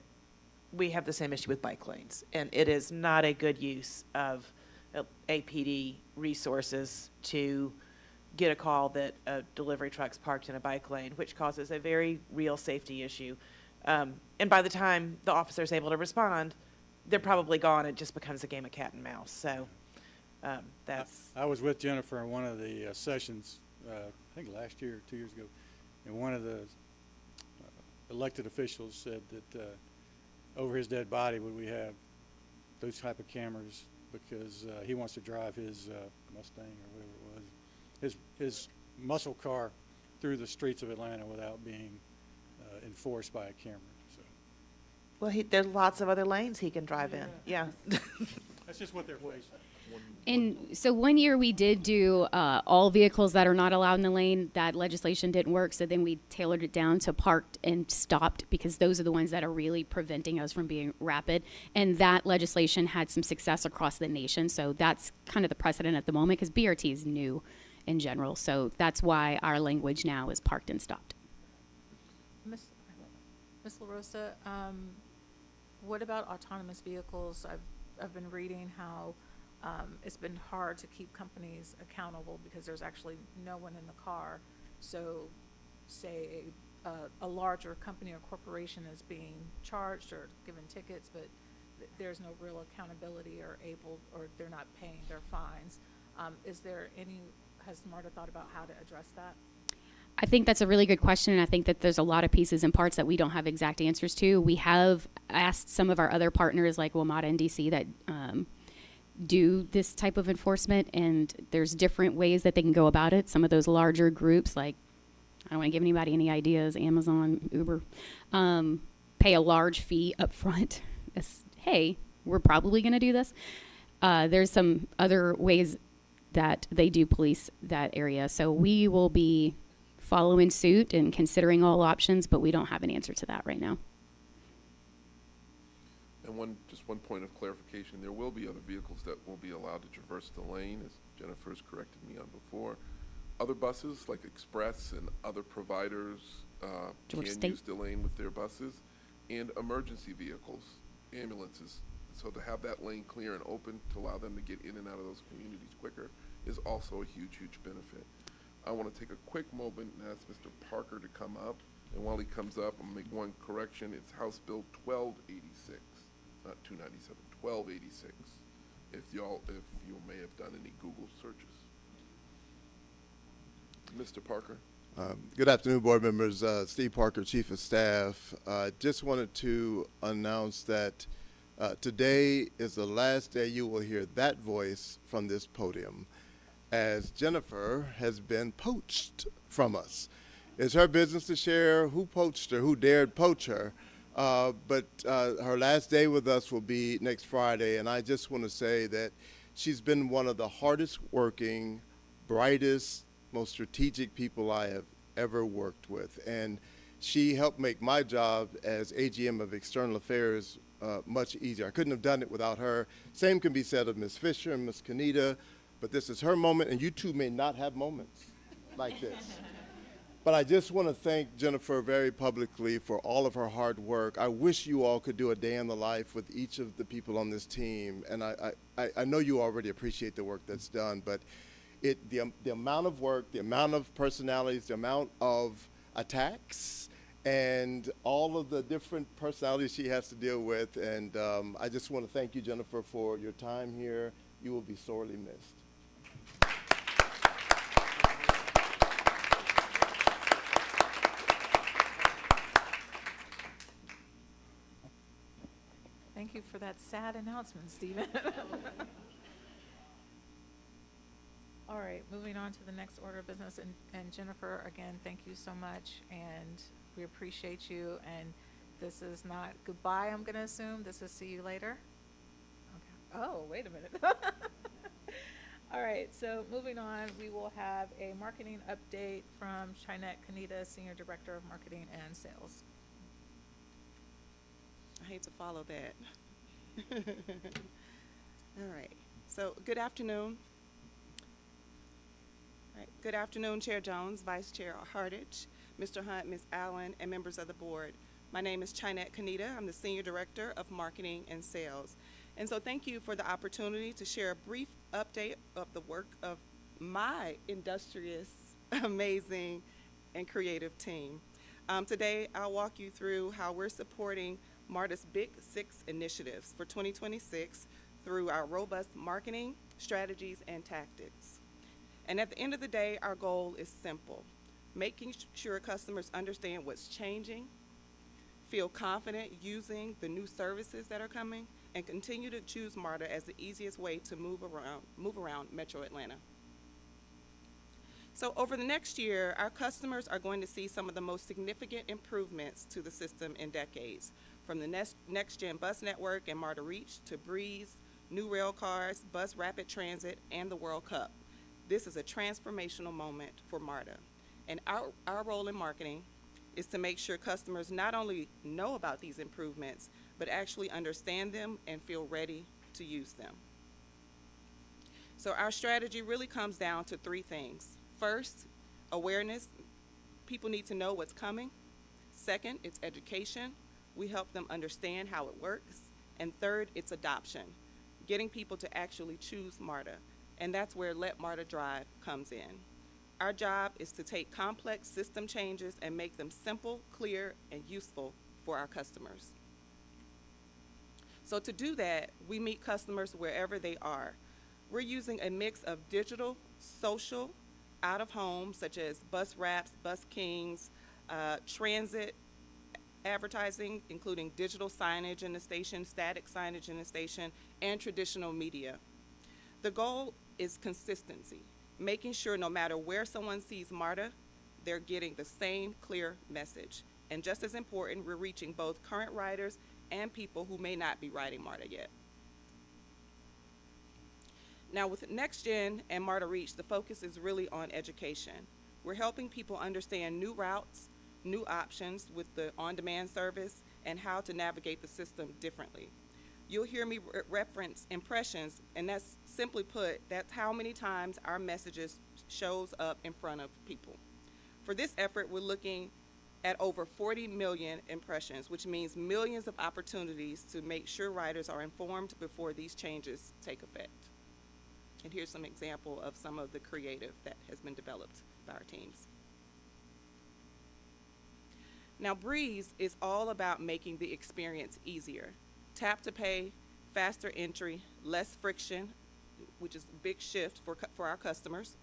we have the same issue with bike lanes, and it is not a good use of APD resources to get a call that a delivery truck's parked in a bike lane, which causes a very real safety issue. And by the time the officer's able to respond, they're probably gone. It just becomes a game of cat and mouse. So that's. I was with Jennifer in one of the sessions, I think last year or 2 years ago, and one of the elected officials said that over his dead body would we have those type of cameras because he wants to drive his Mustang or whatever it was, his muscle car through the streets of Atlanta without being enforced by a camera. So. Well, there's lots of other lanes he can drive in. Yeah. That's just what they're facing. And so one year we did do all vehicles that are not allowed in the lane. That legislation didn't work, so then we tailored it down to parked and stopped, because those are the ones that are really preventing us from being rapid. And that legislation had some success across the nation, so that's kind of the precedent at the moment, because BRT is new in general. So that's why our language now is parked and stopped. Ms. LaRosa, what about autonomous vehicles? I've been reading how it's been hard to keep companies accountable because there's actually no one in the car. So say a larger company or corporation is being charged or given tickets, but there's no real accountability or they're not paying their fines. Has MARTA thought about how to address that? I think that's a really good question, and I think that there's a lot of pieces and parts that we don't have exact answers to. We have asked some of our other partners like WMATA and DC that do this type of enforcement, and there's different ways that they can go about it. Some of those larger groups, like, I don't want to give anybody any ideas, Amazon, Uber, pay a large fee up front. Hey, we're probably going to do this. There's some other ways that they do police that area. So we will be following suit and considering all options, but we don't have an answer to that right now. And just one point of clarification, there will be other vehicles that will be allowed to traverse the lane, as Jennifer has corrected me on before. Other buses, like Express and other providers, can use the lane with their buses, and emergency vehicles, ambulances. So to have that lane clear and open to allow them to get in and out of those communities quicker is also a huge, huge benefit. I want to take a quick moment and ask Mr. Parker to come up. And while he comes up, I'm going to make one correction. It's House Bill 1286, not 297, 1286, if you may have done any Google searches. Mr. Parker. Good afternoon, board members. Steve Parker, Chief of Staff. Just wanted to announce that today is the last day you will hear that voice from this podium, as Jennifer has been poached from us. It's her business to share who poached her, who dared poach her, but her last day with us will be next Friday, and I just want to say that she's been one of the hardest working, brightest, most strategic people I have ever worked with, and she helped make my job as AGM of External Affairs much easier. I couldn't have done it without her. Same can be said of Ms. Fisher and Ms. Kanita, but this is her moment, and you two may not have moments like this. But I just want to thank Jennifer very publicly for all of her hard work. I wish you all could do a day in the life with each of the people on this team, and I know you already appreciate the work that's done, but the amount of work, the amount of personalities, the amount of attacks, and all of the different personalities she has to deal with, and I just want to thank you, Jennifer, for your time here. You will be sorely missed. Thank you for that sad announcement, Stephen. All right, moving on to the next order of business, and Jennifer, again, thank you so much, and we appreciate you, and this is not goodbye, I'm gonna assume, this is see you later? Okay. Oh, wait a minute. All right, so moving on, we will have a marketing update from Chinette Kanita, Senior Director of Marketing and Sales. I hate to follow that. All right, so good afternoon. All right. Good afternoon, Chair Jones, Vice Chair Hartage, Mr. Hunt, Ms. Allen, and members of the board. My name is Chinette Kanita. I'm the Senior Director of Marketing and Sales. And so thank you for the opportunity to share a brief update of the work of my industrious, amazing, and creative team. Today, I'll walk you through how we're supporting MARTA's Big Six initiatives for 2026 through our robust marketing, strategies, and tactics. And at the end of the day, our goal is simple: making sure customers understand what's changing, feel confident using the new services that are coming, and continue to choose MARTA as the easiest way to move around Metro Atlanta. So over the next year, our customers are going to see some of the most significant improvements to the system in decades, from the next-gen bus network and MARTA Reach to Breeze new rail cars, bus rapid transit, and the World Cup. This is a transformational moment for MARTA. And our role in marketing is to make sure customers not only know about these improvements, but actually understand them and feel ready to use them. So our strategy really comes down to three things. First, awareness. People need to know what's coming. Second, it's education. We help them understand how it works. And third, it's adoption, getting people to actually choose MARTA. And that's where Let MARTA Drive comes in. Our job is to take complex system changes and make them simple, clear, and useful for our customers. So to do that, we meet customers wherever they are. We're using a mix of digital, social, out of home, such as bus wraps, bus kings, transit advertising, including digital signage in the station, static signage in the station, and traditional media. The goal is consistency, making sure no matter where someone sees MARTA, they're getting the same clear message. And just as important, we're reaching both current riders and people who may not be riding MARTA yet. Now with NextGen and MARTA Reach, the focus is really on education. We're helping people understand new routes, new options with the on-demand service, and how to navigate the system differently. You'll hear me reference impressions, and that's simply put, that's how many times our messages shows up in front of people. For this effort, we're looking at over 40 million impressions, which means millions of opportunities to make sure riders are informed before these changes take effect. And here's some example of some of the creative that has been developed by our teams. Now, Breeze is all about making the experience easier. Tap to pay, faster entry, less friction, which is a big shift for our customers.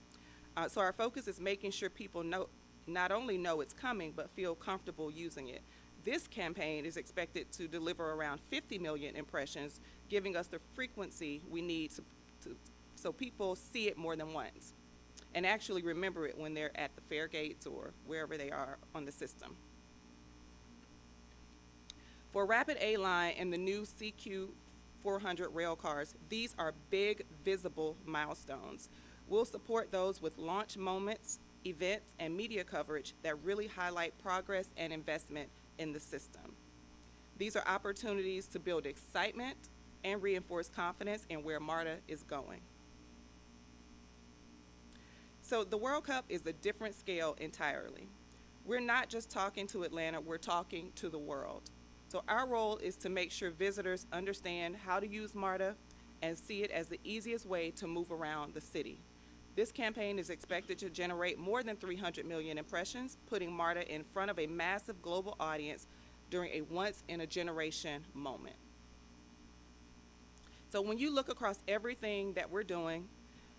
So our focus is making sure people not only know it's coming, but feel comfortable using it. This campaign is expected to deliver around 50 million impressions, giving us the frequency we need so people see it more than once and actually remember it when they're at the fare gates or wherever they are on the system. For Rapid A Line and the new CQ 400 rail cars, these are big, visible milestones. We'll support those with launch moments, events, and media coverage that really highlight progress and investment in the system. These are opportunities to build excitement and reinforce confidence in where MARTA is going. So the World Cup is a different scale entirely. We're not just talking to Atlanta, we're talking to the world. So our role is to make sure visitors understand how to use MARTA and see it as the easiest way to move around the city. This campaign is expected to generate more than 300 million impressions, putting MARTA in front of a massive global audience during a once-in-a-generation moment. So when you look across everything that we're doing,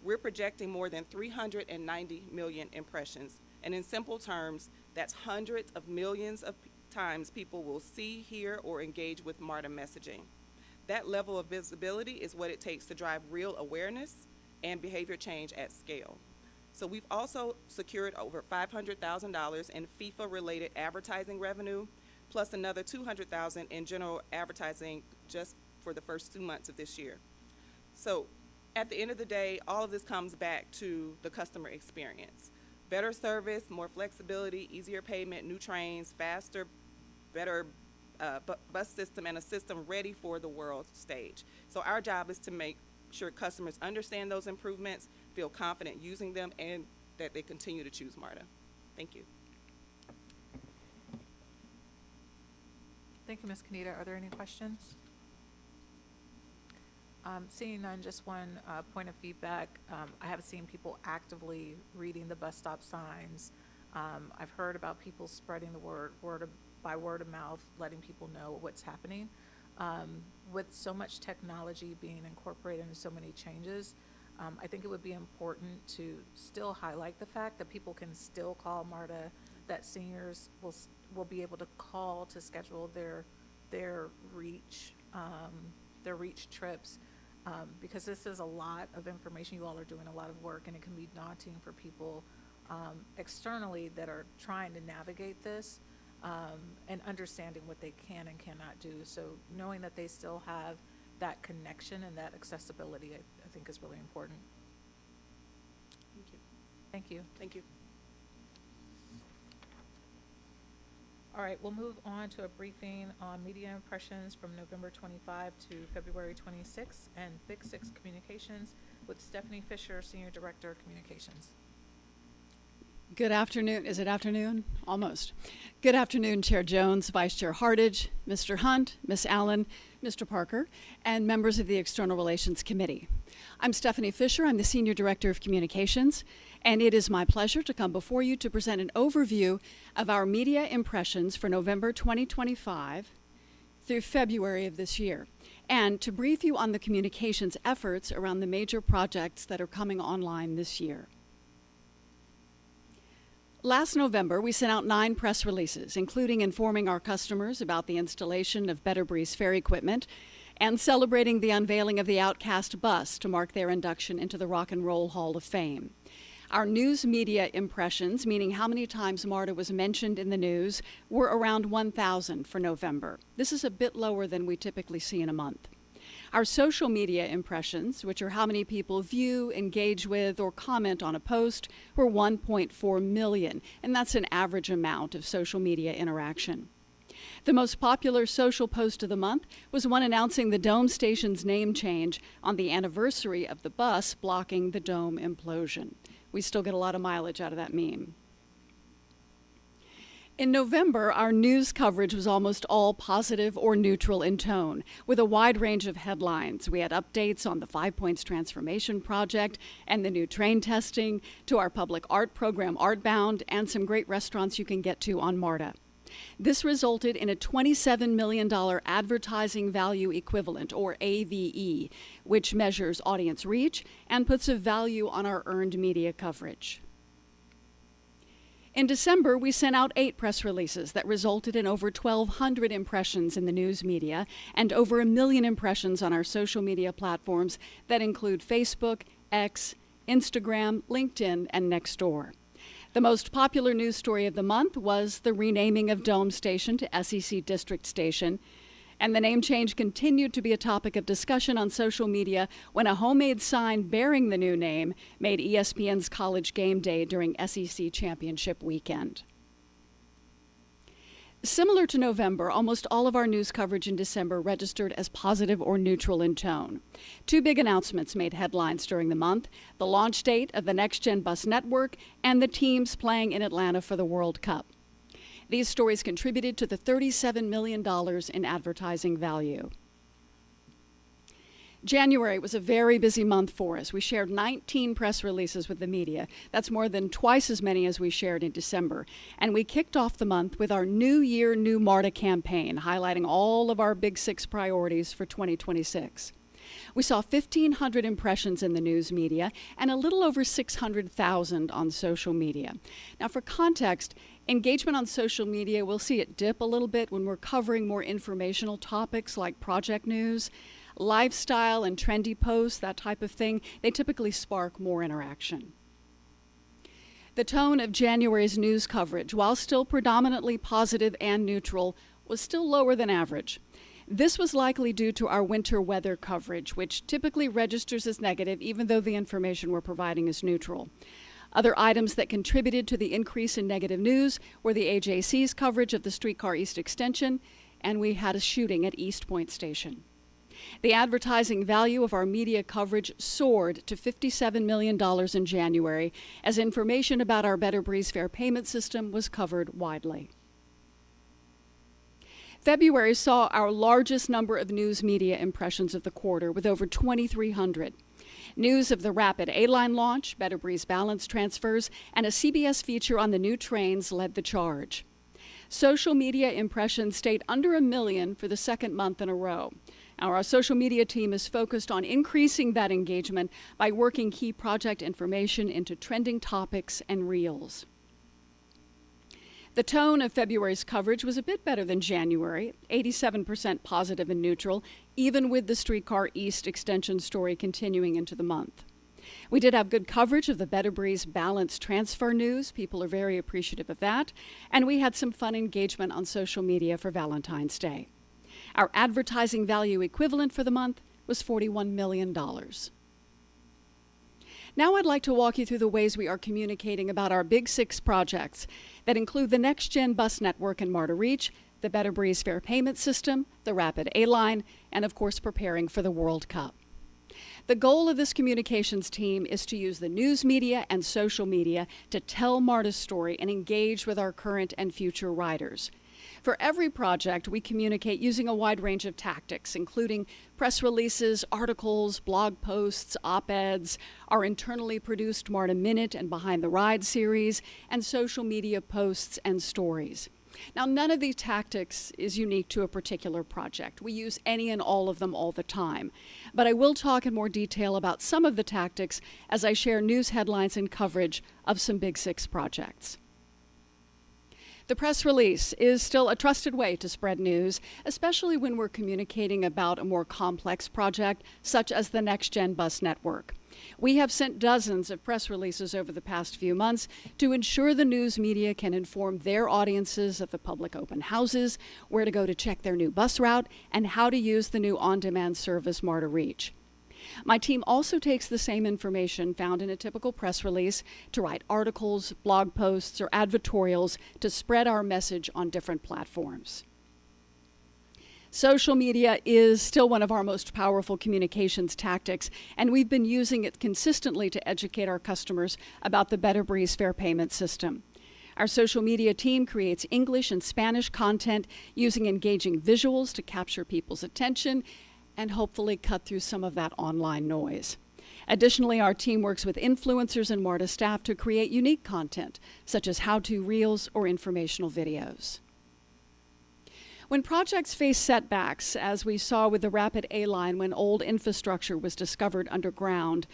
we're projecting more than 390 million impressions. And in simple terms, that's hundreds of millions of times people will see, hear, or engage with MARTA messaging. That level of visibility is what it takes to drive real awareness and behavior change at scale. So we've also secured over $500,000 in FIFA-related advertising revenue, plus another $200,000 in general advertising just for the first 2 months of this year. So at the end of the day, all of this comes back to the customer experience. Better service, more flexibility, easier payment, new trains, faster, better bus system, and a system ready for the world stage. So our job is to make sure customers understand those improvements, feel confident using them, and that they continue to choose MARTA. Thank you. Thank you, Ms. Kaneda. Are there any questions? Seeing none, just one point of feedback. I have seen people actively reading the bus stop signs. I've heard about people spreading the word by word of mouth, letting people know what's happening. With so much technology being incorporated into so many changes, I think it would be important to still highlight the fact that people can still call MARTA, that seniors will be able to call to schedule their reach trips. Because this is a lot of information. You all are doing a lot of work, and it can be daunting for people externally that are trying to navigate this and understanding what they can and cannot do. So knowing that they still have that connection and that accessibility, I think is really important. Thank you. Thank you. Thank you. All right, we'll move on to a briefing on media impressions from November 25 to February 26 and Big Six Communications with Stephanie Fisher, Senior Director of Communications. Good afternoon. Is it afternoon? Almost. Good afternoon, Chair Jones, Vice Chair Hartage, Mr. Hunt, Ms. Allen, Mr. Parker, and members of the External Relations Committee. I'm Stephanie Fisher. I'm the Senior Director of Communications, and it is my pleasure to come before you to present an overview of our media impressions for November 2025 through February of this year, and to brief you on the communications efforts around the major projects that are coming online this year. Last November, we sent out 9 press releases, including informing our customers about the installation of Better Breeze Fair equipment and celebrating the unveiling of the Outcast bus to mark their induction into the Rock and Roll Hall of Fame. Our news media impressions, meaning how many times MARTA was mentioned in the news, were around 1,000 for November. This is a bit lower than we typically see in a month. Our social media impressions, which are how many people view, engage with, or comment on a post, were 1.4 million, and that's an average amount of social media interaction. The most popular social post of the month was one announcing the Dome station's name change on the anniversary of the bus blocking the Dome implosion. We still get a lot of mileage out of that meme. In November, our news coverage was almost all positive or neutral in tone, with a wide range of headlines. We had updates on the 5 Points Transformation Project and the new train testing, to our public art program Artbound, and some great restaurants you can get to on MARTA. This resulted in a $27 million advertising value equivalent, or AVE, which measures audience reach and puts a value on our earned media coverage. In December, we sent out 8 press releases that resulted in over 1,200 impressions in the news media and over 1 million impressions on our social media platforms that include Facebook, X, Instagram, LinkedIn, and Nextdoor. The most popular news story of the month was the renaming of Dome Station to SEC District Station, and the name change continued to be a topic of discussion on social media when a homemade sign bearing the new name made ESPN's College Game Day during SEC Championship weekend. Similar to November, almost all of our news coverage in December registered as positive or neutral in tone. 2 big announcements made headlines during the month: the launch date of the Next Gen Bus Network and the teams playing in Atlanta for the World Cup. These stories contributed to the $37 million in advertising value. January was a very busy month for us. We shared 19 press releases with the media. That's more than twice as many as we shared in December. And we kicked off the month with our New Year, New MARTA campaign, highlighting all of our Big Six priorities for 2026. We saw 1,500 impressions in the news media and a little over 600,000 on social media. Now, for context, engagement on social media, we'll see it dip a little bit when we're covering more informational topics like project news. Lifestyle and trendy posts, that type of thing, they typically spark more interaction. The tone of January's news coverage, while still predominantly positive and neutral, was still lower than average. This was likely due to our winter weather coverage, which typically registers as negative even though the information we're providing is neutral. Other items that contributed to the increase in negative news were the AJC's coverage of the Streetcar East Extension, and we had a shooting at East Point Station. The advertising value of our media coverage soared to $57 million in January, as information about our Better Breeze Fair payment system was covered widely. February saw our largest number of news media impressions of the quarter, with over 2,300. News of the Rapid A-Line launch, Better Breeze balance transfers, and a CBS feature on the new trains led the charge. Social media impressions stayed under 1 million for the second month in a row. Now, our social media team is focused on increasing that engagement by working key project information into trending topics and reels. The tone of February's coverage was a bit better than January, 87% positive and neutral, even with the Streetcar East Extension story continuing into the month. We did have good coverage of the Better Breeze balance transfer news. People are very appreciative of that. And we had some fun engagement on social media for Valentine's Day. Our advertising value equivalent for the month was $41 million. Now I'd like to walk you through the ways we are communicating about our Big Six projects that include the Next Gen Bus Network and MARTA Reach, the Better Breeze Fair Payment System, the Rapid A-Line, and of course preparing for the World Cup. The goal of this communications team is to use the news media and social media to tell MARTA's story and engage with our current and future riders. For every project, we communicate using a wide range of tactics, including press releases, articles, blog posts, op-eds, our internally produced MARTA Minute and Behind the Ride series, and social media posts and stories. Now, none of these tactics is unique to a particular project. We use any and all of them all the time. But I will talk in more detail about some of the tactics as I share news headlines and coverage of some Big Six projects. The press release is still a trusted way to spread news, especially when we're communicating about a more complex project, such as the Next Gen Bus Network. We have sent dozens of press releases over the past few months to ensure the news media can inform their audiences of the public open houses, where to go to check their new bus route, and how to use the new on-demand service MARTA Reach. My team also takes the same information found in a typical press release to write articles, blog posts, or advertorials to spread our message on different platforms. Social media is still one of our most powerful communications tactics, and we've been using it consistently to educate our customers about the Better Breeze Fair Payment System. Our social media team creates English and Spanish content using engaging visuals to capture people's attention and hopefully cut through some of that online noise. Additionally, our team works with influencers and MARTA staff to create unique content, such as how-to reels or informational videos. When projects face setbacks, as we saw with the Rapid A-Line when old infrastructure was discovered underground,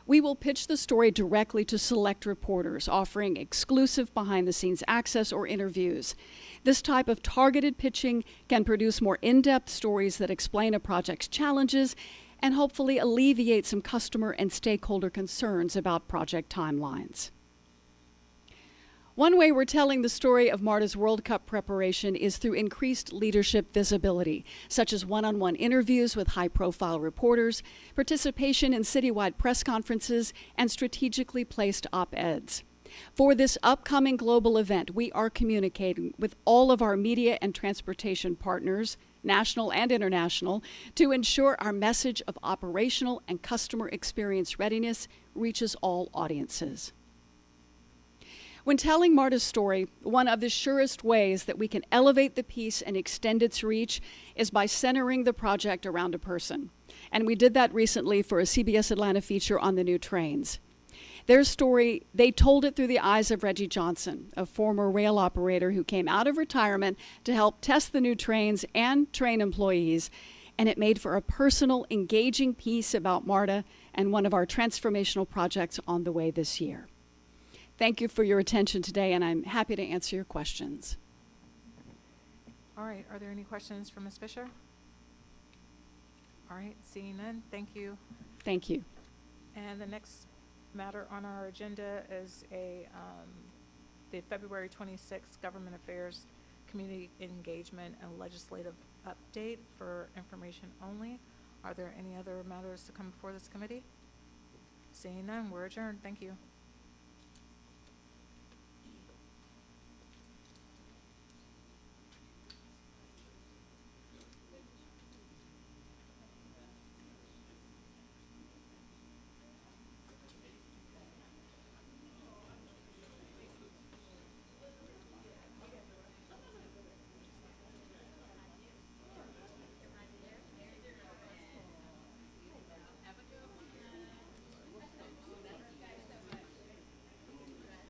we will pitch the story directly to select reporters, offering exclusive behind-the-scenes access or interviews. This type of targeted pitching can produce more in-depth stories that explain a project's challenges and hopefully alleviate some customer and stakeholder concerns about project timelines. One way we're telling the story of MARTA's World Cup preparation is through increased leadership visibility, such as one-on-one interviews with high-profile reporters, participation in citywide press conferences, and strategically placed op-eds. For this upcoming global event, we are communicating with all of our media and transportation partners, national and international, to ensure our message of operational and customer experience readiness reaches all audiences. When telling MARTA's story, one of the surest ways that we can elevate the piece and extend its reach is by centering the project around a person. And we did that recently for a CBS Atlanta feature on the new trains. Their story, they told it through the eyes of Reggie Johnson, a former rail operator who came out of retirement to help test the new trains and train employees. And it made for a personal, engaging piece about MARTA and one of our transformational projects on the way this year. Thank you for your attention today, and I'm happy to answer your questions. All right, are there any questions for Ms. Fisher? All right, seeing none, thank you. Thank you. And the next matter on our agenda is the February 26th Government Affairs Community Engagement and Legislative Update for information only. Are there any other matters to come before this committee? Seeing none, we're adjourned. Thank you.